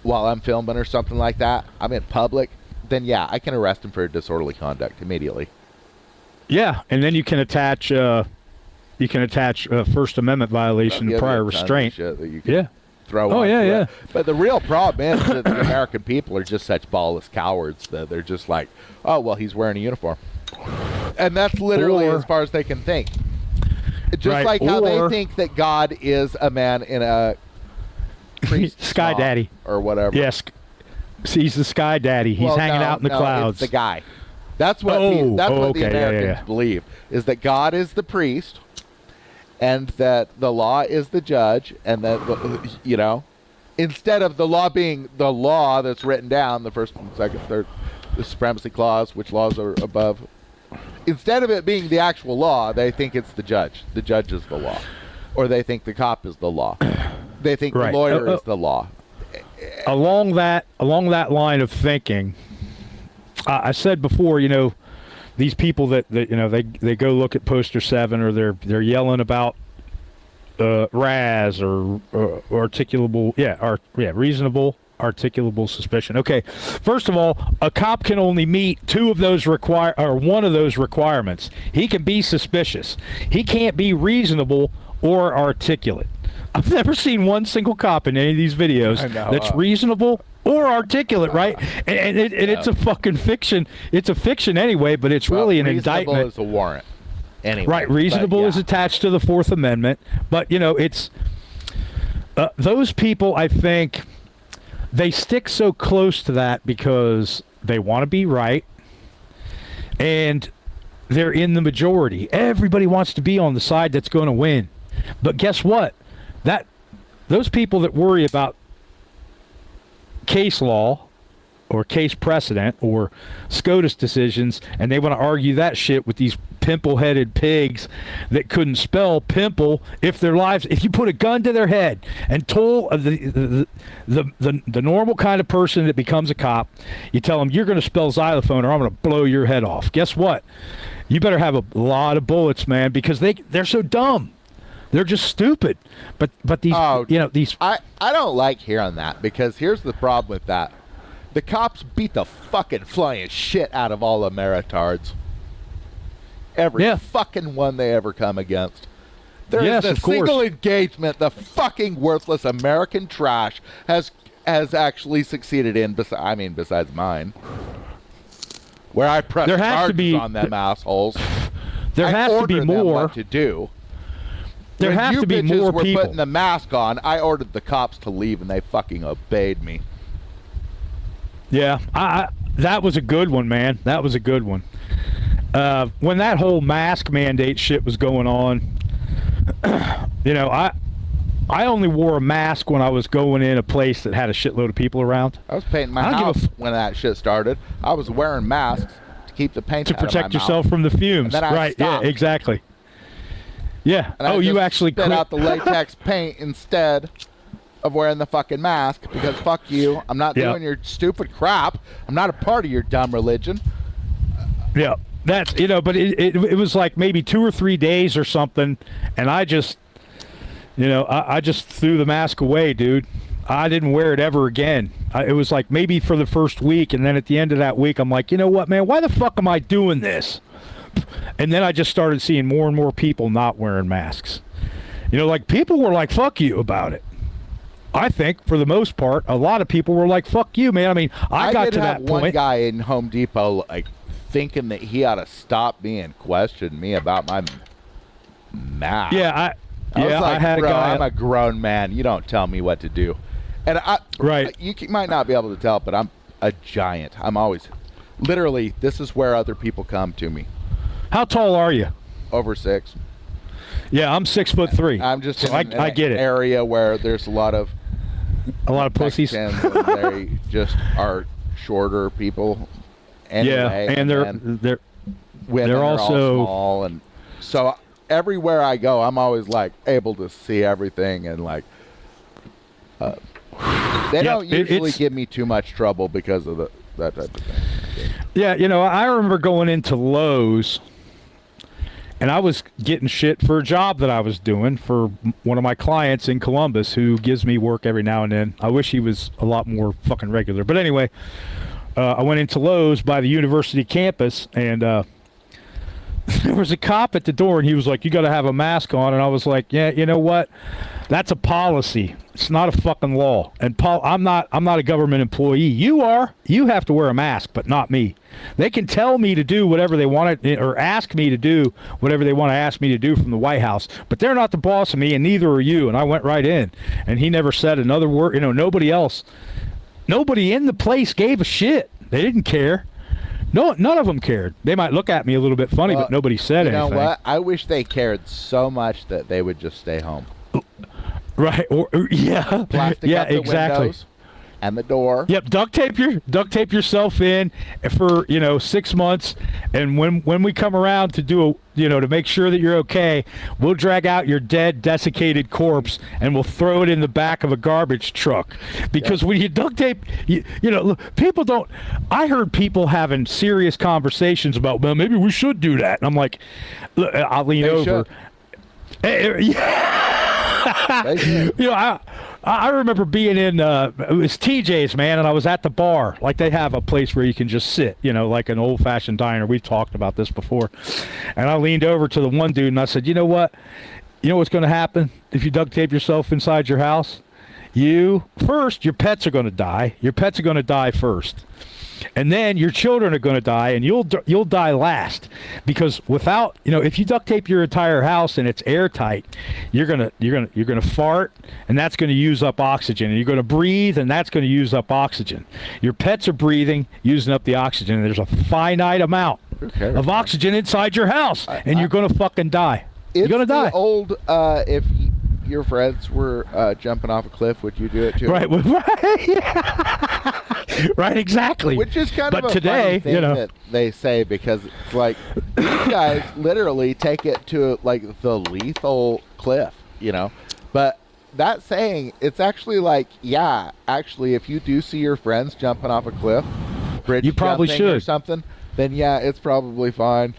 while I'm filming or something like that, I'm in public, then yeah, I can arrest him for disorderly conduct immediately. Yeah, and then you can attach a First Amendment violation and prior restraint. That you can throw Oh, yeah. But the real problem is that the American people are just such ballless cowards that they're just like, oh, well, he's wearing a uniform. And that's literally as far as they can think. Just like how they think that God is a man in a priest Sky Daddy or whatever. Yes. He's the Sky Daddy. He's hanging out in the clouds. It's the guy. That's what the Americans believe, is that God is the priest and that the law is the judge, and that, instead of the law being the law that's written down, the first, second, third, the supremacy clause, which laws are above, instead of it being the actual law, they think it's the judge. The judge is the law. Or they think the cop is the law. They think the lawyer is the law. Along that line of thinking, I said before, these people that they go look at poster 7, or they're yelling about RAS or articulable, reasonable articulable suspicion. Okay, first of all, a cop can only meet one of those requirements. He can be suspicious. He can't be reasonable or articulate. I've never seen one single cop in any of these videos that's reasonable or articulate, right? And it's a fucking fiction. It's a fiction anyway, but it's really an indictment. Reasonable is a warrant. Anyway, right, reasonable is attached to the Fourth Amendment. But, it's those people, I think, they stick so close to that because they want to be right, and they're in the majority. Everybody wants to be on the side that's going to win. But guess what? Those people that worry about case law or case precedent or SCOTUS decisions, and they want to argue that shit with these pimple-headed pigs that couldn't spell pimple if you put a gun to their head and told the normal kind of person that becomes a cop, you tell them you're going to spell xylophone or I'm going to blow your head off. Guess what? You better have a lot of bullets, man, because they're so dumb. They're just stupid. But these these I don't like hearing that, because here's the problem with that. The cops beat the fucking flying shit out of all the meritards. Every fucking one they ever come against. There's a single engagement the fucking worthless American trash has actually succeeded in, besides mine, where I press charges on them assholes. There has to be more what to do. There have to be more people. Were putting the mask on, I ordered the cops to leave, and they fucking obeyed me. Yeah, that was a good one, man. That was a good one. When that whole mask mandate shit was going on, I only wore a mask when I was going in a place that had a shitload of people around. I was painting my house when that shit started. I was wearing masks to keep the paint to protect yourself from the fumes. Right? Yeah, exactly. Yeah. And you actually spit out the latex paint instead. of wearing the fucking mask because fuck you. I'm not Yeah. doing your stupid crap. I'm not a part of your dumb religion. Yeah, that's but it was like maybe 2 or 3 days or something, and I just I just threw the mask away, dude. I didn't wear it ever again. It was like maybe for the first week, and then at the end of that week, I'm like, you know what, man? Why the fuck am I doing this? And then I just started seeing more and more people not wearing masks. Like people were like, fuck you about it. I think for the most part, a lot of people were like, fuck you, man. I mean, I got did to have that point. one guy in Home Depot like thinking that he ought to stop me and question me about my mask. Yeah, I was like, I had bro, a guy. I'm a grown man. You don't tell me what to do. And Right. You might not be able to tell, but I'm a giant. I'm always, literally, this is where other people come to me. How tall are you? Over 6. Yeah, I'm 6'3". I'm just So in I an get it. area where there's a lot of Pussies. Mexicans and they just are shorter people. Anyway, Yeah, and they're women they're are also- all small, and so everywhere I go, I'm always like able to see everything, and like they don't usually it's- give me too much trouble because of that type of thing. Yeah, I remember going into Lowe's, and I was getting shit for a job that I was doing for one of my clients in Columbus who gives me work every now and then. I wish he was a lot more fucking regular. But anyway, I went into Lowe's by the university campus, and there was a cop at the door, and he was like, you got to have a mask on. And I was like, yeah, you know what? That's a policy. It's not a fucking law. And Paul, I'm not a government employee. You are. You have to wear a mask, but not me. They can tell me to do whatever they want to, or ask me to do whatever they want to ask me to do from the White House, but they're not the boss of me, and neither are you. And I went right in, and he never said another word. Nobody in the place gave a shit. They didn't care. No, none of them cared. They might look at me a little bit funny, but nobody said anything. You know what? I wish they cared so much that they would just stay home. Right? Yeah. Plastic yeah. up the Exactly. windows and the door. Yep. Duct tape yourself in for 6 months, and when we come around to do to make sure that you're okay, we'll drag out your dead, desiccated corpse and we'll throw it in the back of a garbage truck. Because when you duct tape, people don't. I heard people having serious conversations about, well, maybe we should do that. And I'm like, look, I'll lean over. Yeah. I remember being in it was TJ's, man, and I was at the bar. Like, they have a place where you can just sit, like an old-fashioned diner. We've talked about this before. And I leaned over to the one dude and I said, you know what? You know what's going to happen if you duct tape yourself inside your house? Your pets are going to die. Your pets are going to die first. And then your children are going to die, and you'll die last, because without if you duct tape your entire house and it's airtight, you're gonna fart, and that's going to use up oxygen, and you're going to breathe, and that's going to use up oxygen. Your pets are breathing, using up the oxygen, and there's a finite amount of oxygen inside your house, and you're going to fucking die. You're going to die. Old if your friends were jumping off a cliff, would you do it too? Right. Right, exactly. Which is kind of a today, funny thing that they say, because it's like these guys literally take it to like the lethal cliff, But that saying, it's actually like, yeah, actually, if you do see your friends jumping off a cliff, bridge you probably jumping should or something, then yeah, it's probably fine.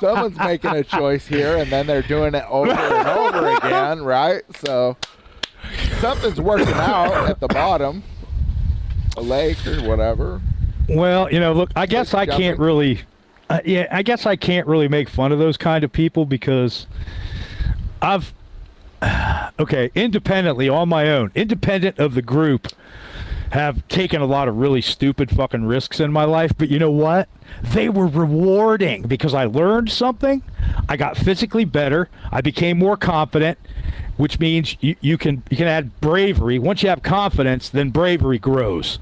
Someone's making a choice here, and then they're doing it over and over again, right? So something's working out at the bottom, a lake or whatever. Well, look, I guess I can't really, I guess I can't really make fun of those kind of people, because independently, on my own, independent of the group, have taken a lot of really stupid fucking risks in my life. But you know what? They were rewarding, because I learned something. I got physically better. I became more confident, which means you can add bravery. Once you have confidence, then bravery grows.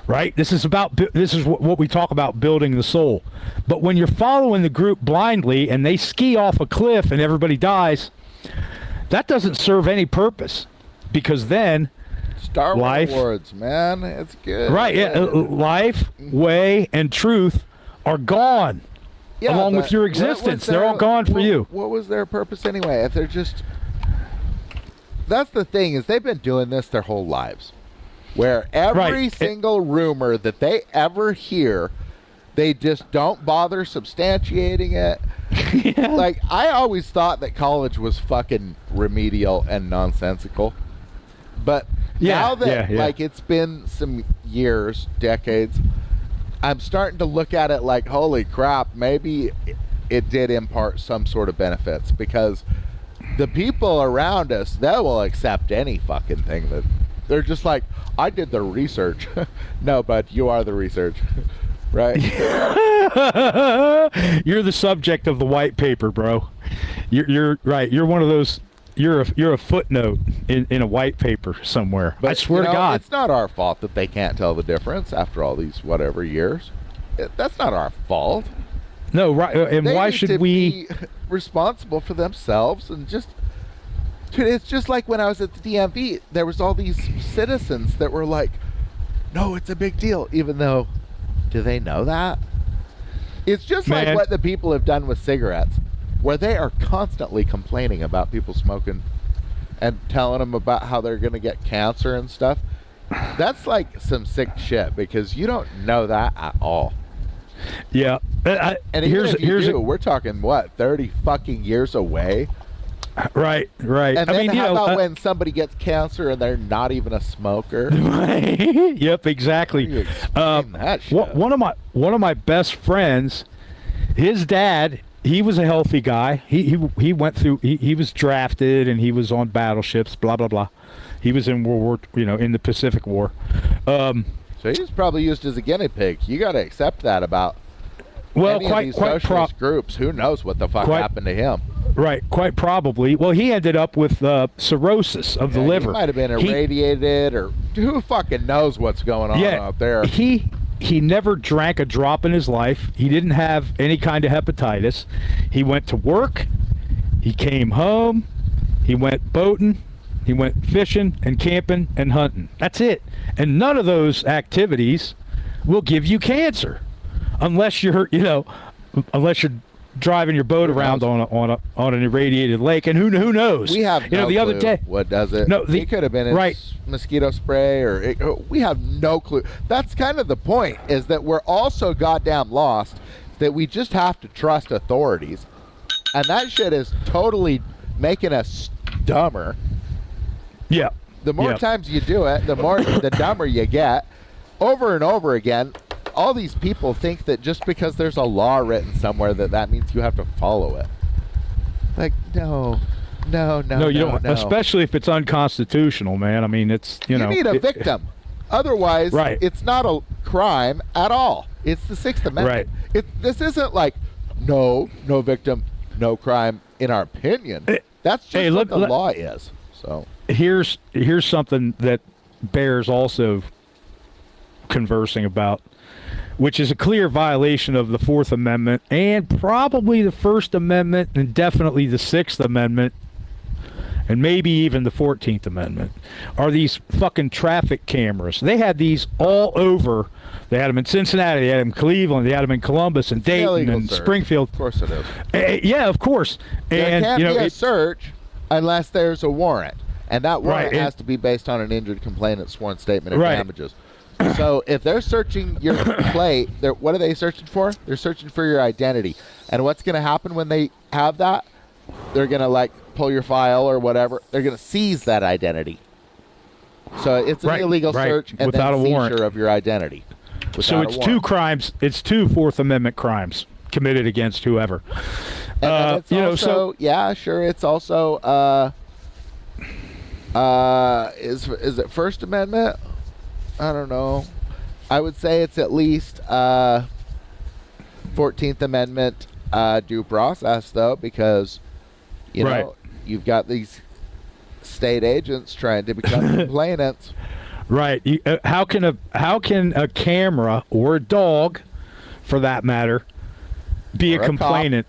Right? This is what we talk about, building the soul. But when you're following the group blindly and they ski off a cliff and everybody dies, that doesn't serve any purpose, because then Star Wars life, Awards, man, it's good. Right? Yeah, life, way, and truth are gone. Yeah, along with but your what was existence. They're all gone for you. What was their purpose anyway? If they're just... That's the thing, is they've been doing this their whole lives. Where every single rumor that they ever hear, they just don't bother substantiating it. Yeah. Like, I always thought that college was fucking remedial and nonsensical. But now that, like, it's been some years, decades, I'm starting to look at it like, holy crap, maybe it did impart some sort of benefits, because the people around us, they will accept any fucking thing that they're just like, I did the research. No, but you are the research. Right? You're the subject of the white paper, bro. You're right. You're one of those. You're a footnote in a white paper somewhere. But, I swear to God, it's not our fault that they can't tell the difference after all these whatever years. That's not our fault. No, right? And why should we be responsible for themselves and just? Dude, it's just like when I was at the DMV. There was all these citizens that were like, "No, it's a big deal," even though, do they know that? It's just like what the people have done with cigarettes, where they are constantly complaining about people smoking and telling them about how they're going to get cancer and stuff. That's like some sick shit, because you don't know that at all. Yeah. And even if you do, we're talking, what, 30 fucking years away? Right, right. And then how about when somebody gets cancer and they're not even a smoker? Yep, exactly. That shit? One of my best friends, his dad, he was a healthy guy. He went through. He was drafted and he was on battleships. Blah blah blah. He was in World War, in the Pacific War. So he was probably used as a guinea pig. You got to accept that about. Any of these socialist groups. Who knows what the fuck happened to him? Right, quite probably. Well, he ended up with cirrhosis of the liver. He might have been irradiated, or who fucking knows what's going on out there. He never drank a drop in his life. He didn't have any kind of hepatitis. He went to work. He came home. He went boating. He went fishing and camping and hunting. That's it. And none of those activities will give you cancer, unless you're driving your boat around on an irradiated lake, and who knows? We have no the clue other day what does it. No, it could have been mosquito spray, or we have no clue. That's kind of the point, is that we're all so goddamn lost that we just have to trust authorities, and that shit is totally making us dumber. Yeah. The more times you do it, the dumber you get. Over and over again. All these people think that just because there's a law written somewhere that means you have to follow it. Like, no, you don't. No. Especially if it's unconstitutional, man. I mean, it's you need a victim. Otherwise, it's not a crime at all. It's the Sixth Amendment. Right. This isn't like no victim, no crime. In our opinion, that's just what the law is. So here's something that bears also conversing about, which is a clear violation of the Fourth Amendment and probably the First Amendment and definitely the Sixth Amendment and maybe even the 14th Amendment, are these fucking traffic cameras. They had these all over. They had them in Cincinnati, they had them in Cleveland, they had them in Columbus and Dayton and Springfield. Of course it is. Yeah, of course. There can't be a search unless there's a warrant. And that warrant has to be based on an injured complainant's sworn statement of damages. So if they're searching your plate, what are they searching for? They're searching for your identity. And what's going to happen when they have that? They're going to pull your file or whatever. They're going to seize that identity. So it's an illegal search and without then a warrant seizure of your identity. So it's two crimes. It's two Fourth Amendment crimes committed against whoever. And it's also, it's also is it First Amendment? I don't know. I would say it's at least 14th Amendment due process, though, because you know you've got these state agents trying to become complainants. Right. How can a camera or a dog, for that matter, be a complainant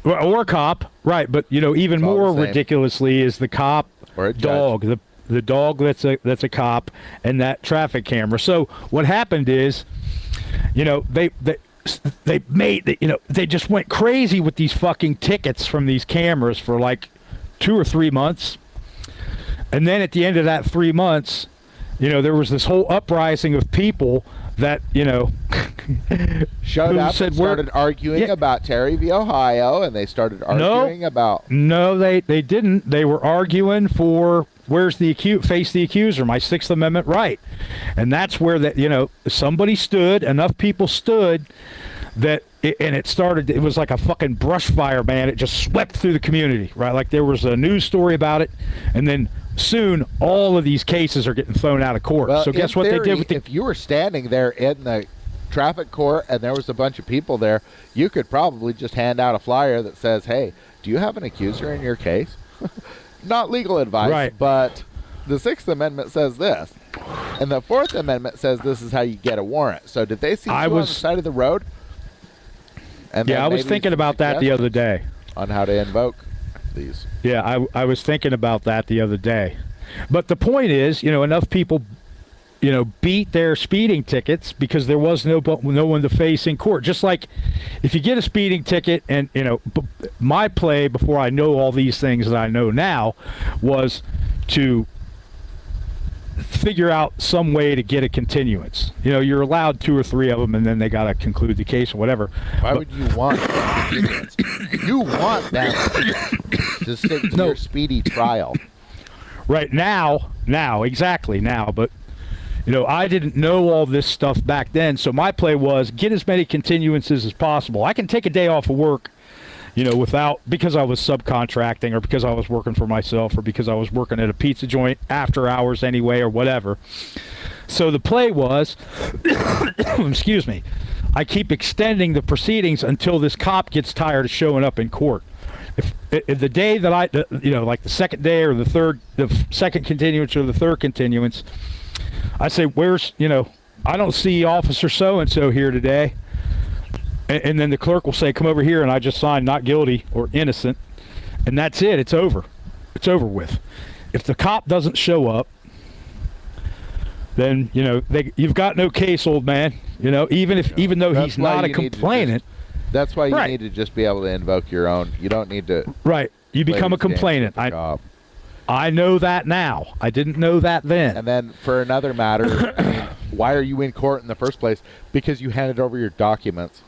or a cop? Right. But even more ridiculously is the cop or a dog. The dog that's a cop, and that traffic camera. So what happened is, they just went crazy with these fucking tickets from these cameras for like 2 or 3 months. And then at the end of that 3 months, there was this whole uprising of people that, showed up and started arguing about Terry v. Ohio, and they started arguing about... No, they didn't. They were arguing for face the accuser, my Sixth Amendment right. And that's where somebody stood, enough people stood that, it was like a fucking brush fire, man. It just swept through the community, right? Like there was a news story about it, and then soon all of these cases are getting thrown out of court. Well, so guess what they did with if you were standing there in the traffic court and there was a bunch of people there, you could probably just hand out a flyer that says, hey, do you have an accuser in your case? Not legal advice, right. But the Sixth Amendment says this, and the Fourth Amendment says this is how you get a warrant. So did they see you on the side of the road? And I was thinking about that the other day. On how to invoke these. Yeah, I was thinking about that the other day. But the point is, enough people, beat their speeding tickets because there was no one to face in court. Just like if you get a speeding ticket and, my play before I know all these things that I know now was to figure out some way to get a continuance. You're allowed 2 or 3 of them, and then they got to conclude the case or whatever. Why would you want a continuance? You want them to stick to your speedy trial. Right now, exactly now. But, I didn't know all this stuff back then, so my play was get as many continuances as possible. I can take a day off of work, because I was subcontracting or because I was working for myself or because I was working at a pizza joint after hours anyway or whatever. So the play was, excuse me, I keep extending the proceedings until this cop gets tired of showing up in court. If the day that like the second day or the second continuance or the third continuance, I say, I don't see Officer so-and-so here today. And then the clerk will say, come over here, and I just signed not guilty or innocent. And that's it. It's over. It's over with. If the cop doesn't show up, then, you've got no case, old man. Even though he's not a complainant. That's why you need to just be able to invoke your own. You don't need to... Right. You become a complainant. I know that now. I didn't know that then. And then for another matter, why are you in court in the first place? Because you handed over your documents.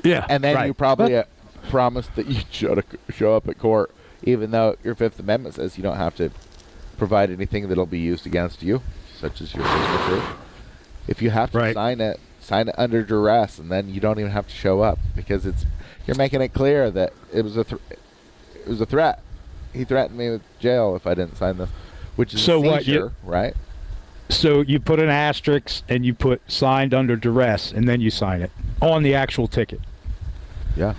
Yeah, and then you probably promised that you'd show up at court, even though your Fifth Amendment says you don't have to provide anything that'll be used against you, such as your signature. If you have to sign it under duress, and then you don't even have to show up because you're making it clear that it was a threat. He threatened me with jail if I didn't sign this, which is a seizure, right? So you put an asterisk and you put signed under duress, and then you sign it on the actual ticket. Yeah.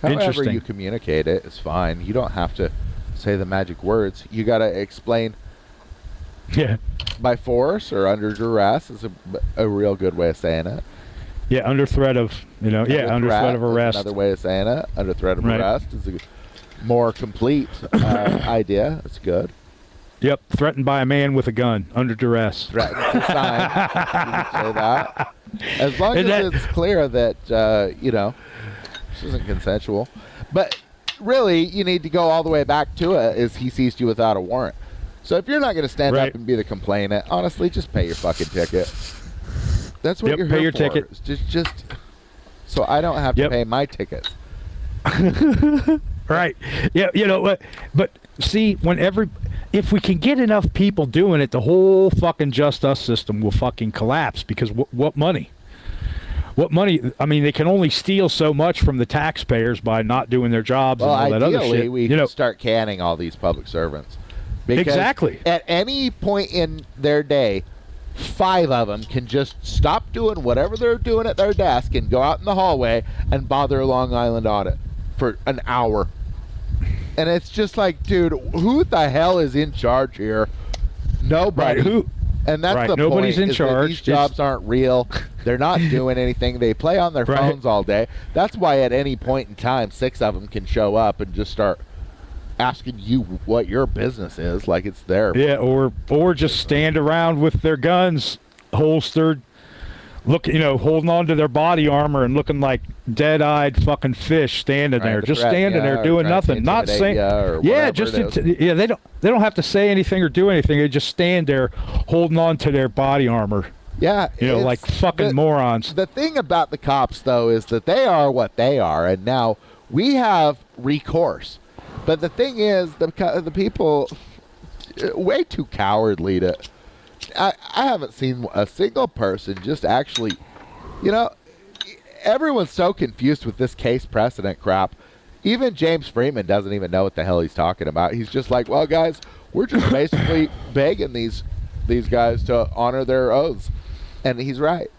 However you communicate it is fine. You don't have to say the magic words. You got to explain. Yeah. By force or under duress is a real good way of saying it. Yeah, under threat of, under threat of arrest. Another way of saying it. Under threat of arrest is a more complete idea. It's good. Yep, threatened by a man with a gun, under duress. Threatened to sign. You can say that. As long as it's clear that, this isn't consensual. But really, you need to go all the way back to it is he seized you without a warrant. So if you're not going to stand up and be the complainant, honestly, just pay your fucking ticket. That's what you're here for. Pay your ticket. Just so I don't have to pay my tickets. Right. Yeah, but see, if we can get enough people doing it, the whole fucking Just Us system will fucking collapse because what money? What money? I mean, they can only steal so much from the taxpayers by not doing their jobs and all that other shit. Ideally, we can start canning all these public servants. Because exactly. At any point in their day, 5 of them can just stop doing whatever they're doing at their desk and go out in the hallway and bother a Long Island audit for an hour. And it's just like, dude, who the hell is in charge here? Nobody. Right, who? And that's the Nobody's point. in charge. These jobs aren't real. They're not doing anything. They play on their phones all day. That's why at any point in time, 6 of them can show up and just start asking you what your business is, like it's their. Yeah, or just stand around with their guns holstered, holding on to their body armor and looking like dead-eyed fucking fish standing there, just standing there doing nothing, not saying, they don't have to say anything or do anything. They just stand there holding on to their body armor. Yeah, like fucking morons. The thing about the cops, though, is that they are what they are, and now we have recourse. But the thing is, the people way too cowardly to. I haven't seen a single person just actually, everyone's so confused with this case precedent crap. Even James Freeman doesn't even know what the hell he's talking about. He's just like, well, guys, we're just basically begging these guys to honor their oaths. And he's right.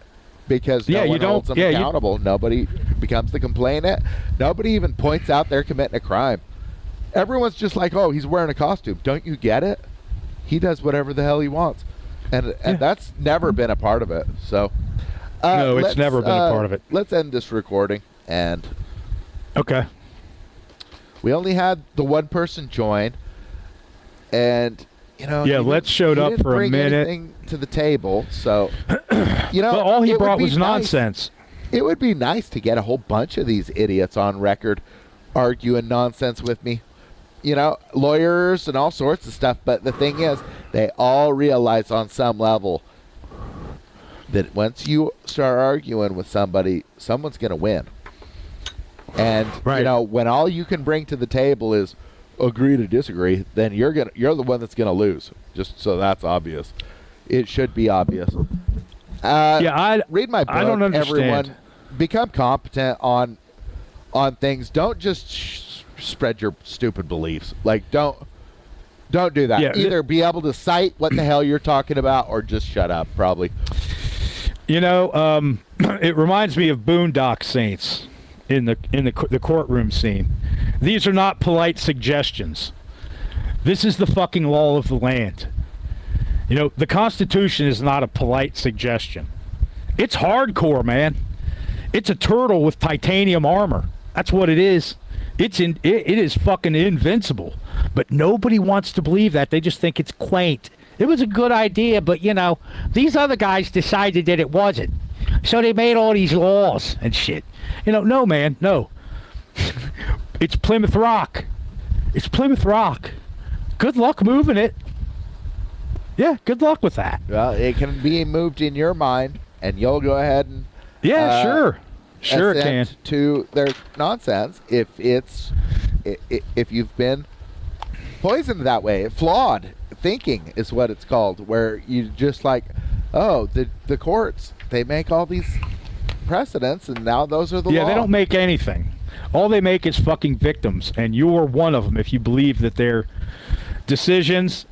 Because no one holds them accountable. Nobody becomes the complainant. Nobody even points out they're committing a crime. Everyone's just like, oh, he's wearing a costume. Don't you get it? He does whatever the hell he wants. And that's never been a part of it. So no, it's never been a part of it. Let's end this recording. And okay. We only had the one person join. And, Let's showed up for a minute. Anything to the table. So, but all he brought was nonsense. It would be nice to get a whole bunch of these idiots on record arguing nonsense with me. Lawyers and all sorts of stuff. But the thing is, they all realize on some level that once you start arguing with somebody, someone's going to win. And, when all you can bring to the table is agree to disagree, then you're the one that's going to lose. Just so that's obvious. It should be obvious. Read my book, I don't understand. Everyone. Become competent on things. Don't just spread your stupid beliefs. Like, don't do that. Yeah, Either be able to cite what the hell you're talking about, or just shut up. Probably. It reminds me of Boondock Saints in the courtroom scene. These are not polite suggestions. This is the fucking law of the land. The Constitution is not a polite suggestion. It's hardcore, man. It's a turtle with titanium armor. That's what it is. It is fucking invincible. But nobody wants to believe that. They just think it's quaint. It was a good idea, but these other guys decided that it wasn't. So they made all these laws and shit. No, man, no. It's Plymouth Rock. It's Plymouth Rock. Good luck moving it. Yeah, good luck with that. Well, it can be moved in your mind, and you'll go ahead and sure it can. To their nonsense if you've been poisoned that way. Flawed thinking is what it's called, where you just like, oh, the courts, they make all these precedents, and now those are the law. They don't make anything. All they make is fucking victims, and you're one of them if you believe that their decisions,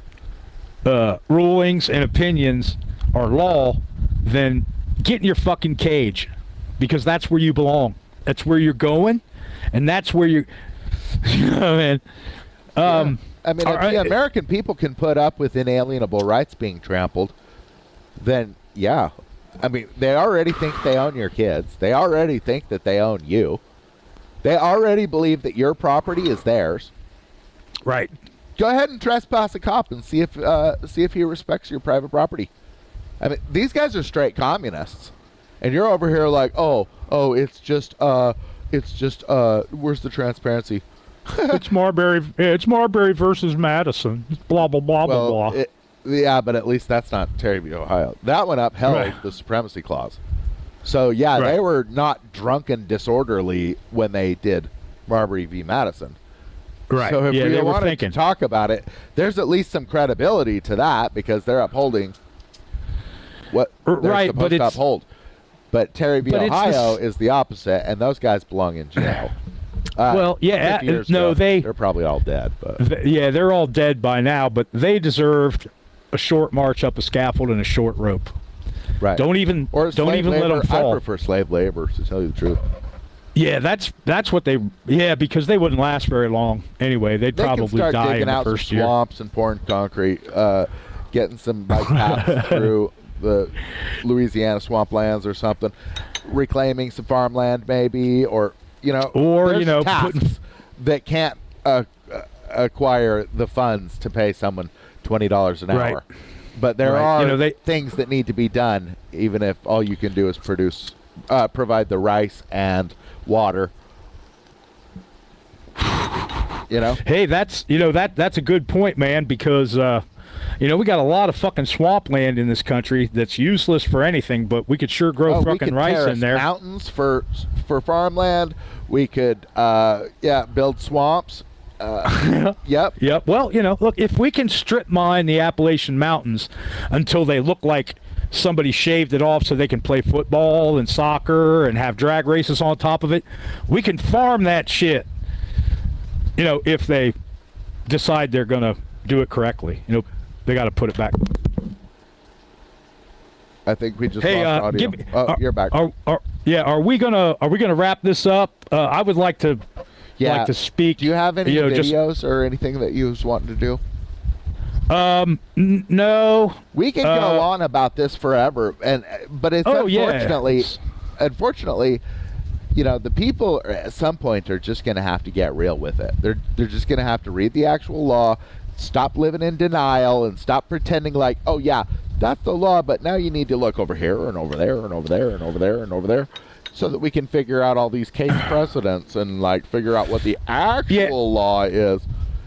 rulings, and opinions are law. Then get in your fucking cage, because that's where you belong. That's where you're going, and that's where you're. Man. If the American people can put up with inalienable rights being trampled, then yeah. They already think they own your kids. They already think that they own you. They already believe that your property is theirs. Right. Go ahead and trespass a cop and see if he respects your private property. These guys are straight communists, and you're over here like, oh, it's just, where's the transparency? It's Marbury versus Madison. Blah blah blah blah blah. Yeah, but at least that's not Terry v. Ohio. That one upheld the supremacy clause. So they were not drunken disorderly when they did Marbury v. Madison. Right. So if we wanted to talk about it, there's at least some credibility to that, because they're upholding what they're supposed to uphold. But Terry v. Ohio is the opposite, and those guys belong in jail. They're probably all dead. But they're all dead by now. But they deserved a short march up a scaffold and a short rope. Right. Don't even let them fall. I prefer slave labor, to tell you the truth. Yeah, that's what they. Yeah, because they wouldn't last very long anyway. They'd probably die in the first year. Swamps and pouring concrete, getting some bike paths through the Louisiana swamplands or something, reclaiming some farmland maybe, or tasks that can't acquire the funds to pay someone $20 an hour. But there Right. are things that need to be done, even if all you can do is provide the rice and water. Hey, that's a good point, man, because we got a lot of fucking swampland in this country that's useless for anything, but we could sure grow fucking rice in there. Mountains for farmland. We could build swamps. Yep. Yep. Well, look, if we can strip mine the Appalachian Mountains until they look like somebody shaved it off so they can play football and soccer and have drag races on top of it, we can farm that shit. If they decide they're going to do it correctly, they got to put it back. I think we just lost audio. You're back. Are we gonna wrap this up? I would like to speak. Do you have any videos or anything that you was wanting to do? No. We can go on about this forever, but it's unfortunately, the people at some point are just going to have to get real with it. They're just going to have to read the actual law, stop living in denial, and stop pretending like, oh yeah, that's the law, but now you need to look over here and over there and over there and over there and over there, so that we can figure out all these case precedents and figure out what the actual law is.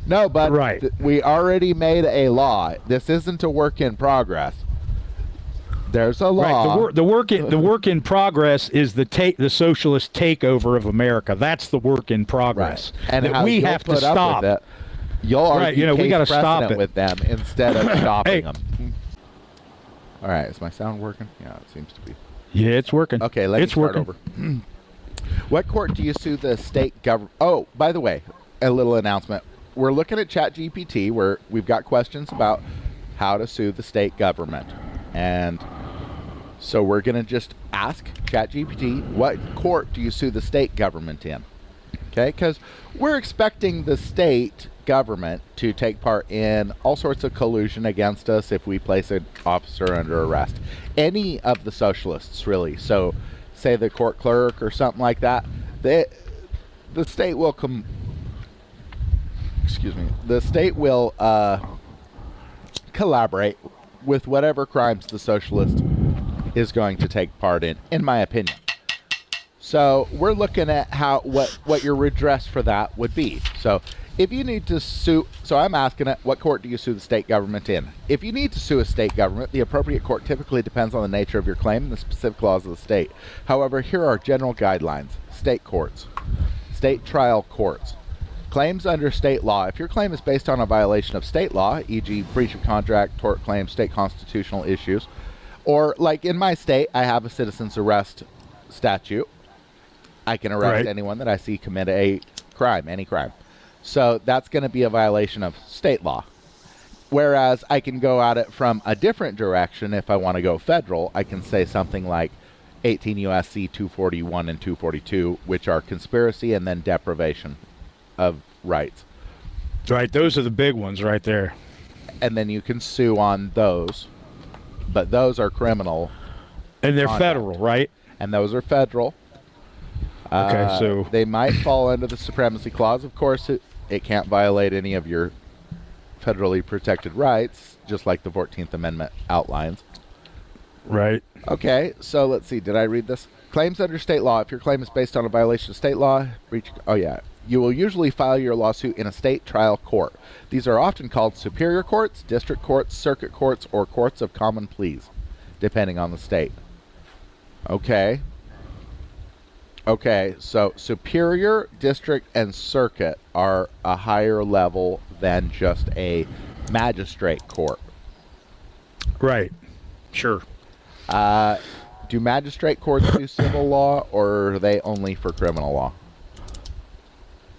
No, but we already made a law. This isn't a work in progress. There's a law. Right. The work in progress is the socialist takeover of America. That's the work in progress. Right. And that we have to stop. With it. You'll argue we got to stop it with them instead of stopping them. All right, is my sound working? Yeah, it seems to be. Yeah, it's working. Okay, let's start over. What court do you sue the state government? Oh, by the way, a little announcement. We're looking at ChatGPT, where we've got questions about how to sue the state government. And so we're going to just ask ChatGPT, what court do you sue the state government in? Okay, because we're expecting the state government to take part in all sorts of collusion against us if we place an officer under arrest. Any of the socialists, really. So, say the court clerk or something like that, the state will the state will collaborate with whatever crimes the socialist is going to take part in my opinion. So we're looking at what your redress for that would be. So if you need to sue, so I'm asking it, what court do you sue the state government in? If you need to sue a state government, the appropriate court typically depends on the nature of your claim and the specific laws of the state. However, here are general guidelines. State courts. State trial courts. Claims under state law. If your claim is based on a violation of state law, e.g. breach of contract, tort claims, state constitutional issues, or like in my state, I have a citizen's arrest statute. I can arrest anyone that I see commit a crime, any crime. So that's going to be a violation of state law. Whereas I can go at it from a different direction. If I want to go federal, I can say something like 18 U.S.C. 241 and 242, which are conspiracy and then deprivation of rights. Right, those are the big ones right there. And then you can sue on those, but those are criminal. And they're conduct. Federal, right? And those are federal. Okay, so they might fall under the supremacy clause. Of course, it can't violate any of your federally protected rights, just like the 14th Amendment outlines. Right. Okay, so let's see. Did I read this? Claims under state law. If your claim is based on a violation of state law, you will usually file your lawsuit in a state trial court. These are often called superior courts, district courts, circuit courts, or courts of common pleas, depending on the state. Okay, so superior, district, and circuit are a higher level than just a magistrate court. Right. Sure. Do magistrate courts do civil law, or are they only for criminal law?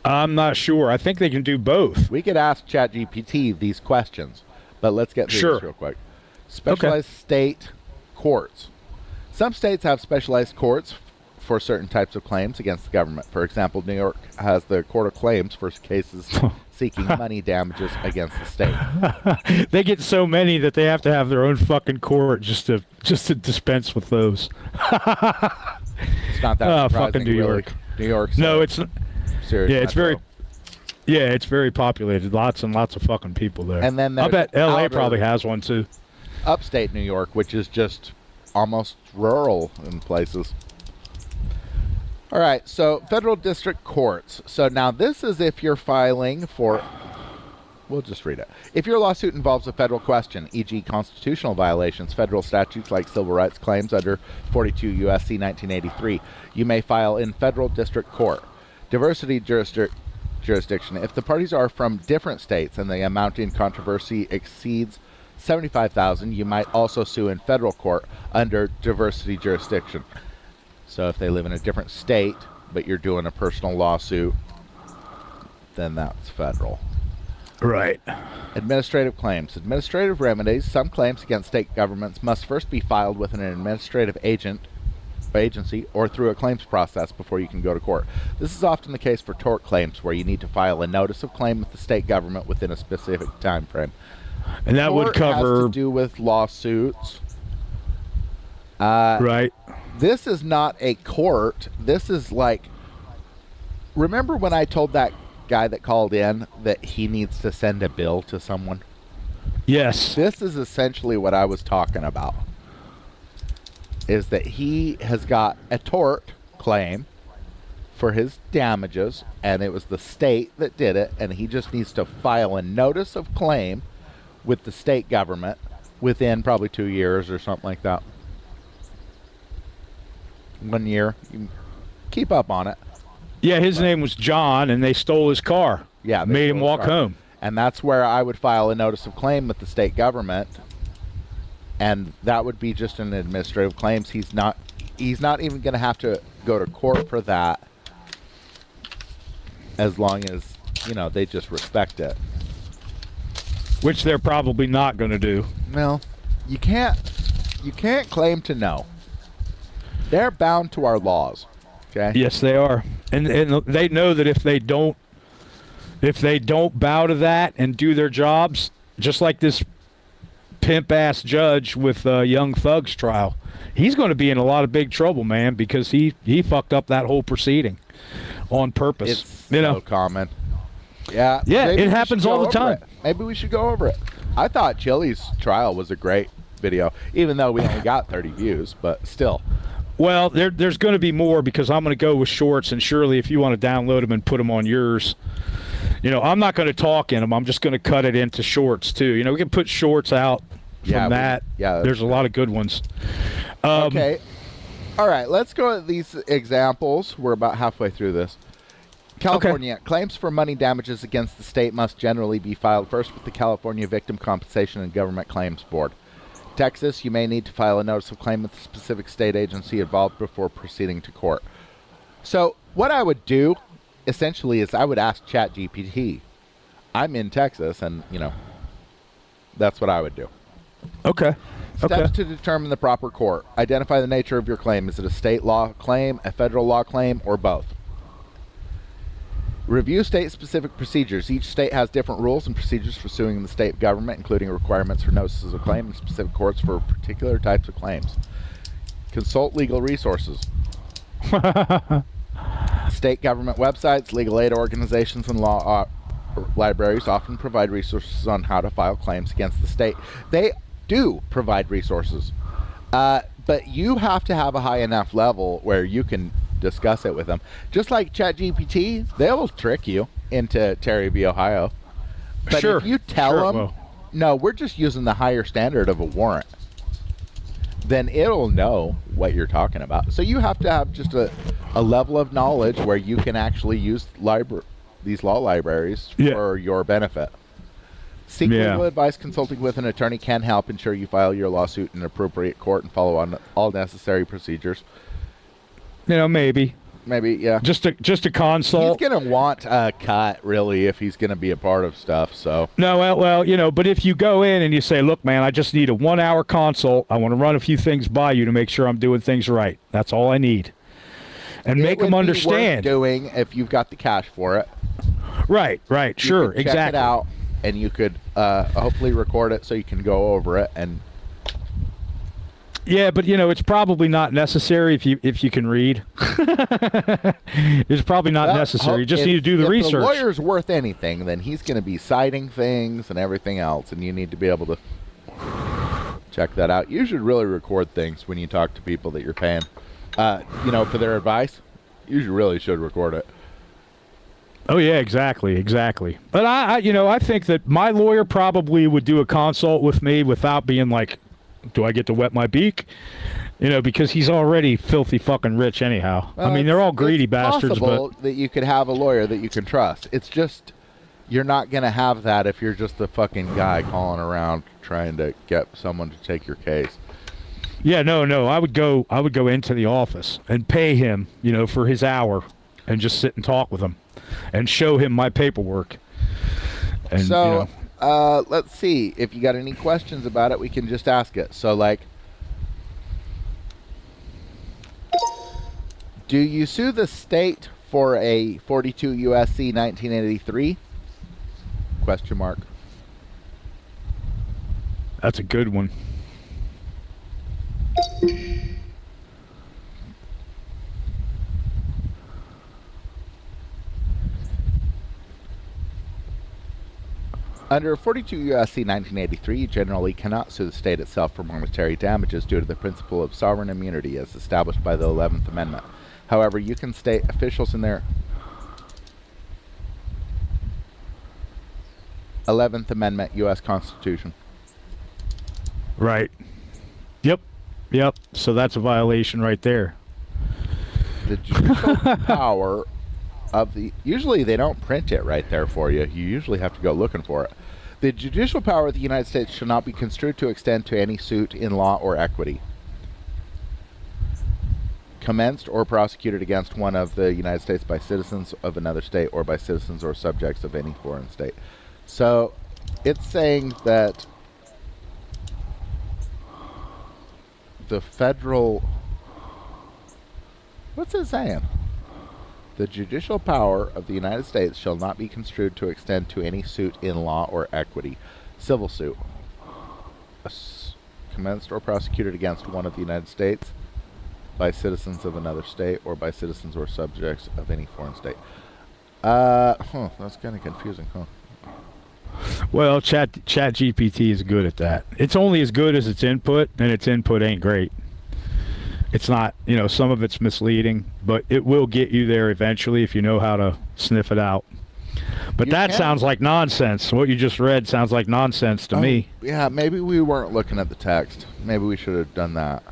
I'm not sure. I think they can do both. We could ask ChatGPT these questions, but let's get through this real quick. Specialized state courts. Some states have specialized courts for certain types of claims against the government. For example, New York has the Court of Claims for cases seeking money damages against the state. They get so many that they have to have their own fucking court just to dispense with those. It's not that surprising, fucking New York. New York's no, it's serious. Yeah, it's very. Yeah, it's very populated. Lots and lots of fucking people there. And then I bet L.A. probably has one too. upstate New York, which is just almost rural in places. All right, so federal district courts. So now this is if you're filing for, we'll just read it. If your lawsuit involves a federal question, e.g. constitutional violations, federal statutes like civil rights claims under 42 U.S.C. 1983, you may file in federal district court. Diversity jurisdiction. If the parties are from different states and the amount in controversy exceeds $75,000, you might also sue in federal court under diversity jurisdiction. So if they live in a different state, but you're doing a personal lawsuit, then that's federal. Right. Administrative claims. Administrative remedies. Some claims against state governments must first be filed with an administrative agency or through a claims process before you can go to court. This is often the case for tort claims, where you need to file a notice of claim with the state government within a specific time frame. And that would cover... has to do with lawsuits. Right. This is not a court. This is like... Remember when I told that guy that called in that he needs to send a bill to someone? Yes. This is essentially what I was talking about. Is that he has got a tort claim for his damages, and it was the state that did it, and he just needs to file a notice of claim with the state government within probably 2 years or something like that. 1 year. You keep up on it. Yeah, his name was John, and they stole his car. Yeah. Made him walk home. And that's where I would file a notice of claim with the state government, and that would be just an administrative claims. He's not even going to have to go to court for that, as long as, they just respect it. Which they're probably not going to do. Well, you can't claim to know. They're bound to our laws. Okay? Yes, they are. And they know that if they don't bow to that and do their jobs, just like this pimp-ass judge with Young Thug's trial, he's going to be in a lot of big trouble, man, because he fucked up that whole proceeding on purpose. It's so common. Yeah. Yeah, it happens all the time. Maybe we should go over it. I thought Chili's trial was a great video, even though we only got 30 views, but still. Well, there's going to be more, because I'm going to go with shorts, and surely if you want to download them and put them on yours, I'm not going to talk in them. I'm just going to cut it into shorts too. We can put shorts out from that. There's a lot of good ones. Okay. All right, let's go at these examples. We're about halfway through this. California. Okay. Claims for money damages against the state must generally be filed first with the California Victim Compensation and Government Claims Board. Texas, you may need to file a notice of claim with the specific state agency involved before proceeding to court. So what I would do, essentially, is I would ask ChatGPT. I'm in Texas, and, that's what I would do. Okay. Steps to determine the proper court. Identify the nature of your claim. Is it a state law claim, a federal law claim, or both? Review state-specific procedures. Each state has different rules and procedures for suing the state government, including requirements for notices of claim and specific courts for particular types of claims. Consult legal resources. State government websites, legal aid organizations, and law libraries often provide resources on how to file claims against the state. They do provide resources, but you have to have a high enough level where you can discuss it with them. Just like ChatGPT, they'll trick you into Terry v. Ohio. But if you tell them, no, we're just using the higher standard of a warrant, then it'll know what you're talking about. So you have to have just a level of knowledge where you can actually use these law libraries for your benefit. Seek legal advice. Consulting with an attorney can help ensure you file your lawsuit in an appropriate court and follow on all necessary procedures. Maybe, yeah. Just a consult. He's gonna want a cut, really, if he's gonna be a part of stuff. So no, well, but if you go in and you say, "Look, man, I just need a 1-hour consult. I want to run a few things by you to make sure I'm doing things right. That's all I need," and make them understand. Doing if you've got the cash for it. Right. Sure, exactly. Check it out, and you could hopefully record it so you can go over it and. Yeah, but it's probably not necessary if you can read. It's probably not necessary. You just need to do the research. If the lawyer's worth anything, then he's going to be citing things and everything else, and you need to be able to check that out. You should really record things when you talk to people that you're paying, for their advice. You really should record it. Oh yeah, exactly. But I think that my lawyer probably would do a consult with me without being like, do I get to wet my beak? Because he's already filthy fucking rich anyhow. Well, I mean, they're all greedy it's bastards, possible but that you could have a lawyer that you can trust. It's just you're not going to have that if you're just the fucking guy calling around trying to get someone to take your case. yeah, no, I would go into the office and pay him, for his hour and just sit and talk with him and show him my paperwork. And so, let's see if you got any questions about it. We can just ask it. So, like, do you sue the state for a 42 USC 1983? Question mark. that's a good one. Under 42 USC 1983, you generally cannot sue the state itself for monetary damages due to the principle of sovereign immunity as established by the 11th Amendment. However, you can state officials in their 11th Amendment U.S. Constitution. Right. Yep. So that's a violation right there. The judicial power of the... Usually they don't print it right there for you. You usually have to go looking for it. The judicial power of the United States shall not be construed to extend to any suit in law or equity commenced or prosecuted against one of the United States by citizens of another state or by citizens or subjects of any foreign state. So it's saying that the federal... What's it saying? The judicial power of the United States shall not be construed to extend to any suit in law or equity. Civil suit. Commenced or prosecuted against one of the United States by citizens of another state or by citizens or subjects of any foreign state. That's kind of confusing, huh? Well, Chat GPT is good at that. It's only as good as its input, and its input ain't great. It's not, some of it's misleading, but it will get you there eventually if you know how to sniff it out. But that sounds like nonsense. What you just read sounds like nonsense to me. Yeah, maybe we weren't looking at the text. Maybe we should have done that.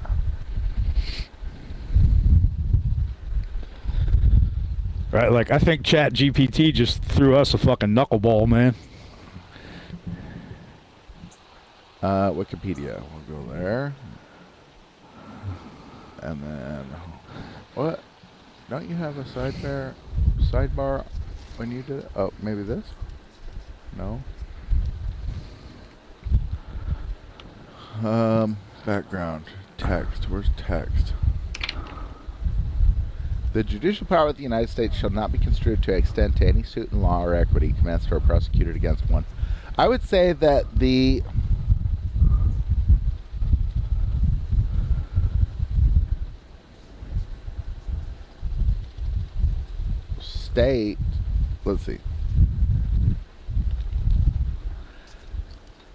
Right, like I think Chat GPT just threw us a fucking knuckleball, man. Wikipedia. We'll go there. And then, what? Don't you have a sidebar when you did it? Oh, maybe this? No. Background. Text. Where's text? The judicial power of the United States shall not be construed to extend to any suit in law or equity commenced or prosecuted against one. I would say that the state, let's see.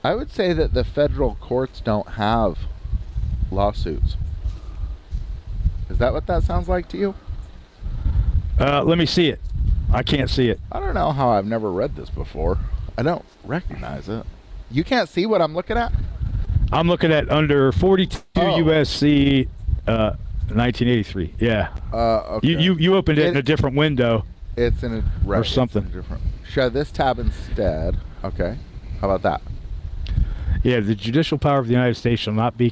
I would say that the federal courts don't have lawsuits. Is that what that sounds like to you? Let me see it. I can't see it. I don't know how I've never read this before. I don't recognize it. You can't see what I'm looking at? I'm looking at under 42 USC 1983. Yeah. Okay. You opened it in a different window. It's in a or something. Different. Show this tab instead. Okay. How about that? Yeah, the judicial power of the United States shall not be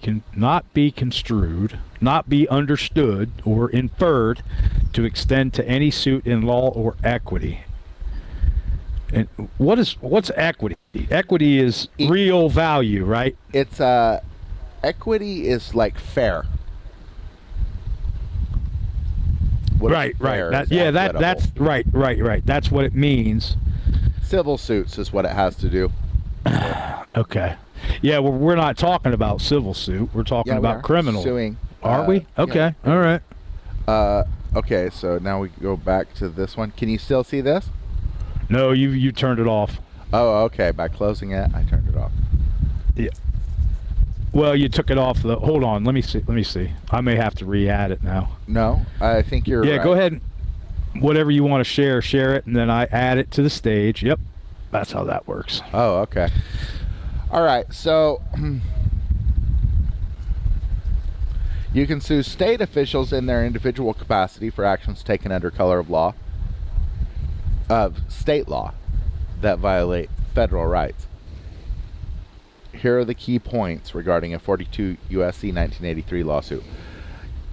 construed, not be understood or inferred to extend to any suit in law or equity. And what's equity? Equity is real value, right? It's equity is like fair. Right. That's right. That's what it means. Civil suits is what it has to do. Okay. Yeah, well, we're not talking about civil suit. We're talking about criminal. Suing. Are we? Okay. Yeah. All right. Okay, so now we go back to this one. Can you still see this? No, you turned it off. Oh, okay. By closing it, I turned it off. Yeah. Well, you took it off the. Hold on. Let me see. I may have to re-add it now. No, I think you're right. Yeah, go ahead. Whatever you want to share it, and then I add it to the stage. Yep, that's how that works. Oh, okay. All right, so you can sue state officials in their individual capacity for actions taken under color of state law that violate federal rights. Here are the key points regarding a 42 U.S.C. 1983 lawsuit.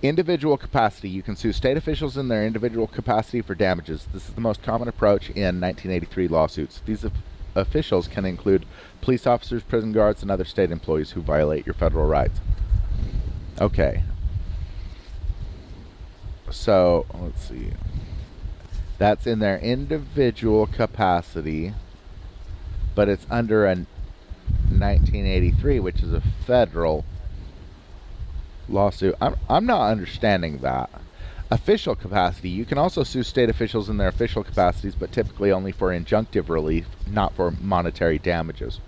Individual capacity. You can sue state officials in their individual capacity for damages. This is the most common approach in 1983 lawsuits. These officials can include police officers, prison guards, and other state employees who violate your federal rights. Okay. So, let's see. That's in their individual capacity, but it's under a 1983, which is a federal lawsuit. I'm not understanding that. Official capacity. You can also sue state officials in their official capacities, but typically only for injunctive relief, not for monetary damages.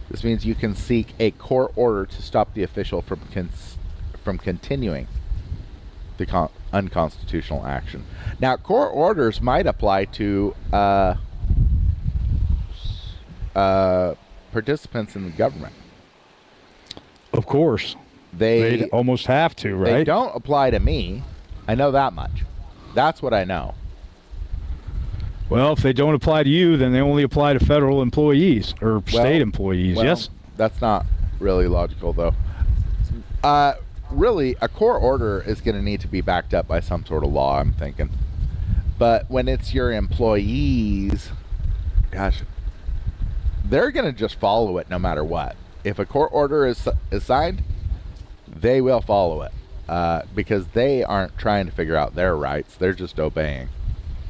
This means you can seek a court order to stop the official from continuing the unconstitutional action. Now, court orders might apply to participants in the government. Of course. They almost have to, right? They don't apply to me. I know that much. That's what I know. Well, if they don't apply to you, then they only apply to federal employees or state employees, yes? That's not really logical, though. Really, a court order is going to need to be backed up by some sort of law, I'm thinking. But when it's your employees, gosh, they're going to just follow it no matter what. If a court order is signed, they will follow it because they aren't trying to figure out their rights. They're just obeying.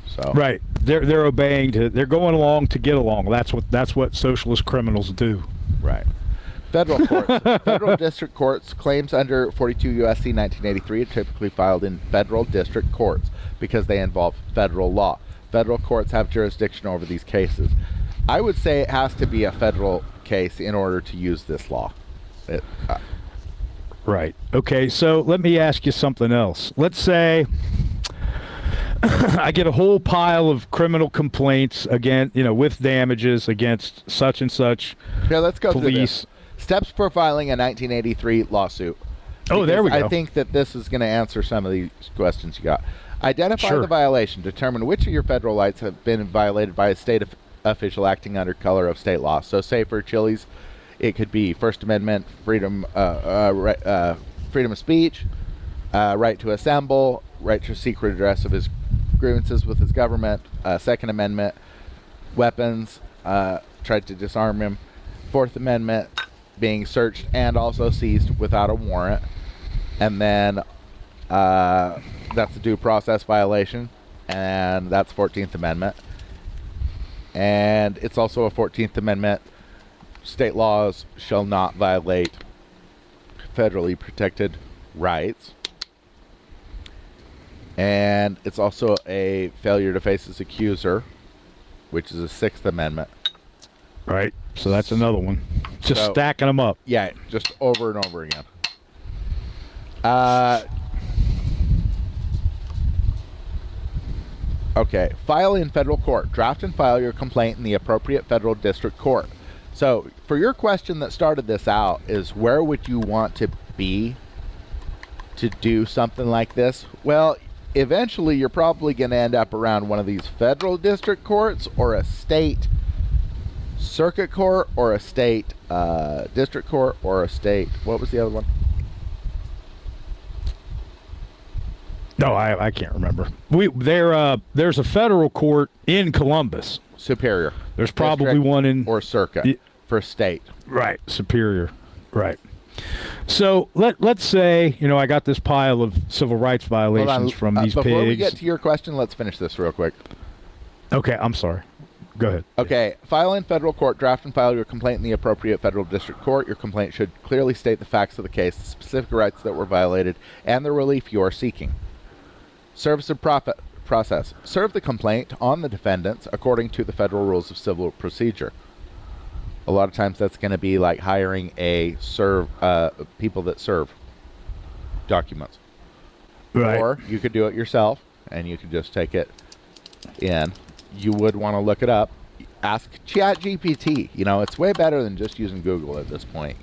So right, they're obeying they're going along to get along. That's what socialist criminals do. Right. Federal courts, federal district courts, claims under 42 U.S.C. 1983 are typically filed in federal district courts because they involve federal law. Federal courts have jurisdiction over these cases. I would say it has to be a federal case in order to use this law. Right. Okay, so let me ask you something else. Let's say I get a whole pile of criminal complaints with damages against such and such. Here, let's go police. Through this. Steps for filing a 1983 lawsuit. Oh, there we go. I think that this is going to answer some of these questions you got. Identify Sure. the violation. Determine which of your federal rights have been violated by a state official acting under color of state law. So, say for Chili's, it could be First Amendment, freedom of speech, right to assemble, right to seek redress of his grievances with his government, Second Amendment, weapons, tried to disarm him, Fourth Amendment, being searched and also seized without a warrant, and then that's a due process violation, and that's 14th Amendment, and it's also a 14th Amendment. State laws shall not violate federally protected rights, and it's also a failure to face his accuser, which is a 6th Amendment. Right. So that's another one. Just stacking them up. Yeah, just over and over again. Okay. File in federal court. Draft and file your complaint in the appropriate federal district court. So, for your question that started this out is, where would you want to be to do something like this? Well, eventually you're probably going to end up around one of these federal district courts or a state circuit court or a state district court or a state, what was the other one? No, I can't remember. There's a federal court in Columbus. Superior. There's probably one in or circuit for state. Right, Superior. Right. So let's say I got this pile of civil rights violations from these pigs. Before we get to your question, let's finish this real quick. Okay, I'm sorry. Go ahead. Okay, file in federal court, draft and file your complaint in the appropriate federal district court. Your complaint should clearly state the facts of the case, the specific rights that were violated, and the relief you are seeking. Service of process. Serve the complaint on the defendants according to the federal rules of civil procedure. A lot of times that's going to be like hiring people that serve documents. Right. Or you could do it yourself, and you could just take it in. You would want to look it up. Ask ChatGPT. It's way better than just using Google at this point.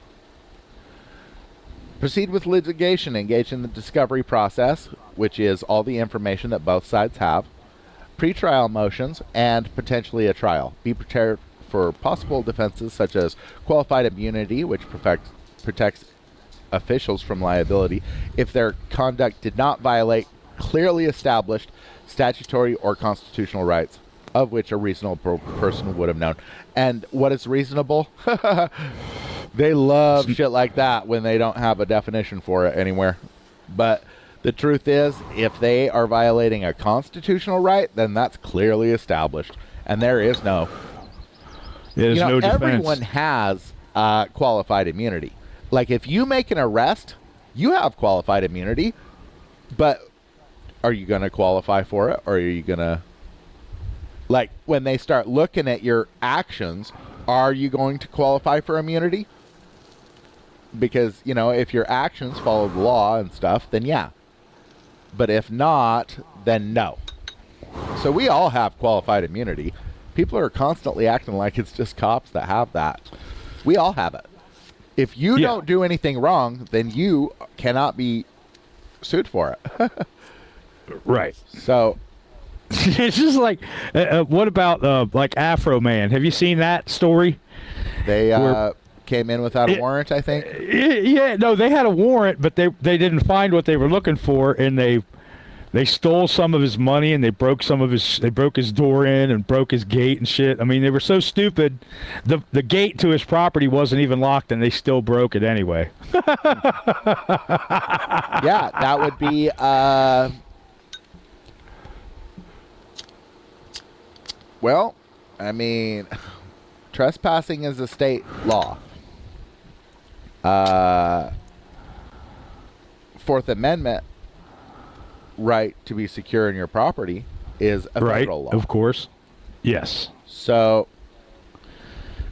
Proceed with litigation. Engage in the discovery process, which is all the information that both sides have. Pretrial motions, and potentially a trial. Be prepared for possible defenses such as qualified immunity, which protects officials from liability if their conduct did not violate clearly established statutory or constitutional rights, of which a reasonable person would have known. And what is reasonable? They love shit like that when they don't have a definition for it anywhere. But the truth is, if they are violating a constitutional right, then that's clearly established. And there is no... There's no defense. Everyone has qualified immunity. Like, if you make an arrest, you have qualified immunity, but are you going to qualify for it, or are you going to... Like, when they start looking at your actions, are you going to qualify for immunity? Because, if your actions follow the law and stuff, then yeah. But if not, then no. So we all have qualified immunity. People are constantly acting like it's just cops that have that. We all have it. If you don't do anything wrong, then you cannot be sued for it. Right. So it's just like, what about like Afro Man? Have you seen that story? They came in without a warrant, I think. Yeah, no, they had a warrant, but they didn't find what they were looking for, and they stole some of his money, and they broke his door in and broke his gate and shit. I mean, they were so stupid. The gate to his property wasn't even locked, and they still broke it anyway. Yeah, that would be well, I mean, trespassing is a state law. Fourth Amendment right to be secure in your property is a federal law. Of course. Yes. So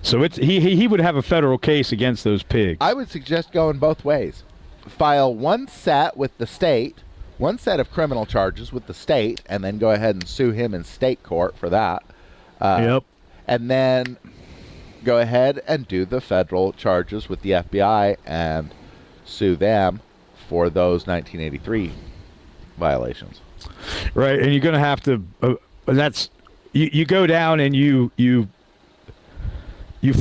it's he would have a federal case against those pigs. I would suggest going both ways. File one set with the state, one set of criminal charges with the state, and then go ahead and sue him in state court for that. Yep. And then go ahead and do the federal charges with the FBI and sue them for those 1983 violations. Right, and you're going to have to. That's you go down and you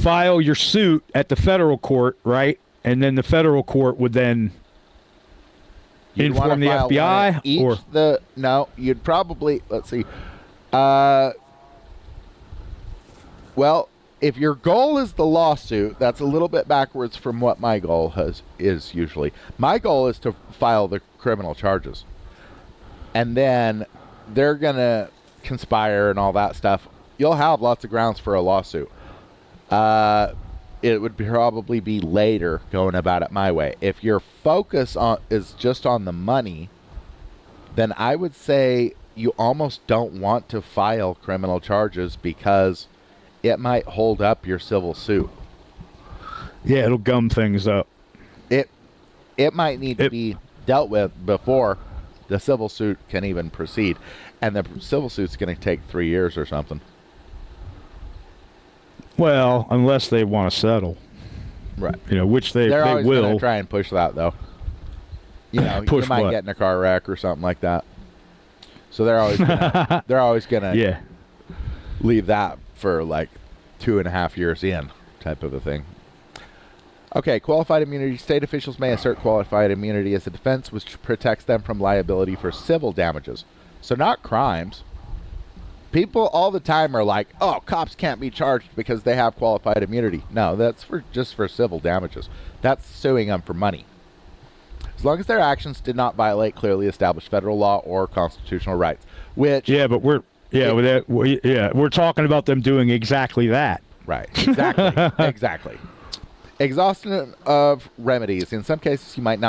file your suit at the federal court, right? And then the federal court would then inform the FBI, or no, you'd probably let's see. Well, if your goal is the lawsuit, that's a little bit backwards from what my goal is usually. My goal is to file the criminal charges. And then they're going to conspire and all that stuff. You'll have lots of grounds for a lawsuit. It would probably be later going about it my way. If your focus is just on the money, then I would say you almost don't want to file criminal charges because it might hold up your civil suit. Yeah, it'll gum things up. It might need to be dealt with before the civil suit can even proceed. And the civil suit's going to take 3 years or something. Well, unless they want to settle. Right. Which they always will. Going to try and push that, though. You might get in a car wreck or something like that. So they're always going to leave that for like 2.5 years in, type of a thing. Okay, qualified immunity. State officials may assert qualified immunity as a defense, which protects them from liability for civil damages. So not crimes. People all the time are like, oh, cops can't be charged because they have qualified immunity. No, that's just for civil damages. That's suing them for money. As long as their actions did not violate clearly established federal law or constitutional rights. Which but we're talking about them doing exactly that. Right. Exactly. Exactly. Exhaustion of remedies. In some cases, you might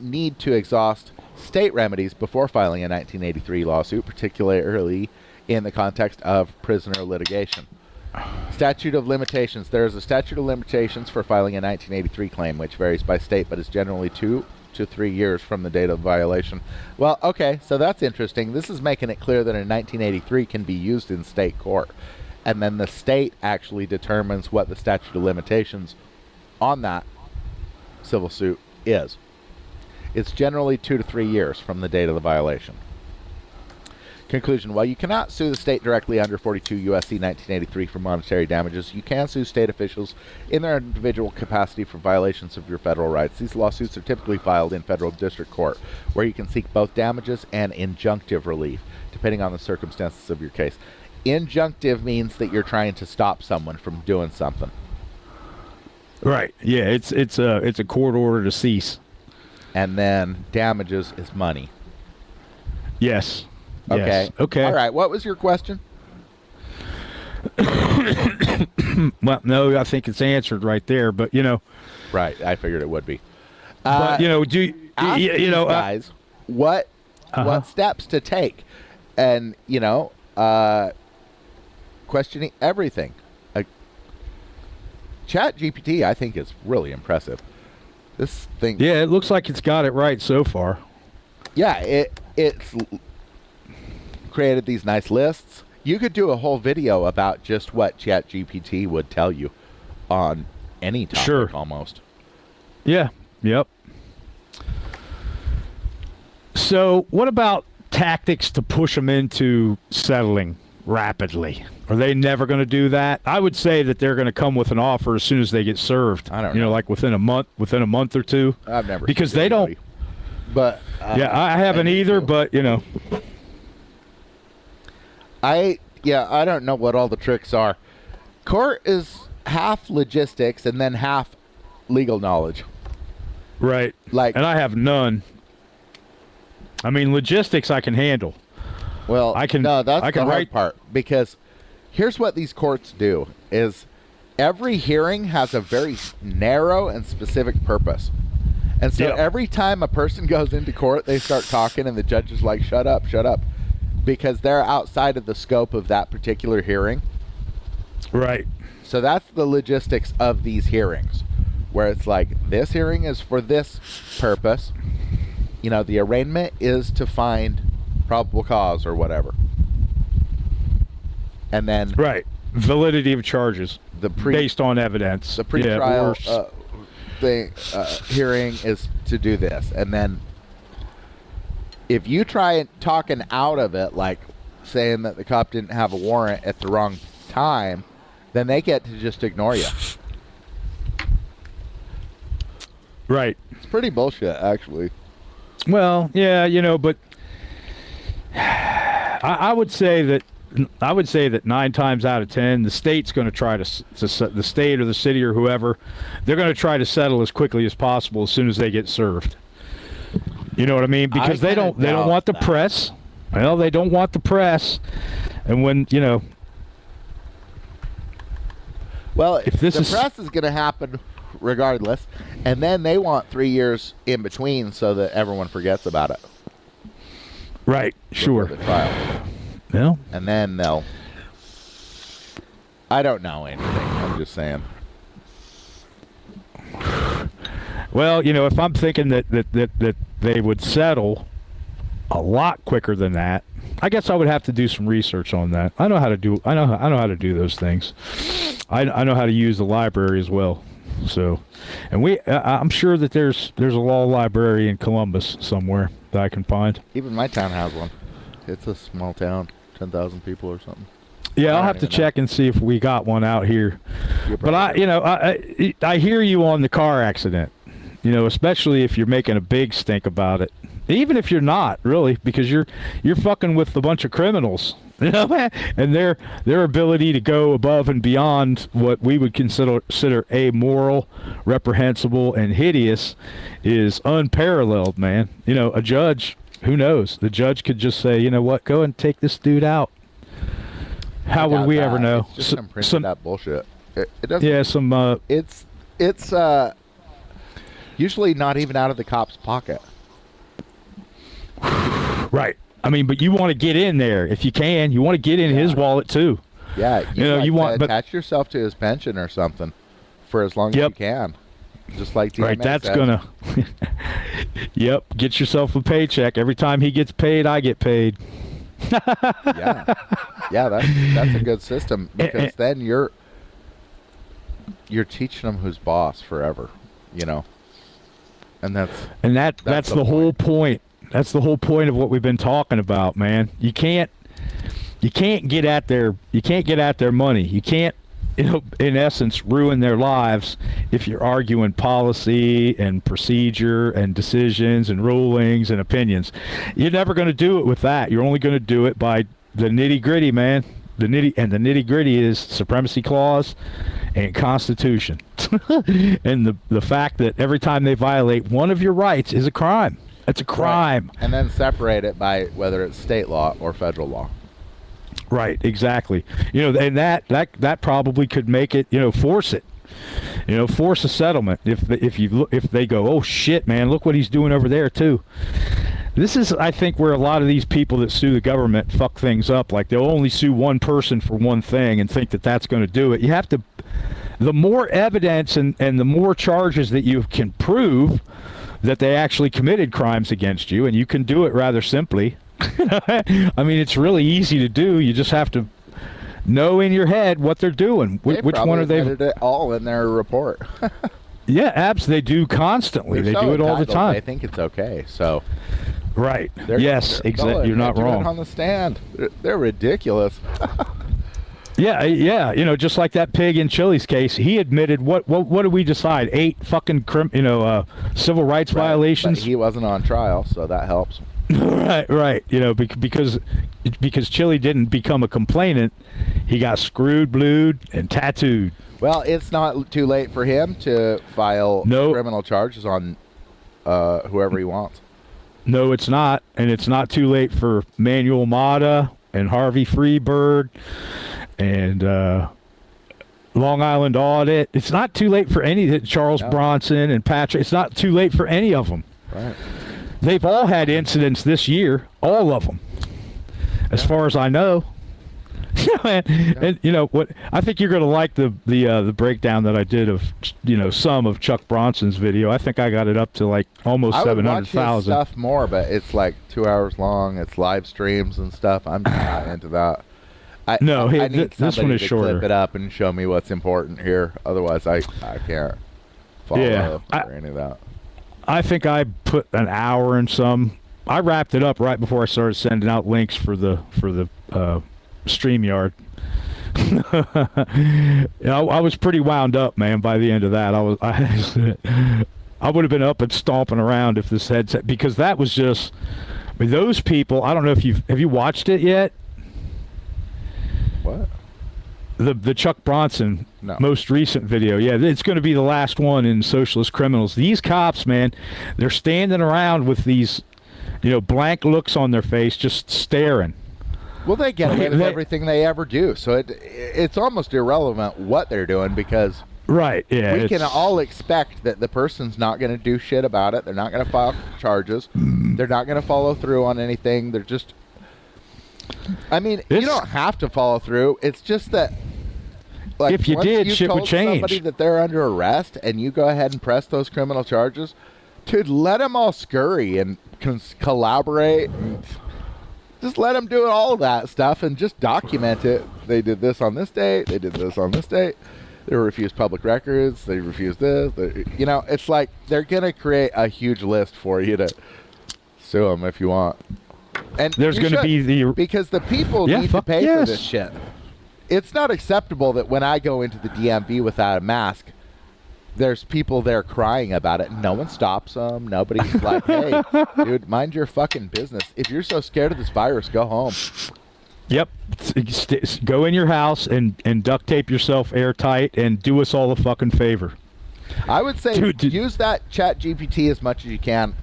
need to exhaust state remedies before filing a 1983 lawsuit, particularly in the context of prisoner litigation. Statute of limitations. There is a statute of limitations for filing a 1983 claim, which varies by state, but is generally 2 to 3 years from the date of violation. Well, okay, so that's interesting. This is making it clear that a 1983 can be used in state court. And then the state actually determines what the statute of limitations on that civil suit is. It's generally 2 to 3 years from the date of the violation. Conclusion. While you cannot sue the state directly under 42 U.S.C. 1983 for monetary damages, you can sue state officials in their individual capacity for violations of your federal rights. These lawsuits are typically filed in federal district court, where you can seek both damages and injunctive relief, depending on the circumstances of your case. Injunctive means that you're trying to stop someone from doing something. Right. Yeah, it's a court order to cease. And then damages is money. Yes. Okay. Yes. Okay. All right. What was your question? Well, no, I think it's answered right there. But Right. I figured it would be. but do Ask you these know? guys what steps to take, and questioning everything. Chat GPT, I think, is really impressive. This thing. Yeah, it looks like it's got it right so far. Yeah, it's created these nice lists. You could do a whole video about just what ChatGPT would tell you on any topic, Sure. almost. Yeah. Yep. So, what about tactics to push them into settling rapidly? Are they never going to do that? I would say that they're going to come with an offer as soon as they get served. I don't know. Like within a month or two. I've never because seen they anybody. don't. But Yeah, I haven't either. But I don't know what all the tricks are. Court is half logistics and then half legal knowledge. right. And I have none. I mean, logistics I can handle. Well, no, that's I can the hard write part, because here's what these courts do: is every hearing has a very narrow and specific purpose, and so Yep. every time a person goes into court, they start talking, and the judge is like, "Shut up, shut up," because they're outside of the scope of that particular hearing. Right. So that's the logistics of these hearings, where it's like, this hearing is for this purpose. The arraignment is to find probable cause or whatever. And then Right. Validity of charges based on evidence. the pretrial Yeah, hearing is to do this. And then if you try and talking out of it, like saying that the cop didn't have a warrant at the wrong time, then they get to just ignore you. right. It's pretty bullshit, actually. Well, yeah, but I would say that 9 times out of 10, the state's going to try to the state or the city or whoever, they're going to try to settle as quickly as possible as soon as they get served. You know what I mean? Because they don't want the press. Well, they don't want the press, and when Well, if this the is press is going to happen regardless, and then they want 3 years in between so that everyone forgets about it. right, sure. Before the trial. Well, And then they'll... I don't know anything. I'm just saying. well, if I'm thinking that they would settle a lot quicker than that, I guess I would have to do some research on that. I know how to do those things. I know how to use the library as well. So, and I'm sure that there's a law library in Columbus somewhere that I can find. Even my town has one. It's a small town, 10,000 people or something. Yeah, I'll have to check and see if we got one out here. But I hear you on the car accident. Especially if you're making a big stink about it. Even if you're not, really, because you're fucking with a bunch of criminals. And their ability to go above and beyond what we would consider amoral, reprehensible, and hideous is unparalleled, man. A judge, who knows? The judge could just say, you know what, go and take this dude out. How would we ever know? It's just some that bullshit. It doesn't. Yeah, some. It's usually not even out of the cop's pocket. Right. I mean, but you want to get in there if you can. You want to get in his wallet too. Yeah, You know, like you want, but attach yourself to his pension or something for as long as you can. Just like DMA right, that's said. gonna. Yep, get yourself a paycheck. Every time he gets paid, I get paid. Yeah, that's a good system because then you're teaching them who's boss forever, you know. And that's the whole point. That's the whole point of what we've been talking about, man. You can't get at their money. You can't, in essence, ruin their lives if you're arguing policy and procedure and decisions and rulings and opinions. You're never going to do it with that. You're only going to do it by the nitty gritty, man. The nitty gritty is supremacy clause and Constitution, and the fact that every time they violate one of your rights is a crime. It's a crime. Right. And then separate it by whether it's state law or federal law. Right, exactly. And that probably could make it, force it. Force a settlement if they go, oh shit, man, look what he's doing over there too. This is, I think, where a lot of these people that sue the government fuck things up. Like, they'll only sue one person for one thing and think that that's going to do it. You have to, the more evidence and the more charges that you can prove that they actually committed crimes against you, and you can do it rather simply. I mean, it's really easy to do. You just have to know in your head what they're doing. Which one are they? They it all in their report. Yeah, they do constantly. They do it all the time. I think it's okay. So, right. Yes, exactly. You're not wrong. On the stand, they're ridiculous. Yeah. Just like that pig in Chili's case, he admitted what did we decide? 8 fucking civil rights violations. But he wasn't on trial, so that helps. Right. Because Chili didn't become a complainant, he got screwed, blued, and tattooed. Well, it's not too late for him to file criminal charges on whoever he wants. No, it's not, and it's not too late for Manuel Mata and Harvey Freebird and Long Island Audit. It's not too late for any Charles Bronson and Patrick. It's not too late for any of them. Right. They've all had incidents this year, all of them, as far as I know. And what? I think you're going to like the breakdown that I did of some of Chuck Bronson's video. I think I got it up to like almost 700,000. Stuff more, but it's like 2 hours long. It's live streams and stuff. I'm just not into that. I need this one is to shorter. Clip it up and show me what's important here. Otherwise, I can't follow or any of that. I think I put an hour and some. I wrapped it up right before I started sending out links for the StreamYard. I was pretty wound up, man. By the end of that, I would have been up and stomping around if this headset, because that was just, those people. I don't know if have you watched it yet. What? The Chuck Bronson most recent video. Yeah, it's going to be the last one in Socialist Criminals. These cops, man, they're standing around with these, blank looks on their face, just staring. Well, they get away with everything they ever do, so it's almost irrelevant what they're doing, because we can all expect that the person's not going to do shit about it. They're not going to file charges. They're not going to follow through on anything. They're just... I mean, you don't have to follow through. It's just that, like, if you did, shit would change. Somebody that they're under arrest, and you go ahead and press those criminal charges, to let them all scurry and collaborate. And just let them do all of that stuff and just document it. They did this on this date. They did this on this date. They refused public records. They refused this. It's like they're gonna create a huge list for you to sue them if you want. And there's going to be because the people need to pay for this shit. It's not acceptable that when I go into the DMV without a mask, there's people there crying about it. No one stops them. Nobody's like, hey, dude, mind your fucking business. If you're so scared of this virus, go home. Yep. Go in your house and duct tape yourself airtight and do us all a fucking favor. I would say use that Chat GPT as much as you can.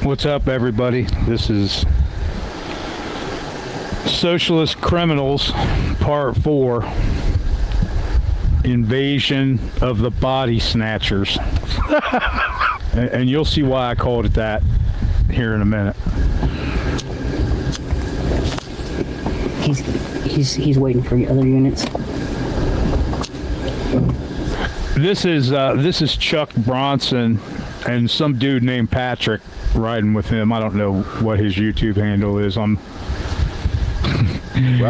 What's up, everybody? This is Socialist Criminals, Part 4, Invasion of the Body Snatchers. And you'll see why I called it that here in a minute. He's waiting for other units. This is Chuck Bronson and some dude named Patrick riding with him. I don't know what his YouTube handle is. Well,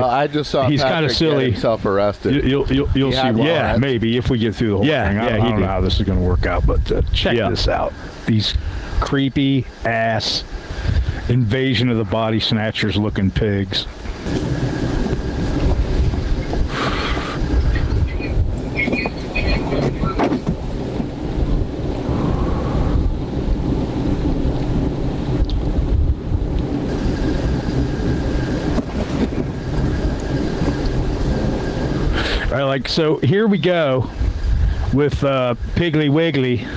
I just saw he's kind of silly. Get himself arrested. You'll see. Yeah, maybe if we get through the whole thing. I don't know how this is going to work out, but check this out. These creepy ass invasion of the body snatchers looking pigs. So here we go with Piggly Wiggly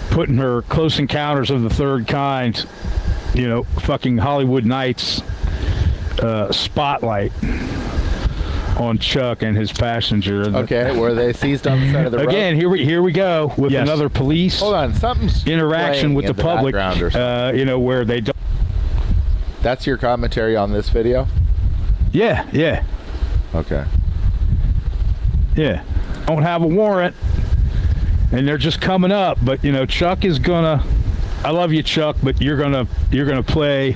putting her Close Encounters of the Third Kind, fucking Hollywood Nights spotlight on Chuck and his passenger. Okay, were they seized on the side of the road? Again, here we go with another police Hold on, something's interaction with the public, where they don't. That's your commentary on this video? Yeah. Okay. Yeah, don't have a warrant, and they're just coming up. But Chuck is gonna. I love you, Chuck, but you're gonna play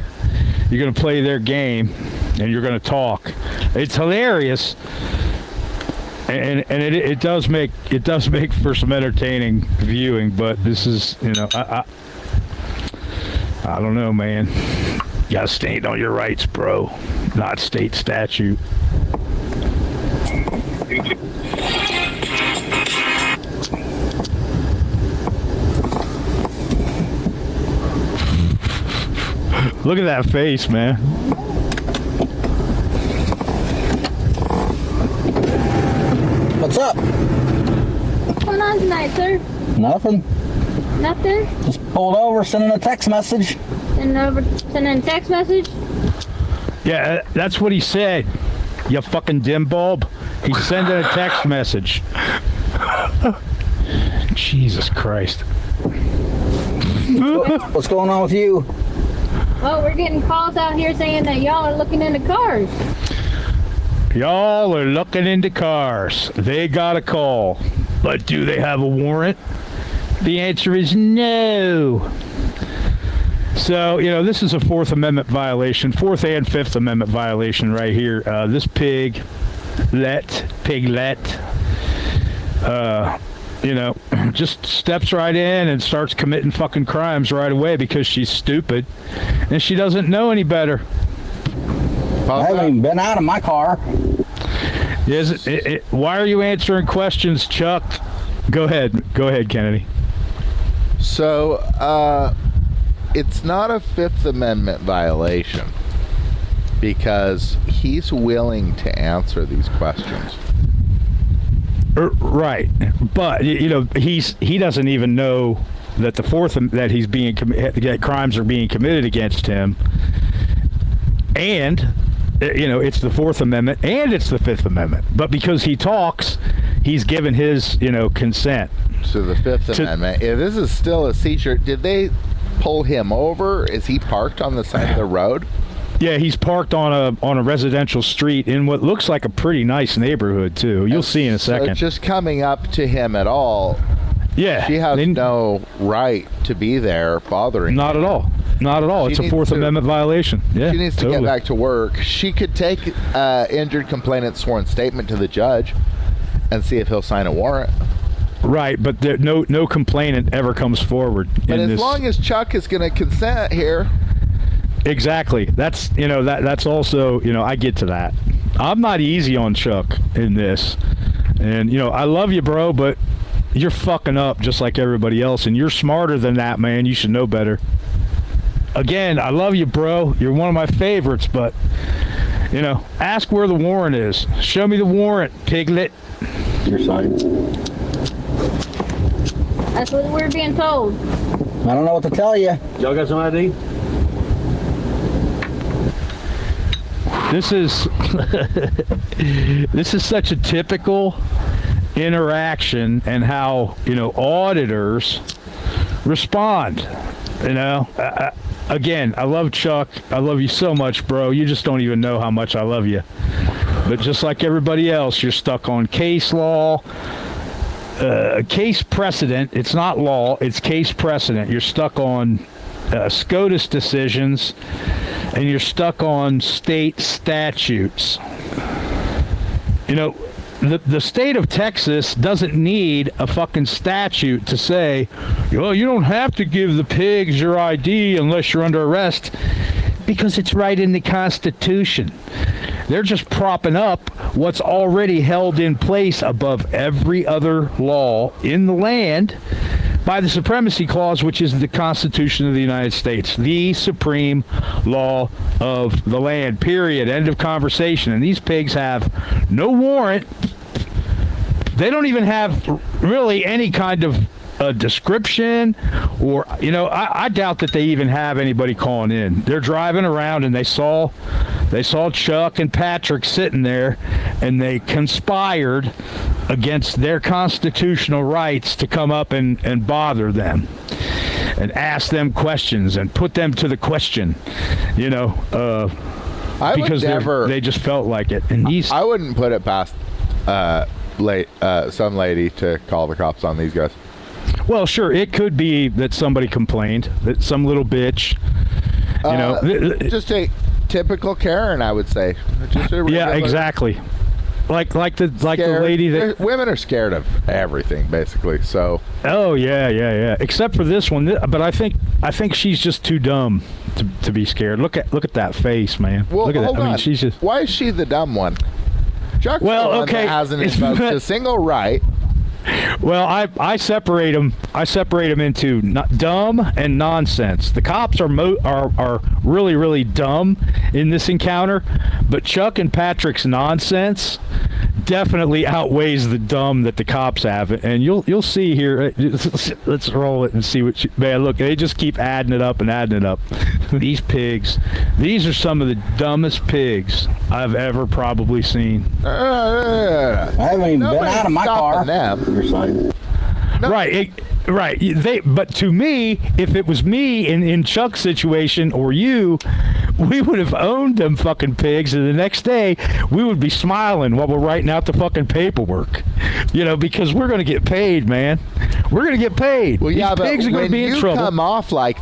their game, and you're gonna talk. It's hilarious, and it does make for some entertaining viewing. But this is I don't know, man. You gotta stand on your rights, bro. Not state statute. Look at that face, man. What's up? What's going on tonight, sir? Nothing. Nothing? Just pulled over, sending a text message. Sending a text message? Yeah, that's what he said. You fucking dim bulb. He's sending a text message. Jesus Christ. What's going on with you? Well, we're getting calls out here saying that y'all are looking into cars. Y'all are looking into cars. They got a call. But do they have a warrant? The answer is no. So, this is a Fourth Amendment violation, Fourth and Fifth Amendment violation right here. This piglet, just steps right in and starts committing fucking crimes right away because she's stupid and she doesn't know any better. I haven't even been out of my car. Why are you answering questions, Chuck? Go ahead, Kennedy. So, it's not a Fifth Amendment violation because he's willing to answer these questions. Right, but he doesn't even know that that he's being that crimes are being committed against him, and it's the Fourth Amendment and it's the Fifth Amendment. But because he talks, he's given his consent to the Fifth Amendment. If this is still a seizure, did they pull him over? Is he parked on the side of the road? Yeah, he's parked on a residential street in what looks like a pretty nice neighborhood too. You'll see in a second. So just coming up to him at all. Yeah, she has no right to be there bothering him. Not at all. It's a Fourth Amendment violation. Yeah, she needs to get back to work. She could take injured complainant's sworn statement to the judge and see if he'll sign a warrant. Right, but no complainant ever comes forward. But as long as Chuck is going to consent here. Exactly. That's that's also I get to that. I'm not easy on Chuck in this, and I love you, bro, but you're fucking up just like everybody else, and you're smarter than that, man. You should know better. Again, I love you, bro. You're one of my favorites, but ask where the warrant is. Show me the warrant, piglet. Your side. That's what we're being told. I don't know what to tell you. Y'all got some ID? This is such a typical interaction and how auditors respond. again, I love Chuck. I love you so much, bro. You just don't even know how much I love you. But just like everybody else, you're stuck on case law, case precedent. It's not law, it's case precedent. You're stuck on SCOTUS decisions, and you're stuck on state statutes. You know, the state of Texas doesn't need a fucking statute to say, well, you don't have to give the pigs your ID unless you're under arrest, because it's right in the Constitution. They're just propping up what's already held in place above every other law in the land by the Supremacy Clause, which is the Constitution of the United States, the supreme law of the land, period. End of conversation. And these pigs have no warrant. They don't even have really any kind of description, or, you know, I doubt that they even have anybody calling in. They're driving around and they saw Chuck and Patrick sitting there, and they conspired against their constitutional rights to come up and bother them and ask them questions and put them to the question, you know, because they just felt like it. And I wouldn't put it past some lady to call the cops on these guys. Well, sure, it could be that somebody complained, that some little bitch, you know. Just a typical Karen, I would say. Yeah, exactly. Like the lady that women are scared of everything, basically. So. Oh yeah. Except for this one, but I think she's just too dumb to be scared. Look at that face, man. Well, look at hold that. on. I mean, she's just. Why is she the dumb one? Chuck's the one that hasn't invoked a single right. Well, I separate them. I separate them into dumb and nonsense. The cops are really, really dumb in this encounter, but Chuck and Patrick's nonsense definitely outweighs the dumb that the cops have. And you'll see here. Let's roll it and see what. Man, look, they just keep adding it up and adding it up. These pigs. These are some of the dumbest pigs I've ever probably seen. I haven't even been out of my car. You're saying. No. Right. But to me, if it was me in Chuck's situation or you, we would have owned them fucking pigs, and the next day we would be smiling while we're writing out the fucking paperwork. You know, because we're going to get paid, man. We're going to get paid. Well, yeah, These pigs but are going to be in trouble. When you come off like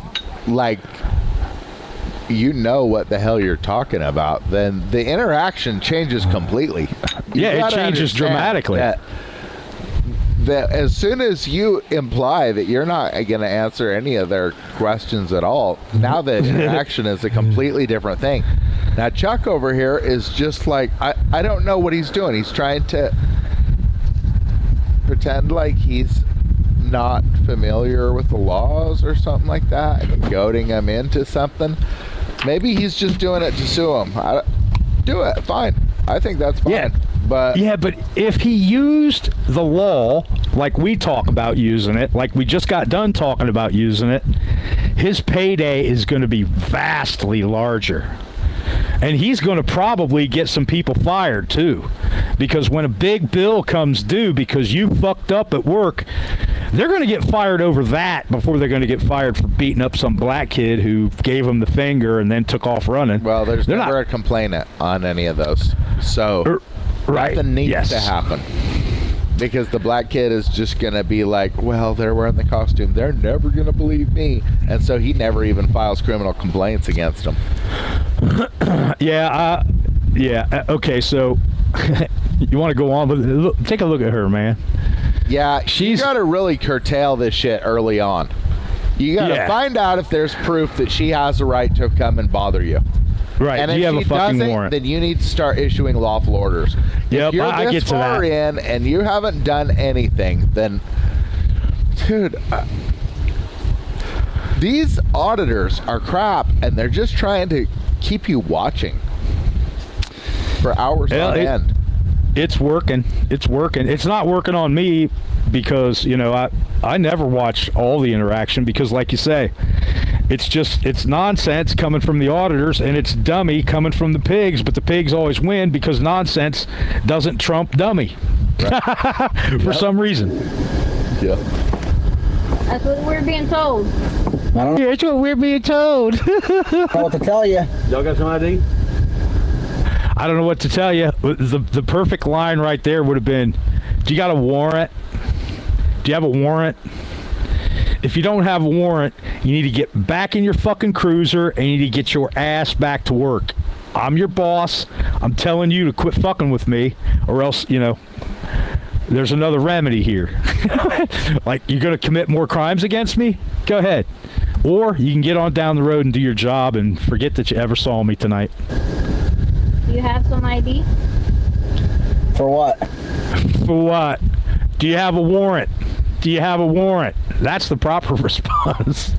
you know what the hell you're talking about, then the interaction changes completely. Yeah, it changes dramatically. That as soon as you imply that you're not going to answer any of their questions at all, now the interaction is a completely different thing. Now, Chuck over here is just like, I don't know what he's doing. He's trying to pretend like he's not familiar with the laws or something like that, and goading him into something. Maybe he's just doing it to sue him. Do it, fine. I think that's fine. Yeah. But if he used the law like we talk about using it, like we just got done talking about using it, his payday is going to be vastly larger. And he's going to probably get some people fired too, because when a big bill comes due because you fucked up at work, they're going to get fired over that before they're going to get fired for beating up some black kid who gave them the finger and then took off running. Well, there's never a complainant on any of those. So nothing needs to happen. Because the black kid is just going to be like, well, they're wearing the costume. They're never going to believe me. And so he never even files criminal complaints against them. Okay, so you want to go on, but take a look at her, man. Yeah, you got to really curtail this shit early on. You got to find out if there's proof that she has a right to come and bother you. Right. And do you have a fucking warrant? Then you need to start issuing lawful orders. Yep, if you're I get to that. in and you haven't done anything, then, dude, these auditors are crap, and they're just trying to keep you watching for hours on end. It's working. It's working. It's not working on me because, you know, I never watch all the interaction because, like you say, it's nonsense coming from the auditors and it's dummy coming from the pigs, but the pigs always win because nonsense doesn't trump dummy for some reason. Yeah. That's what we're being told. I don't know Here's what we're being told. what to tell you. Y'all got some ID? I don't know what to tell you. The perfect line right there would have been, do you got a warrant? Do you have a warrant? If you don't have a warrant, you need to get back in your fucking cruiser and you need to get your ass back to work. I'm your boss. I'm telling you to quit fucking with me, or else, you know, there's another remedy here. Like, you're going to commit more crimes against me? Go ahead. Or you can get on down the road and do your job and forget that you ever saw me tonight. You have some ID? For what? For what? Do you have a warrant? Do you have a warrant? That's the proper response.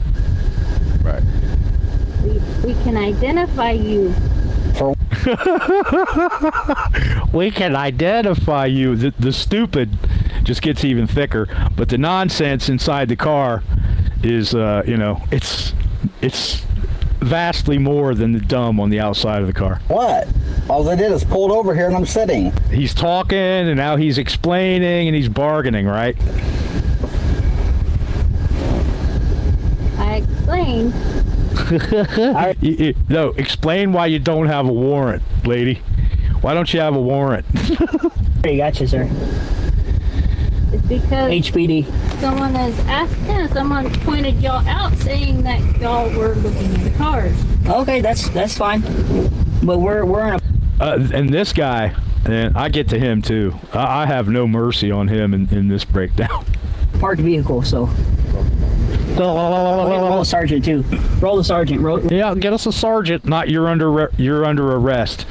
Right. We can identify you. We can identify you. The stupid just gets even thicker, but the nonsense inside the car is, you know, it's vastly more than the dumb on the outside of the car. What? All they did is pulled over here and I'm sitting. He's talking and now he's explaining and he's bargaining, right? I explained. No, explain why you don't have a warrant, lady. Why don't you have a warrant? I got you, sir. It's because HPD. someone is asking, someone pointed y'all out saying that y'all were looking at the cars. Okay, that's fine. But we're in a And this guy, and I get to him too. I have no mercy on him in this breakdown. parked vehicle, so. Roll the sergeant too. Roll the sergeant. Yeah, get us a sergeant. Not you're under arrest.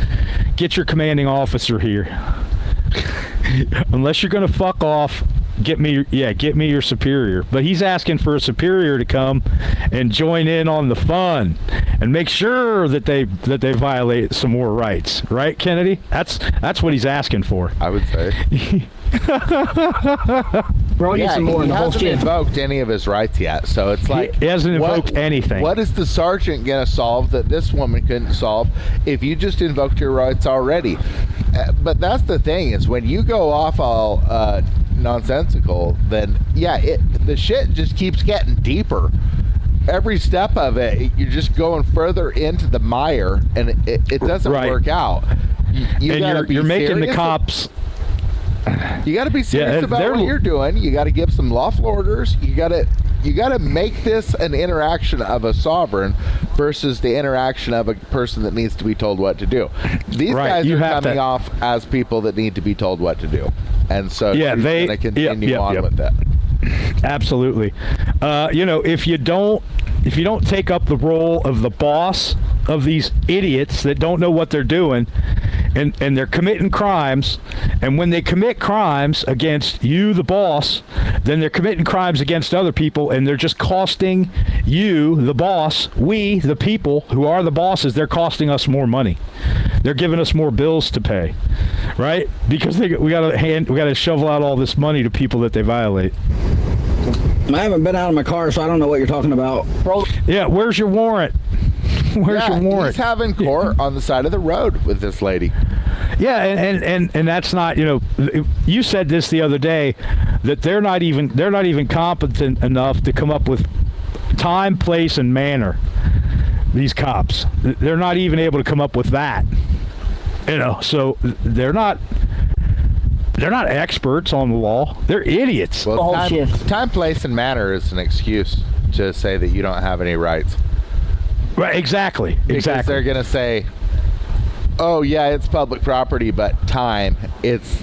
Get your commanding officer here. Unless you're gonna fuck off, get me your superior. But he's asking for a superior to come and join in on the fun and make sure that they violate some more rights, right, Kennedy? That's what he's asking for. I would say. Bro, yeah, some more in the whole hasn't shift. invoked any of his rights yet, so it's like He hasn't invoked anything. What is the sergeant gonna solve that this woman couldn't solve if you just invoked your rights already? But that's the thing, is when you go off all nonsensical, then the shit just keeps getting deeper. Every step of it, you're just going further into the mire, and it doesn't work out. You're making the cops. You got to be serious about what you're doing. You got to give some lawful orders. You got to make this an interaction of a sovereign versus the interaction of a person that needs to be told what to do. These guys are coming off as people that need to be told what to do, and so they're going to continue on with that. Absolutely. If you don't take up the role of the boss of these idiots that don't know what they're doing, and they're committing crimes, and when they commit crimes against you, the boss, then they're committing crimes against other people, and they're just costing you, the boss, we, the people who are the bosses, they're costing us more money. They're giving us more bills to pay, right? Because we got to shovel out all this money to people that they violate. I haven't been out of my car, so I don't know what you're talking about. Yeah, where's your warrant? Where's your warrant? He's having court on the side of the road with this lady. Yeah, and that's not, you said this the other day, that they're not even competent enough to come up with time, place, and manner. These cops, they're not even able to come up with that. So they're not experts on the law. They're idiots. Well, time, place, and manner is an excuse to say that you don't have any rights. Right, exactly. Because they're going to say, oh, yeah, it's public property, but it's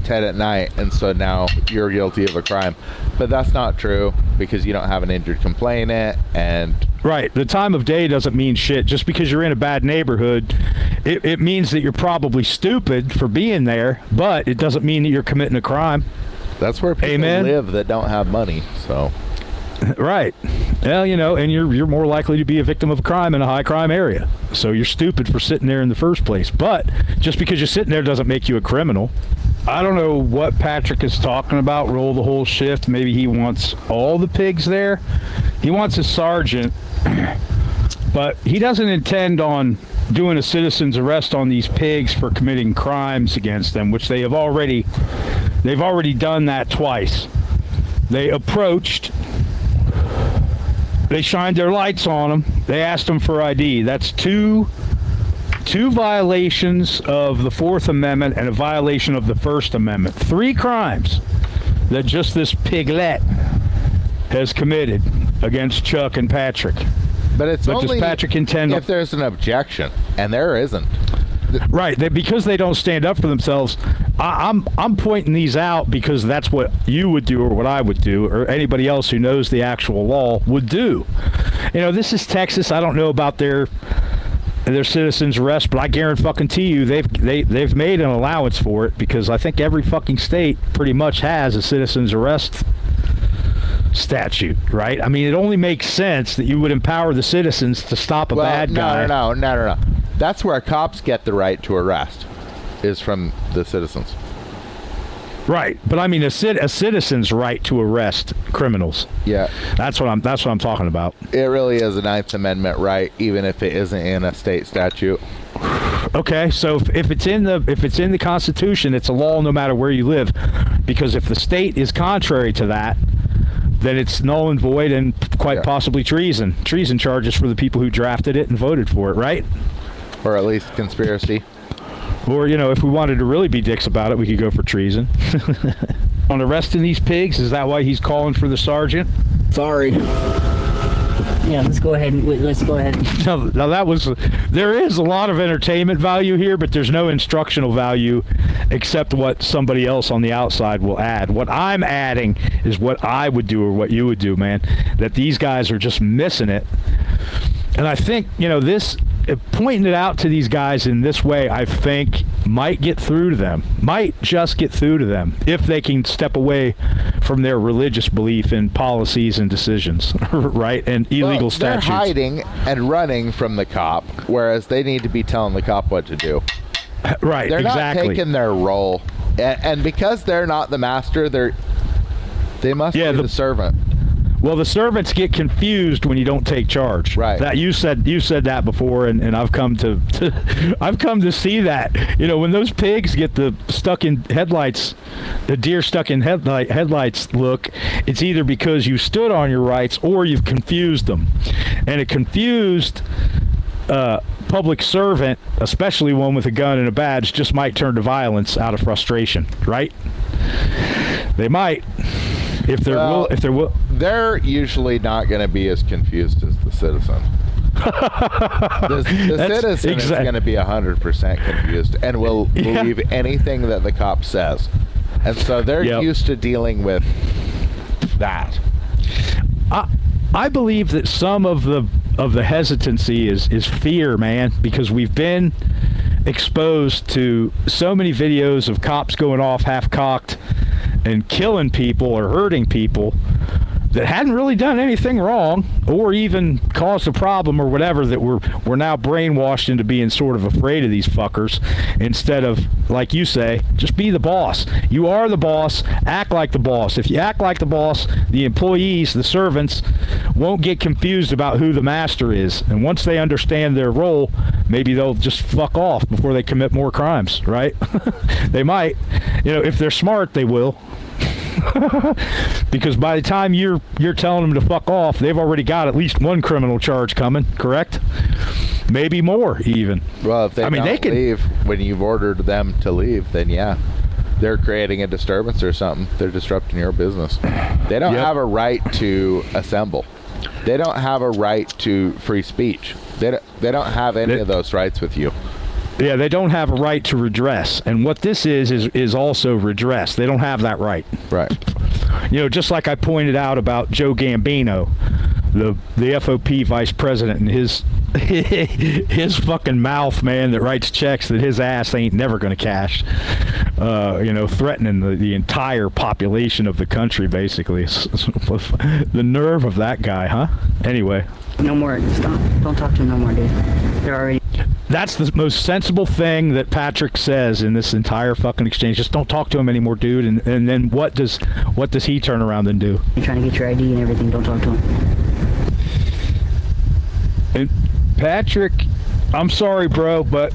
10 at night, and so now you're guilty of a crime. But that's not true, because you don't have an injured complainant, and... Right. The time of day doesn't mean shit. Just because you're in a bad neighborhood, it means that you're probably stupid for being there, but it doesn't mean that you're committing a crime. That's where people live that don't have money, so... Right. Well, and you're more likely to be a victim of a crime in a high crime area. So you're stupid for sitting there in the first place. But just because you're sitting there doesn't make you a criminal. I don't know what Patrick is talking about, roll the whole shift. Maybe he wants all the pigs there. He wants a sergeant, but he doesn't intend on doing a citizen's arrest on these pigs for committing crimes against them, which they've already done that twice. They approached They shined their lights on them. They asked them for ID. That's two violations of the Fourth Amendment and a violation of the First Amendment. 3 crimes that just this piglet has committed against Chuck and Patrick. But it's only does Patrick intend if there's an objection, and there isn't. Right, because they don't stand up for themselves. I'm pointing these out because that's what you would do, or what I would do, or anybody else who knows the actual law would do. This is Texas. I don't know about their citizens' arrest, but I guarantee you they've made an allowance for it, because I think every fucking state pretty much has a citizens' arrest statute, right? I mean, it only makes sense that you would empower the citizens to stop a bad guy. No. That's where cops get the right to arrest, is from the citizens. Right, but I mean a citizen's right to arrest criminals. Yeah, that's what I'm talking about. It really is a Ninth Amendment right, even if it isn't in a state statute. Okay, so if it's in the Constitution, it's a law no matter where you live, because if the state is contrary to that, then it's null and void, and quite possibly treason charges for the people who drafted it and voted for it, right? Or at least conspiracy. Or, if we wanted to really be dicks about it, we could go for treason. On arresting these pigs, is that why he's calling for the sergeant? Sorry. Yeah, let's go ahead. Now there is a lot of entertainment value here, but there's no instructional value except what somebody else on the outside will add. What I'm adding is what I would do or what you would do, man. That these guys are just missing it. And I think, pointing it out to these guys in this way, I think might just get through to them if they can step away from their religious belief in policies and decisions, right? And illegal statutes. They're hiding and running from the cop, whereas they need to be telling the cop what to do. Right, they're exactly. Not taking their role. And because they're not the master, they must be the servant. Well, the servants get confused when you don't take charge. Right. That you said that before, and I've come to I've come to see that. When those pigs get the deer stuck in headlights look, it's either because you stood on your rights or you've confused them, and a confused public servant, especially one with a gun and a badge, just might turn to violence out of frustration. Right? They might. If they're usually not going to be as confused as the citizen. The citizen is going to be 100% confused and will believe anything that the cop says, and so they're used to dealing with that. I believe that some of the hesitancy is fear, man, because we've been exposed to so many videos of cops going off half-cocked and killing people or hurting people that hadn't really done anything wrong or even caused a problem or whatever, that we're now brainwashed into being sort of afraid of these fuckers, instead of, like you say, just be the boss. You are the boss. Act like the boss. If you act like the boss, the employees, the servants, won't get confused about who the master is. And once they understand their role, maybe they'll just fuck off before they commit more crimes, right? They might. If they're smart, they will. Because by the time you're telling them to fuck off, they've already got at least one criminal charge coming, correct? Maybe more, even. Well, if they leave when you've ordered them to leave, then they're creating a disturbance or something. They're disrupting your business. They don't have a right to assemble. They don't have a right to free speech. They don't have any of those rights with you. Yeah, they don't have a right to redress. And what this is also redress. They don't have that right. Right. Just like I pointed out about Joe Gambino, the FOP vice president, and his fucking mouth, man, that writes checks that his ass ain't never going to cash. Threatening the entire population of the country, basically. The nerve of that guy, huh? Anyway. No more. Stop. Don't talk to him no more, dude. They're already... That's the most sensible thing that Patrick says in this entire fucking exchange. Just don't talk to him anymore, dude. And then what does he turn around and do? You're trying to get your ID and everything. Don't talk to him. And Patrick, I'm sorry, bro, but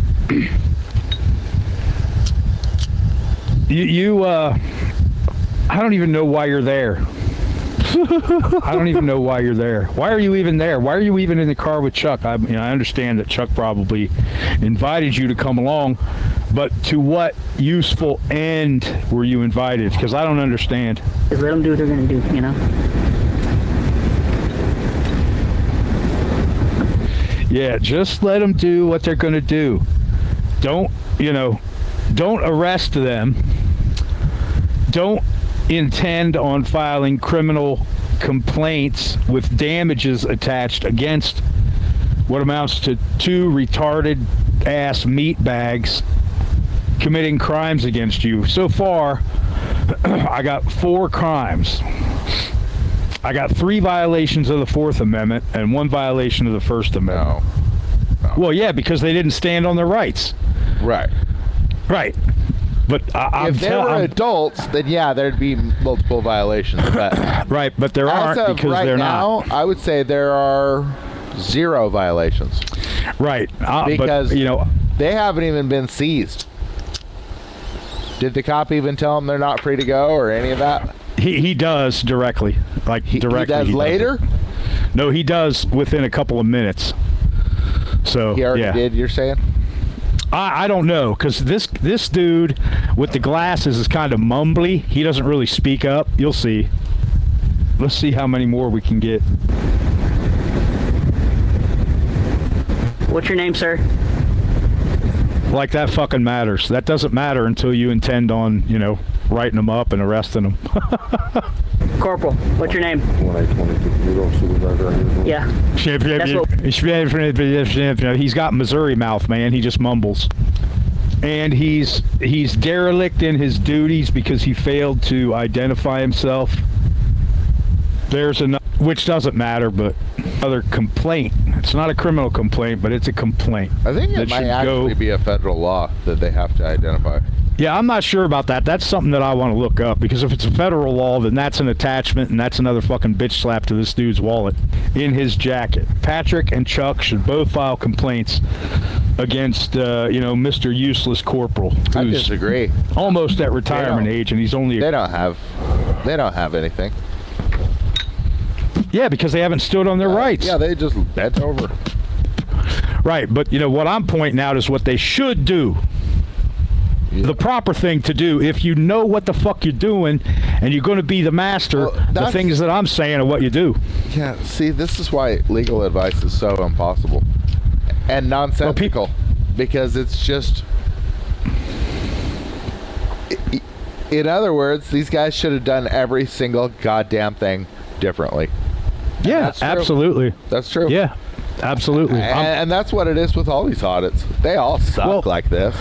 you I don't even know why you're there. I don't even know why you're there. Why are you even there? Why are you even in the car with Chuck? I understand that Chuck probably invited you to come along, but to what useful end were you invited? Because I don't understand. Just let them do what they're going to do, you know? Yeah, just let them do what they're going to do. Don't arrest them. Don't intend on filing criminal complaints with damages attached against what amounts to 2 retarded ass meatbags committing crimes against you. So far, I got 4 crimes. I got 3 violations of the 4th Amendment and 1 violation of the 1st Amendment. No. Oh. Well, yeah, because they didn't stand on their rights. Right. Right. But if they were adults, then yeah, there'd be multiple violations. But right, but there aren't because right they're now, not. I would say there are 0 violations. Right. Because but, they haven't even been seized. Did the cop even tell them they're not free to go or any of that? He does directly. He does later? No, he does within a couple of minutes. So he already did, you're saying? I don't know, because this dude with the glasses is kind of mumbly. He doesn't really speak up. You'll see. Let's see how many more we can get. What's your name, sir? Like that fucking matters. That doesn't matter until you intend on, writing them up and arresting them. Corporal, what's your name? 1-822 supervisor. Yeah. He's got Missouri mouth, man. He just mumbles. And he's derelict in his duties because he failed to identify himself. There's another, which doesn't matter, but another complaint. It's not a criminal complaint, but it's a complaint. I think it might actually be a federal law that they have to identify. Yeah, I'm not sure about that. That's something that I want to look up, because if it's a federal law, then that's an attachment, and that's another fucking bitch slap to this dude's wallet in his jacket. Patrick and Chuck should both file complaints against, Mr. Useless Corporal, I who's disagree. almost at retirement age, and he's only... They don't have anything. Yeah, because they haven't stood on their rights. Yeah, they just bent over. Right, but what I'm pointing out is what they should do. The proper thing to do, if you know what the fuck you're doing and you're going to be the master, the things that I'm saying are what you do. Yeah, see, this is why legal advice is so impossible and nonsensical, because it's just... In other words, these guys should have done every single goddamn thing differently. Yeah, absolutely. That's true. Yeah, absolutely. And that's what it is with all these audits. They all suck like this.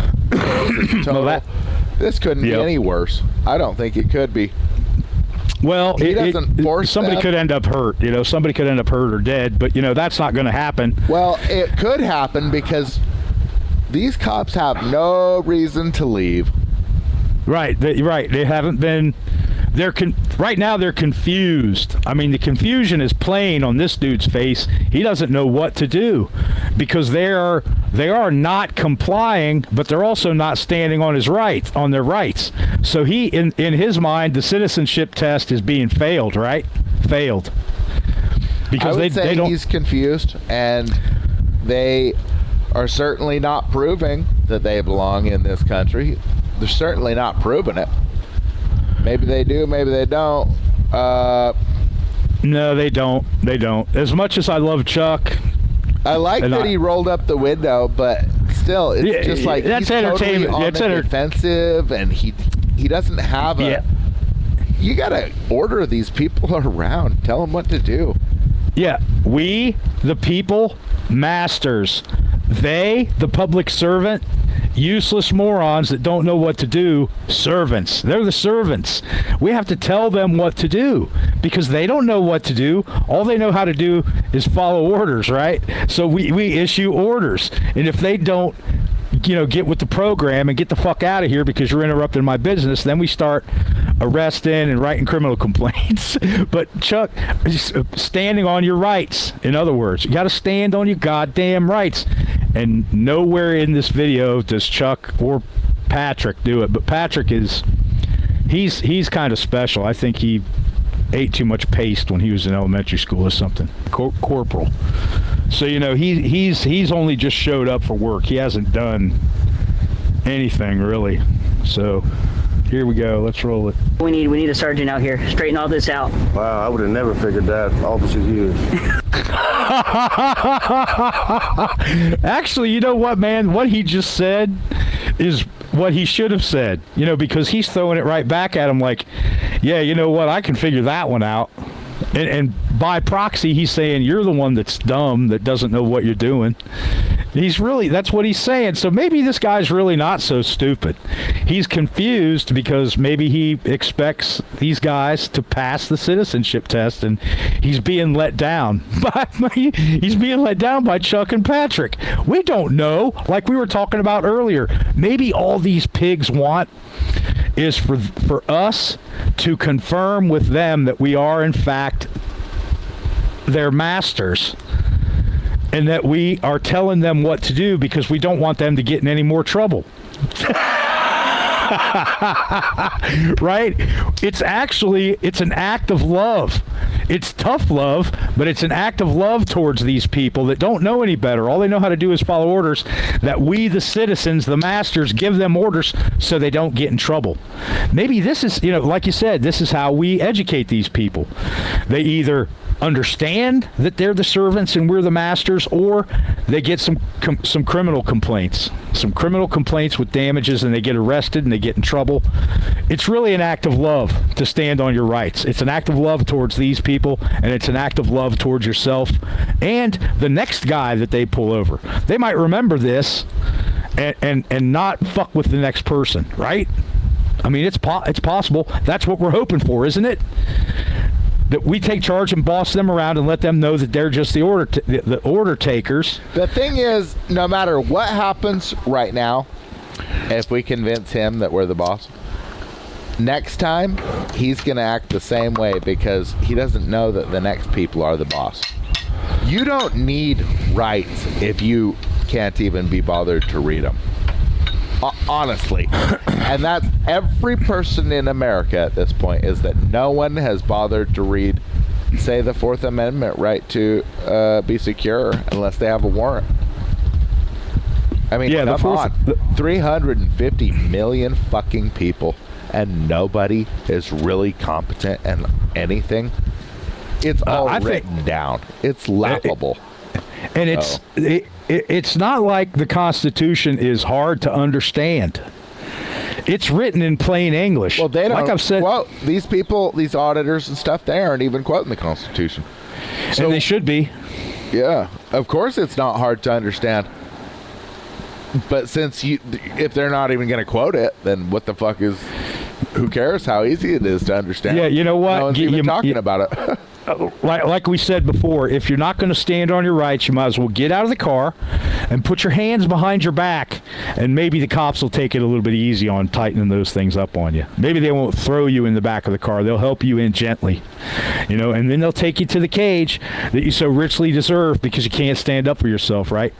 This couldn't be any worse. I don't think it could be. Well, somebody could end up hurt. Somebody could end up hurt or dead, but that's not going to happen. Well, it could happen because these cops have no reason to leave. Right. They haven't been. Right now they're confused. I mean, the confusion is plain on this dude's face. He doesn't know what to do, because they are not complying, but they're also not standing on their rights. So he, in his mind, the citizenship test is being failed, right? Failed. Because they don't. He's confused, and they are certainly not proving that they belong in this country. They're certainly not proving it. Maybe they do, maybe they don't. No, they don't. They don't. As much as I love Chuck, I like that he rolled up the window, but still, it's just like that's he's entertainment. Totally on the defensive, and he doesn't have a. You gotta order these people around. Tell them what to do. Yeah, we, the people, masters. They, the public servant, useless morons that don't know what to do, servants. They're the servants. We have to tell them what to do because they don't know what to do. All they know how to do is follow orders, right? So we issue orders. And if they don't, get with the program and get the fuck out of here because you're interrupting my business, then we start arresting and writing criminal complaints. But Chuck, standing on your rights, in other words, you got to stand on your goddamn rights. And nowhere in this video does Chuck or Patrick do it. But Patrick he's kind of special. I think he ate too much paste when he was in elementary school or something. Corporal. So he's only just showed up for work. He hasn't done anything really. So here we go. Let's roll it. We need a sergeant out here. Straighten all this out. Wow, I would have never figured that, Officer Hughes. Actually, you know what, man? What he just said is what he should have said, because he's throwing it right back at him like, yeah, you know what? I can figure that one out. And by proxy, he's saying you're the one that's dumb, that doesn't know what you're doing. That's what he's saying. So maybe this guy's really not so stupid. He's confused because maybe he expects these guys to pass the citizenship test, and he's being let down. He's being let down by Chuck and Patrick. We don't know. Like we were talking about earlier, maybe all these pigs want is for us to confirm with them that we are, in fact, their masters, and that we are telling them what to do because we don't want them to get in any more trouble. Right? It's an act of love. It's tough love, but it's an act of love towards these people that don't know any better. All they know how to do is follow orders that we, the citizens, the masters, give them orders so they don't get in trouble. Maybe this is, like you said, this is how we educate these people. They either understand that they're the servants and we're the masters, or they get some criminal complaints with damages, and they get arrested and they get in trouble. It's really an act of love to stand on your rights. It's an act of love towards these people, and it's an act of love towards yourself and the next guy that they pull over. They might remember this and not fuck with the next person, right? I mean, it's possible. That's what we're hoping for, isn't it? That we take charge and boss them around and let them know that they're just the order takers. The thing is, no matter what happens right now, if we convince him that we're the boss, next time he's going to act the same way because he doesn't know that the next people are the boss. You don't need rights if you can't even be bothered to read them. Honestly. And that's every person in America at this point, is that no one has bothered to read, say, the Fourth Amendment right to be secure unless they have a warrant. I mean, come on. 350 million fucking people, and nobody is really competent in anything. It's all written down. It's laughable. And it's not like the Constitution is hard to understand. It's written in plain English. Well, they don't, like I've said, quote, these people, these auditors and stuff, they aren't even quoting the Constitution. So, and they should be. Yeah, of course it's not hard to understand. But if they're not even going to quote it, then what the fuck who cares how easy it is to understand? Yeah, you know what? No one's even talking about it. Like we said before, if you're not going to stand on your rights, you might as well get out of the car and put your hands behind your back, and maybe the cops will take it a little bit easy on tightening those things up on you. Maybe they won't throw you in the back of the car. They'll help you in gently, and then they'll take you to the cage that you so richly deserve because you can't stand up for yourself, right?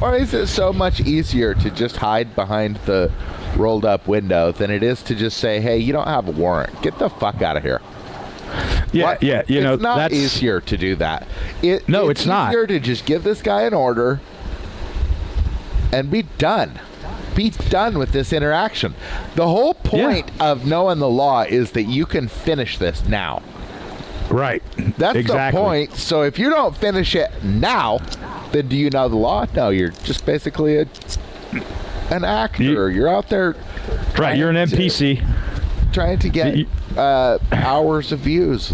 Or is it so much easier to just hide behind the rolled up window than it is to just say, hey, you don't have a warrant. Get the fuck out of here. Yeah, yeah, it's not easier to do that. It's not. It's easier to just give this guy an order and be done. Be done with this interaction. The whole point of knowing the law is that you can finish this now. Right. That's exactly the point. So if you don't finish it now, then do you know the law? No, you're just basically an actor. You're out there. Right, you're an NPC. Trying to get hours of views.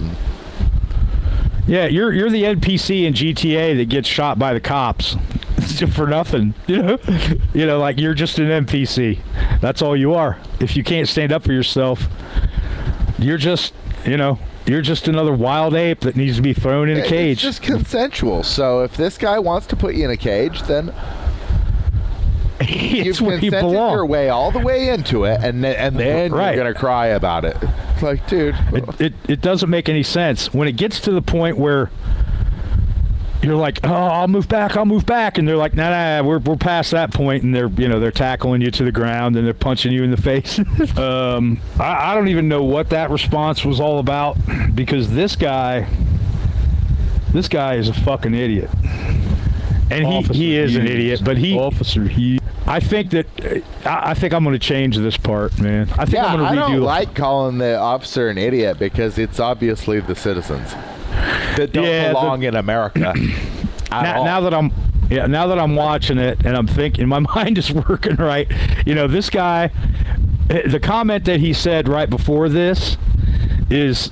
Yeah, you're the NPC in GTA that gets shot by the cops for nothing. Like you're just an NPC. That's all you are. If you can't stand up for yourself, you're just another wild ape that needs to be thrown in a cage. It's just consensual. So if this guy wants to put you in a cage, then you've consented your way all the way into it, and then you're gonna cry about it. It's like, dude, it doesn't make any sense when it gets to the point where you're like, oh, I'll move back, and they're like, nah, we're past that point, and they're tackling you to the ground and they're punching you in the face. I don't even know what that response was all about, because this guy is a fucking idiot, and he is an idiot. But I think I'm going to change this part, man. I think I'm going to redo. I don't like calling the officer an idiot, because it's obviously the citizens that don't belong in America. Now that I'm watching it and I'm thinking, my mind is working right. This guy, the comment that he said right before this is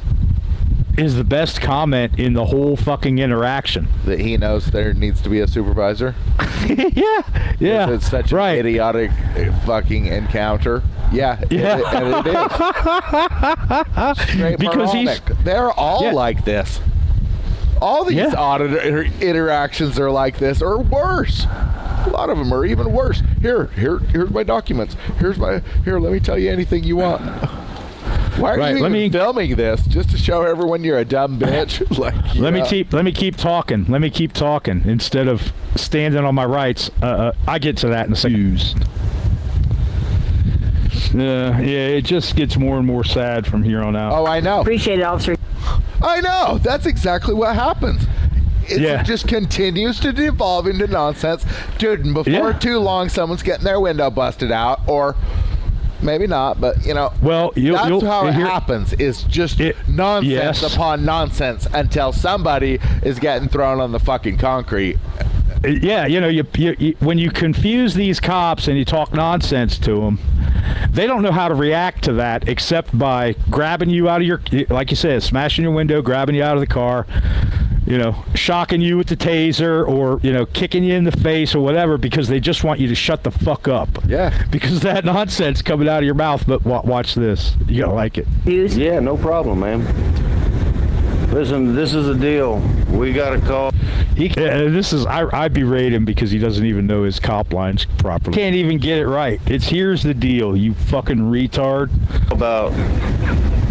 the best comment in the whole fucking interaction. That he knows there needs to be a supervisor. yeah. It's such an idiotic fucking encounter. And it is. Straight moronic. They're all like this. All these auditor interactions are like this, or worse. A lot of them are even worse. Here's my documents. Here, let me tell you anything you want. Why are you even filming this? Just to show everyone you're a dumb bitch? Let me keep talking. Let me keep talking instead of standing on my rights. I get to that in a second. It just gets more and more sad from here on out. Oh, I know. Appreciate it, officer. I know. That's exactly what happens. It just continues to devolve into nonsense. Dude, and before too long, someone's getting their window busted out, or maybe not, but, well, that's how it happens. Is just nonsense upon nonsense until somebody is getting thrown on the fucking concrete. Yeah, you when you confuse these cops and you talk nonsense to them, they don't know how to react to that except by grabbing you out of your, like you said, smashing your window, grabbing you out of the car, shocking you with the taser, or, kicking you in the face or whatever, because they just want you to shut the fuck up. Yeah. Because that nonsense coming out of your mouth. But watch this. You're gonna like it. Yeah, no problem, man. Listen, this is a deal. We got a call. I berate him because he doesn't even know his cop lines properly. Can't even get it right. Here's the deal, you fucking retard. About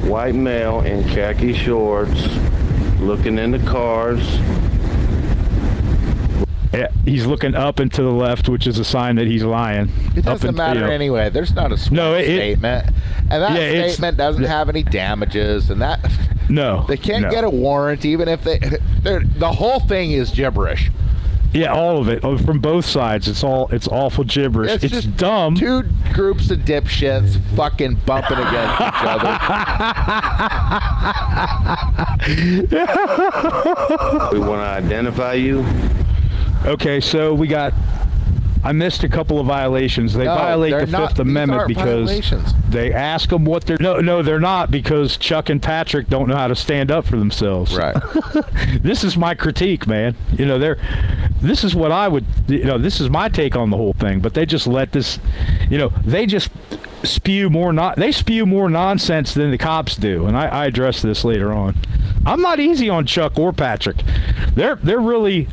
white male in khaki shorts looking in the cars. Yeah, he's looking up and to the left, which is a sign that he's lying. It doesn't matter anyway. There's not a statement. And that statement doesn't have any damages. And that... No. They can't get a warrant, even if the whole thing is gibberish. Yeah, all of it. From both sides. It's awful gibberish. It's just dumb. Two groups of dipshits fucking bumping against each other. We want to identify you. Okay, so I missed a couple of violations. They violate the Fifth Amendment because they ask them what they're... No, they're not, because Chuck and Patrick don't know how to stand up for themselves. Right. This is my critique, man. This is what I would... this is my take on the whole thing, but they just let this... they just spew more... They spew more nonsense than the cops do, and I address this later on. I'm not easy on Chuck or Patrick. They're really...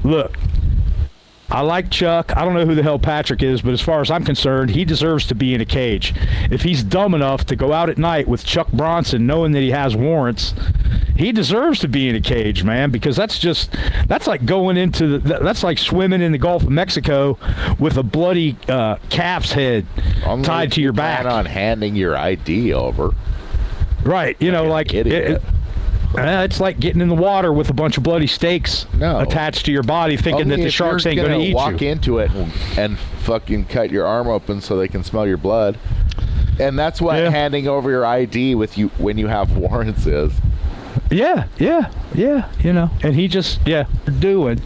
Look... I like Chuck. I don't know who the hell Patrick is, but as far as I'm concerned, he deserves to be in a cage. If he's dumb enough to go out at night with Chuck Bronson knowing that he has warrants, he deserves to be in a cage, man, because that's like going into that's like swimming in the Gulf of Mexico with a bloody calf's head tied to your back. Plan on handing your ID over. Right, it's like getting in the water with a bunch of bloody stakes attached to your body, thinking that the sharks ain't going to eat you. Walk into it and fucking cut your arm open so they can smell your blood. And that's what handing over your ID with you when you have warrants is. Yeah. And he just doing.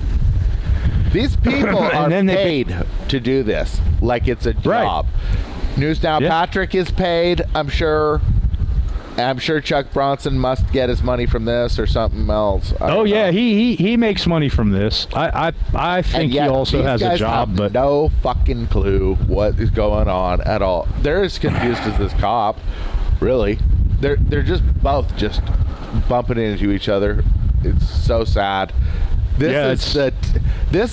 These people are paid to do this like it's a job. Right. News Now Patrick is paid, I'm sure. I'm sure Chuck Bronson must get his money from this or something else. He makes money from this. I think he also has a job, but no fucking clue what is going on at all. They're as confused as this cop, really. They're just both just bumping into each other. It's so sad. This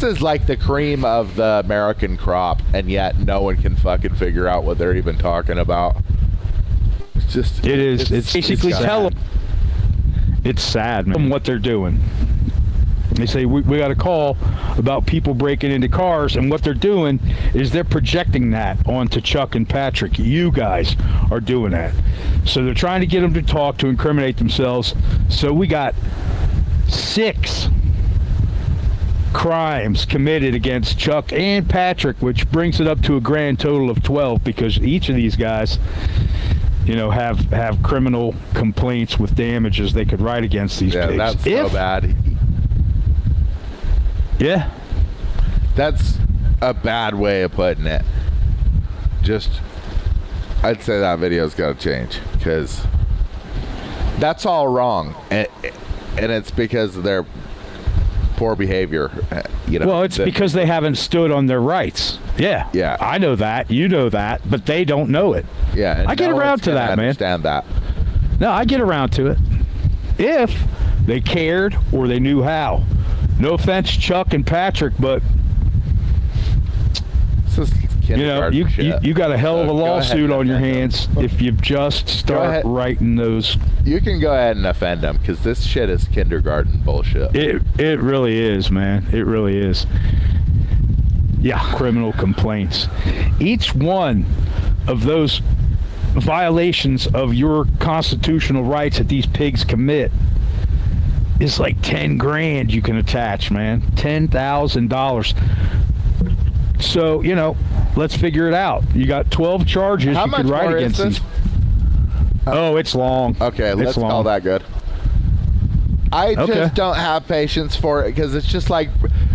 is like the cream of the American crop, and yet no one can fucking figure out what they're even talking about. It's basically tell them. It's sad, man, what they're doing. They say, we got a call about people breaking into cars, and what they're doing is they're projecting that onto Chuck and Patrick. You guys are doing that. So they're trying to get them to talk, to incriminate themselves. So we got 6 crimes committed against Chuck and Patrick, which brings it up to a grand total of 12, because each of these guys, you know, have criminal complaints with damages they could write against these pigs. That's so bad. Yeah. That's a bad way of putting it. I'd say that video's got to change, because that's all wrong. And it's because of their poor behavior. You know. Well, it's because they haven't stood on their rights. Yeah. Yeah. I know that. You know that. But they don't know it. Yeah. And I get around to that, man. Understand that. No, I get around to it. If they cared or they knew how. No offense, Chuck and Patrick, but you know, you got a hell of a lawsuit on your hands if you just start writing those. You can go ahead and offend them, because this shit is kindergarten bullshit. It really is, man. It really is. Yeah, criminal complaints. Each one of those violations of your constitutional rights that these pigs commit is like 10 grand you can attach, man. $10,000. So, you know, let's figure it out. You got 12 charges you could write against these. Oh, it's long. Okay, let's call that good. I just don't have patience for it, because it's just like,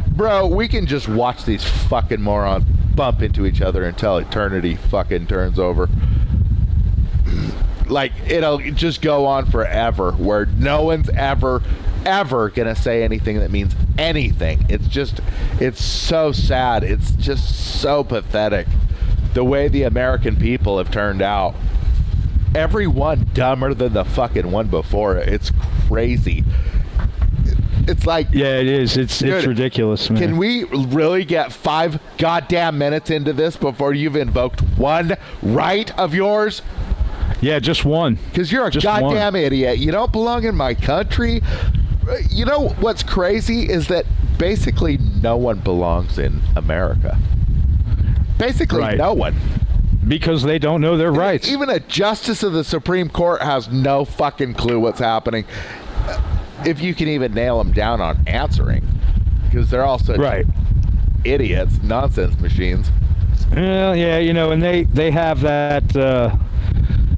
bro, we can just watch these fucking morons bump into each other until eternity fucking turns over. Like, it'll just go on forever, where no one's ever gonna say anything that means anything. It's so sad. It's just so pathetic, the way the American people have turned out. Everyone dumber than the fucking one before it. It's crazy. It's like, yeah, it is. It's ridiculous, man. Can we really get 5 goddamn minutes into this before you've invoked one right of yours? Yeah, just one. Because you're a goddamn idiot. You don't belong in my country. You know what's crazy is that basically no one belongs in America. Basically no one. Because they don't know their rights. Even a justice of the Supreme Court has no fucking clue what's happening. If you can even nail them down on answering. Because they're all such idiots, nonsense machines. Well, yeah, you know, and they have that...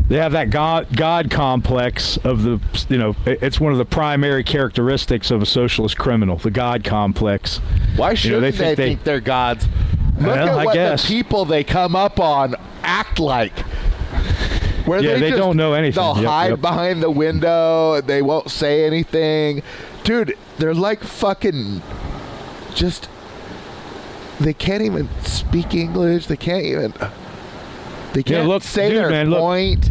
They have that God complex of the, you know, it's one of the primary characteristics of a socialist criminal, the God complex. Why shouldn't they think they're gods? Look at what the people they come up on act like. Where they don't know anything. They'll hide behind the window. They won't say anything. Dude, they're like fucking just, they can't even speak English. They can't say their point.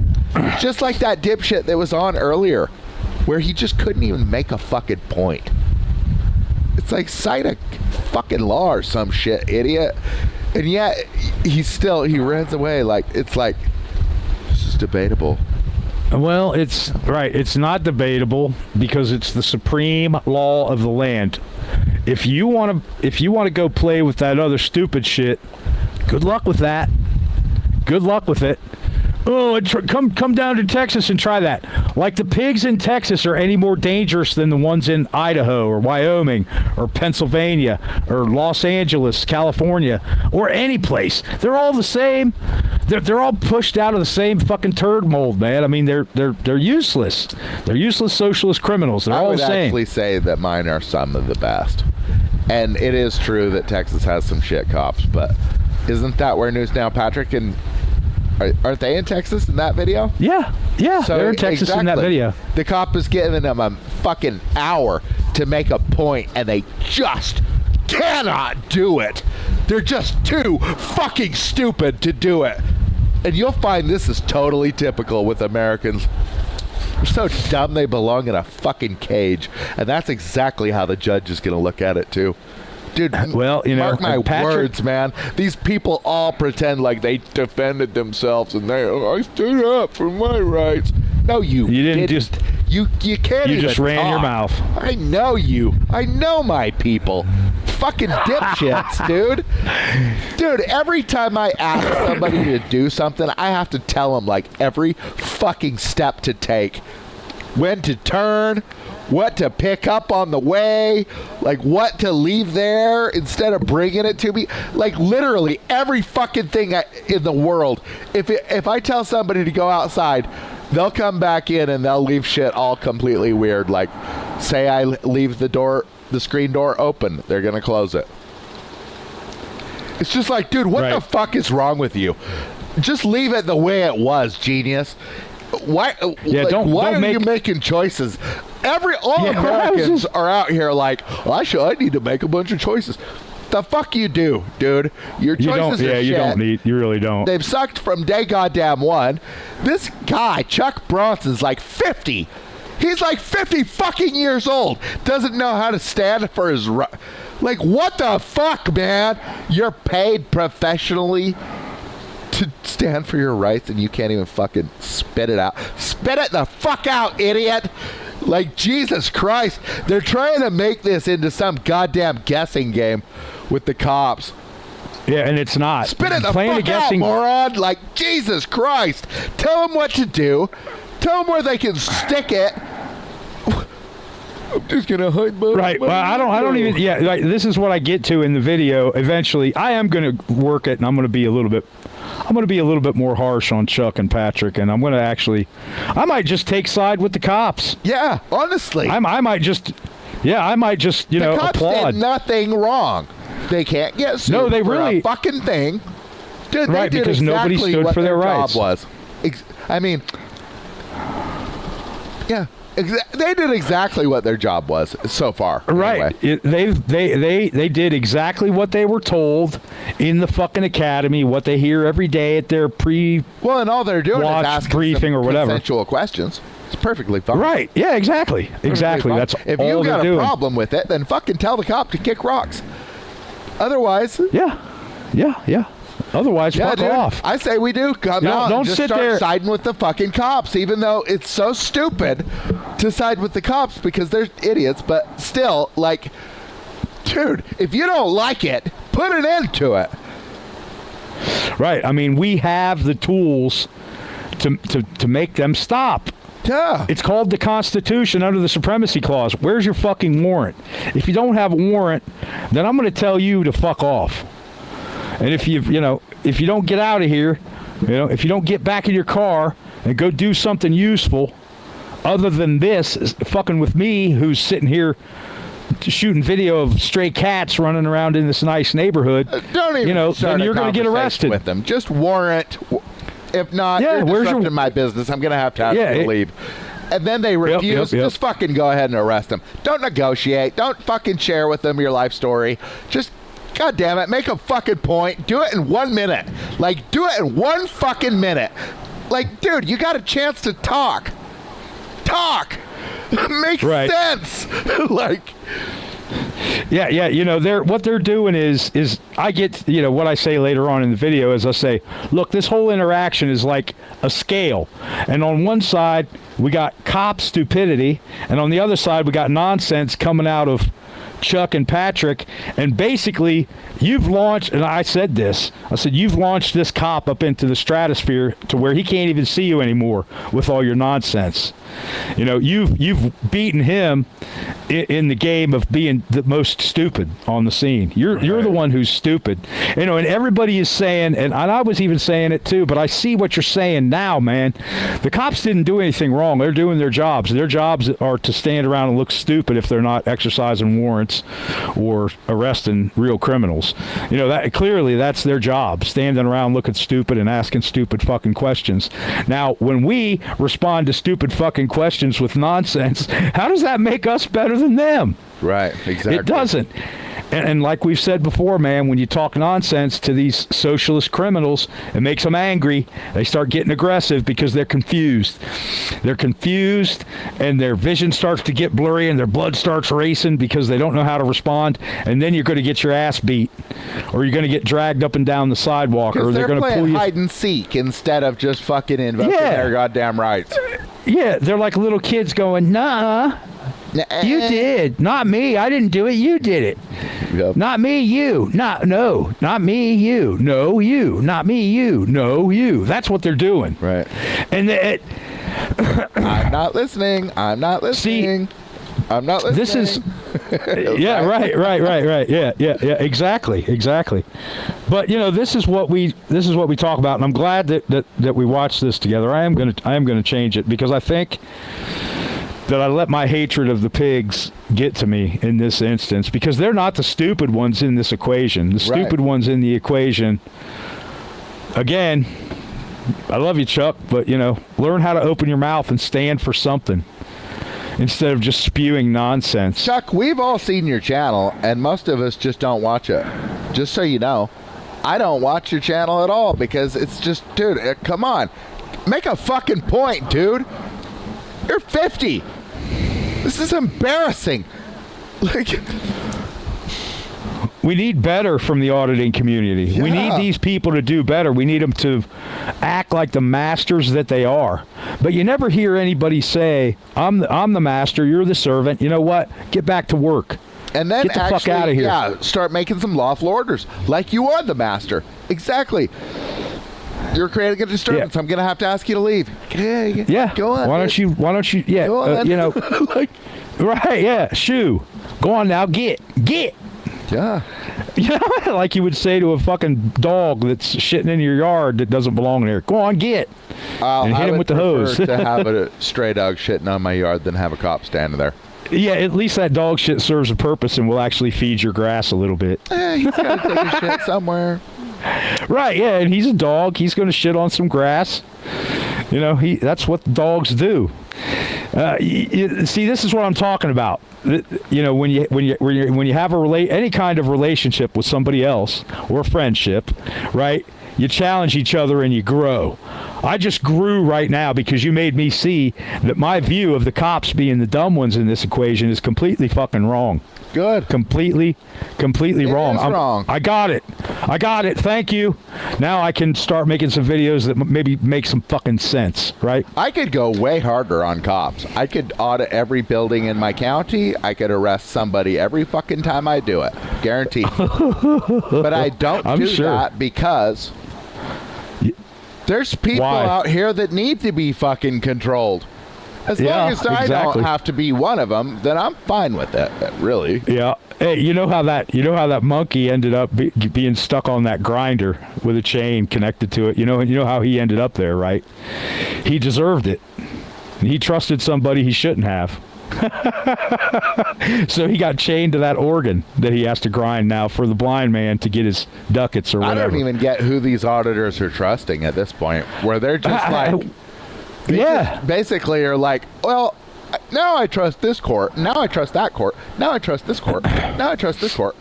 Just like that dipshit that was on earlier, where he just couldn't even make a fucking point. It's like, cite a fucking law or some shit, idiot. And yet, he runs away like, it's like, this is debatable. Well, it's not debatable, because it's the supreme law of the land. If you want to go play with that other stupid shit, good luck with that. Good luck with it. Oh, come down to Texas and try that. Like the pigs in Texas are any more dangerous than the ones in Idaho or Wyoming or Pennsylvania or Los Angeles, California, or any place. They're all the same. They're all pushed out of the same fucking turd mold, man. I mean, they're useless. They're useless socialist criminals. They're all the same. I would actually say that mine are some of the best. And it is true that Texas has some shit cops, but isn't that where News Now Patrick and aren't they in Texas in that video? Yeah, so they're in Texas in that video. The cop is giving them a fucking hour to make a point, and they just cannot do it. They're just too fucking stupid to do it. And you'll find this is totally typical with Americans. They're so dumb they belong in a fucking cage. And that's exactly how the judge is going to look at it, too. Dude, well, you know, mark my words, man. These people all pretend like they defended themselves and I stood up for my rights. No, you didn't. You can't even You just ran your talk. mouth. I know you. I know my people. Fucking dipshits, dude. Dude, every time I ask somebody to do something, I have to tell them, like, every fucking step to take. When to turn, what to pick up on the way, like what to leave there instead of bringing it to me. Like, literally every fucking thing in the world. If I tell somebody to go outside, they'll come back in and they'll leave shit all completely weird. Like, say I leave the screen door open, they're gonna close it. It's just like, dude, what the fuck is wrong with you? Just leave it the way it was, genius. Why? Yeah, why are you making choices? All Americans are out here like, well, I need to make a bunch of choices. The fuck you do, dude. Your choices are shit. You really don't. They've sucked from day goddamn one. This guy, Chuck Bronson's like 50. He's like 50 fucking years old. Doesn't know how to stand for his right. Like, what the fuck, man? You're paid professionally to stand for your rights and you can't even fucking spit it out. Spit it the fuck out, idiot. Like, Jesus Christ. They're trying to make this into some goddamn guessing game with the cops. Yeah, and it's not. Spit it the fuck out, moron. Like, Jesus Christ. Tell them what to do. Tell them where they can stick it. I'm just gonna hide my right. Well, I don't even. Yeah, like, this is what I get to in the video. Eventually, I am gonna work it, and I'm gonna be a little bit more harsh on Chuck and Patrick, and I'm gonna I might just take side with the cops. Yeah, honestly, I might just the cops applaud. Did nothing wrong. They can't get sued. No, they for really a fucking thing. Dude, right, because nobody stood for their rights. Job was. I mean, yeah. They did exactly what their job was so far. Right. Anyway. They did exactly what they were told in the fucking academy, what they hear every day at their and all they're doing is asking briefing or whatever. Consensual questions. It's perfectly fine. Right. Yeah, exactly. Exactly. That's if all you got a problem with it, then fucking tell the cop to kick rocks. Otherwise, yeah. Otherwise, fuck off. I say we do. Come out don't and just sit start there siding with the fucking cops, even though it's so stupid to side with the cops because they're idiots. But still, like, dude, if you don't like it, put an end to it. Right. I mean, we have the tools to make them stop. Yeah. It's called the Constitution under the Supremacy Clause. Where's your fucking warrant? If you don't have a warrant, then I'm going to tell you to fuck off. And if you don't get out of here, if you don't get back in your car and go do something useful other than this, fucking with me, who's sitting here shooting video of stray cats running around in this nice neighborhood, don't even then you're going to get arrested with them. Just warrant. If not, you're disrupting my business. I'm going to have to ask you to leave. And then they refuse. Just fucking go ahead and arrest them. Don't negotiate. Don't fucking share with them your life story. Just, God damn it, make a fucking point. Do it in 1 minute. Like, do it in 1 fucking minute. Like, dude, you got a chance to talk. Makes sense. Like, yeah. What they're doing is I get, what I say later on in the video is I say, look, this whole interaction is like a scale. And on one side, we got cop stupidity. And on the other side, we got nonsense coming out of Chuck and Patrick, and basically you've launched, and I said you've launched this cop up into the stratosphere to where he can't even see you anymore with all your nonsense. You've beaten him in the game of being the most stupid on the scene. You're the one who's stupid. And everybody is saying, and I was even saying it too, but I see what you're saying now, man. The cops didn't do anything wrong. They're doing their jobs. Their jobs are to stand around and look stupid if they're not exercising warrants or arresting real criminals. Clearly that's their job, standing around looking stupid and asking stupid fucking questions. Now, when we respond to stupid fucking questions with nonsense, how does that make us better than them? Right, exactly. It doesn't. And like we've said before, man, when you talk nonsense to these socialist criminals, it makes them angry. They start getting aggressive because they're confused. They're confused, and their vision starts to get blurry, and their blood starts racing because they don't know how to respond. And then you're going to get your ass beat, or you're going to get dragged up and down the sidewalk, or they're going to pull you. Hide and seek instead of just fucking invoking their goddamn rights. Yeah, they're like little kids going, nah, you did. Not me. I didn't do it. You did it. Yep. Not me, you. No, not me, you. No, you. Not me, you. No, you. That's what they're doing. Right. And I'm not listening. I'm not listening. I'm not listening. This is, yeah, right. Yeah, exactly. But this is what we talk about, and I'm glad that we watched this together. I am gonna change it because I think that I let my hatred of the pigs get to me in this instance, because they're not the stupid ones in this equation. The stupid ones in the equation, again, I love you, Chuck, but learn how to open your mouth and stand for something instead of just spewing nonsense. Chuck, we've all seen your channel, and most of us just don't watch it. Just so you know, I don't watch your channel at all because it's just, dude, come on. Make a fucking point, dude. You're 50. This is embarrassing. Like, we need better from the auditing community. Yeah. We need these people to do better. We need them to act like the masters that they are. But you never hear anybody say, I'm the master, you're the servant. You know what? Get back to work. and then get the fuck out of here. Yeah, start making some lawful orders like you are the master. Exactly. You're creating a disturbance. Yeah. I'm gonna have to ask you to leave. Yeah. Go on. Why don't you? Yeah. Go on. Like, right. Yeah. Shoo. Go on now. Get. Yeah. Like you would say to a fucking dog that's shitting in your yard that doesn't belong there. Go on, get. And hit him with the hose. to have a stray dog shitting on my yard than have a cop standing there. Yeah, at least that dog shit serves a purpose and will actually feed your grass a little bit. He's got to take a shit somewhere. Right, yeah, and he's a dog. He's going to shit on some grass. That's what dogs do. See, this is what I'm talking about. When you have any kind of relationship with somebody else or friendship, right? You challenge each other and you grow. I just grew right now because you made me see that my view of the cops being the dumb ones in this equation is completely fucking wrong. Good. Completely wrong. It is wrong. I got it. Thank you. Now I can start making some videos that maybe make some fucking sense, right? I could go way harder on cops. I could audit every building in my county. I could arrest somebody every fucking time I do it. Guaranteed. But I don't do that because there's people out here that need to be fucking controlled. As long as I don't have to be one of them, then I'm fine with it, really. Yeah. Hey, you know how that monkey ended up being stuck on that grinder with a chain connected to it? You know how he ended up there, right? He deserved it. He trusted somebody he shouldn't have. So he got chained to that organ that he has to grind now for the blind man to get his ducats or whatever. I don't even get who these auditors are trusting at this point, where they're just like... Just basically are like, well, now I trust this court. Now I trust that court. Now I trust this court. Now I trust this court.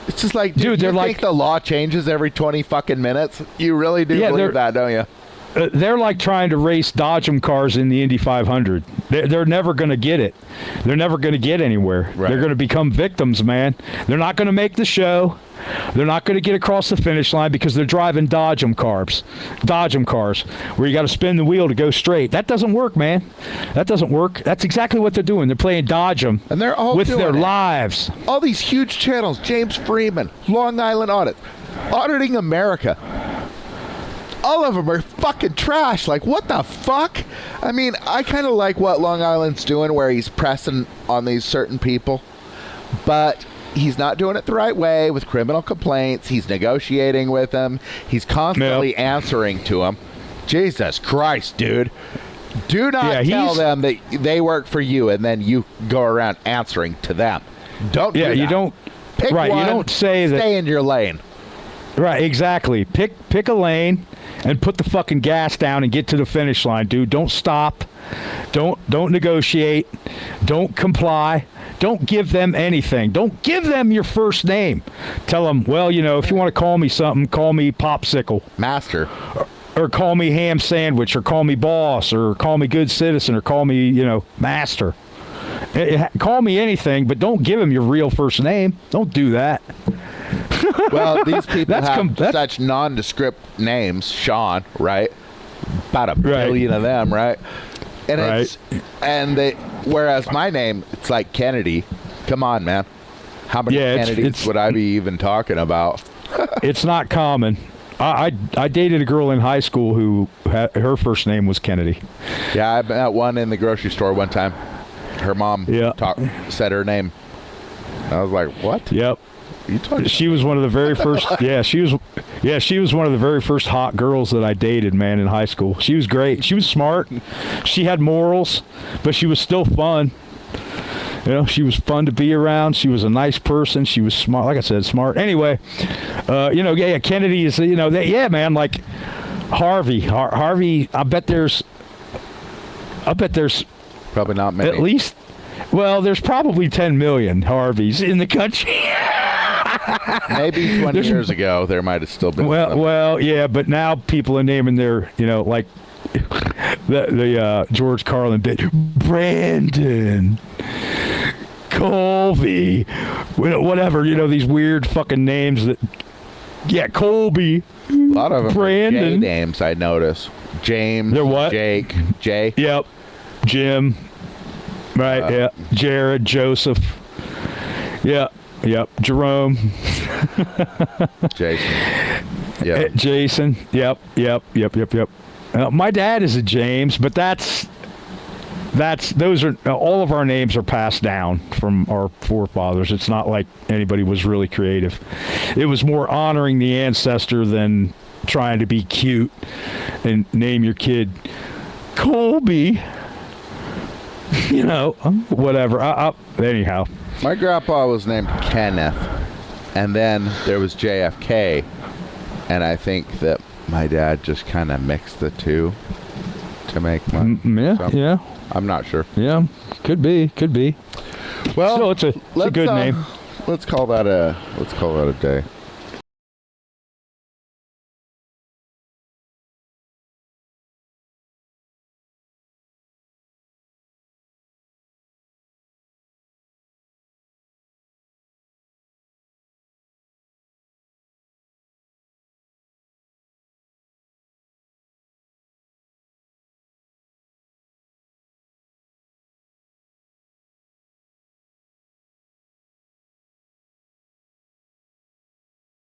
It's just like, dude, you think the law changes every 20 fucking minutes? You really do believe that, don't you? They're like trying to race Dodgem cars in the Indy 500. They're never going to get it. They're never going to get anywhere. Right. They're going to become victims, man. They're not going to make the show. They're not going to get across the finish line because they're driving Dodgem cars, where you got to spin the wheel to go straight. That doesn't work, man. That doesn't work. That's exactly what they're doing. They're playing Dodgem, and they're all with their lives. All these huge channels: James Freeman, Long Island Audit, Auditing America. All of them are fucking trash. Like, what the fuck? I mean, I kind of like what Long Island's doing, where he's pressing on these certain people, but he's not doing it the right way with criminal complaints. He's negotiating with them. He's constantly answering to them. Jesus Christ, dude. Do not tell them that they work for you and then you go around answering to them. Don't do that. You don't. Pick one, you don't say that. Stay in your lane. Right, exactly. Pick a lane and put the fucking gas down and get to the finish line, dude. Don't stop. Don't negotiate. Don't comply. Don't give them anything. Don't give them your first name. Tell them, well, if you want to call me something, call me Popsicle. Master. Or call me Ham Sandwich, or call me Boss, or call me Good Citizen, or call me, Master. Call me anything, but don't give them your real first name. Don't do that. Well, these people have such nondescript names. Sean, right? About a billion of them, right? And right. Whereas my name, it's like Kennedy. Come on, man. How many Kennedys would I be even talking about? It's not common. I dated a girl in high school who her first name was Kennedy. Yeah, I met one in the grocery store one time. Her mom said her name. I was like, "What?" Yep. She was one of the very first. She was one of the very first hot girls that I dated, man, in high school. She was great. She was smart. She had morals, but she was still fun. You know, she was fun to be around. She was a nice person. She was smart. Like I said, smart. Anyway, Kennedy is, man, like Harvey. Harvey, I bet there's probably not many. At least, there's probably 10 million Harveys in the country. Maybe 20 years ago, there might have still been. Yeah, but now people are naming their, like the George Carlin bit, Brandon, Colby, whatever, these weird fucking names that, Colby. A lot of them Brandon. are J names, I notice. James, they're what? Jake, Jay. Yep. Jim. Right, Jared, Joseph. Yep. Jerome. Jason. Yeah. Jason. Yep. My dad is a James, but those are all of our names are passed down from our forefathers. It's not like anybody was really creative. It was more honoring the ancestor than trying to be cute and name your kid Colby. Whatever. Anyhow. My grandpa was named Kenneth, and then there was JFK, and I think that my dad just kind of mixed the two to make one. Yeah. I'm not sure. Yeah, could be. Well, so it's a good name. Let's call that a day.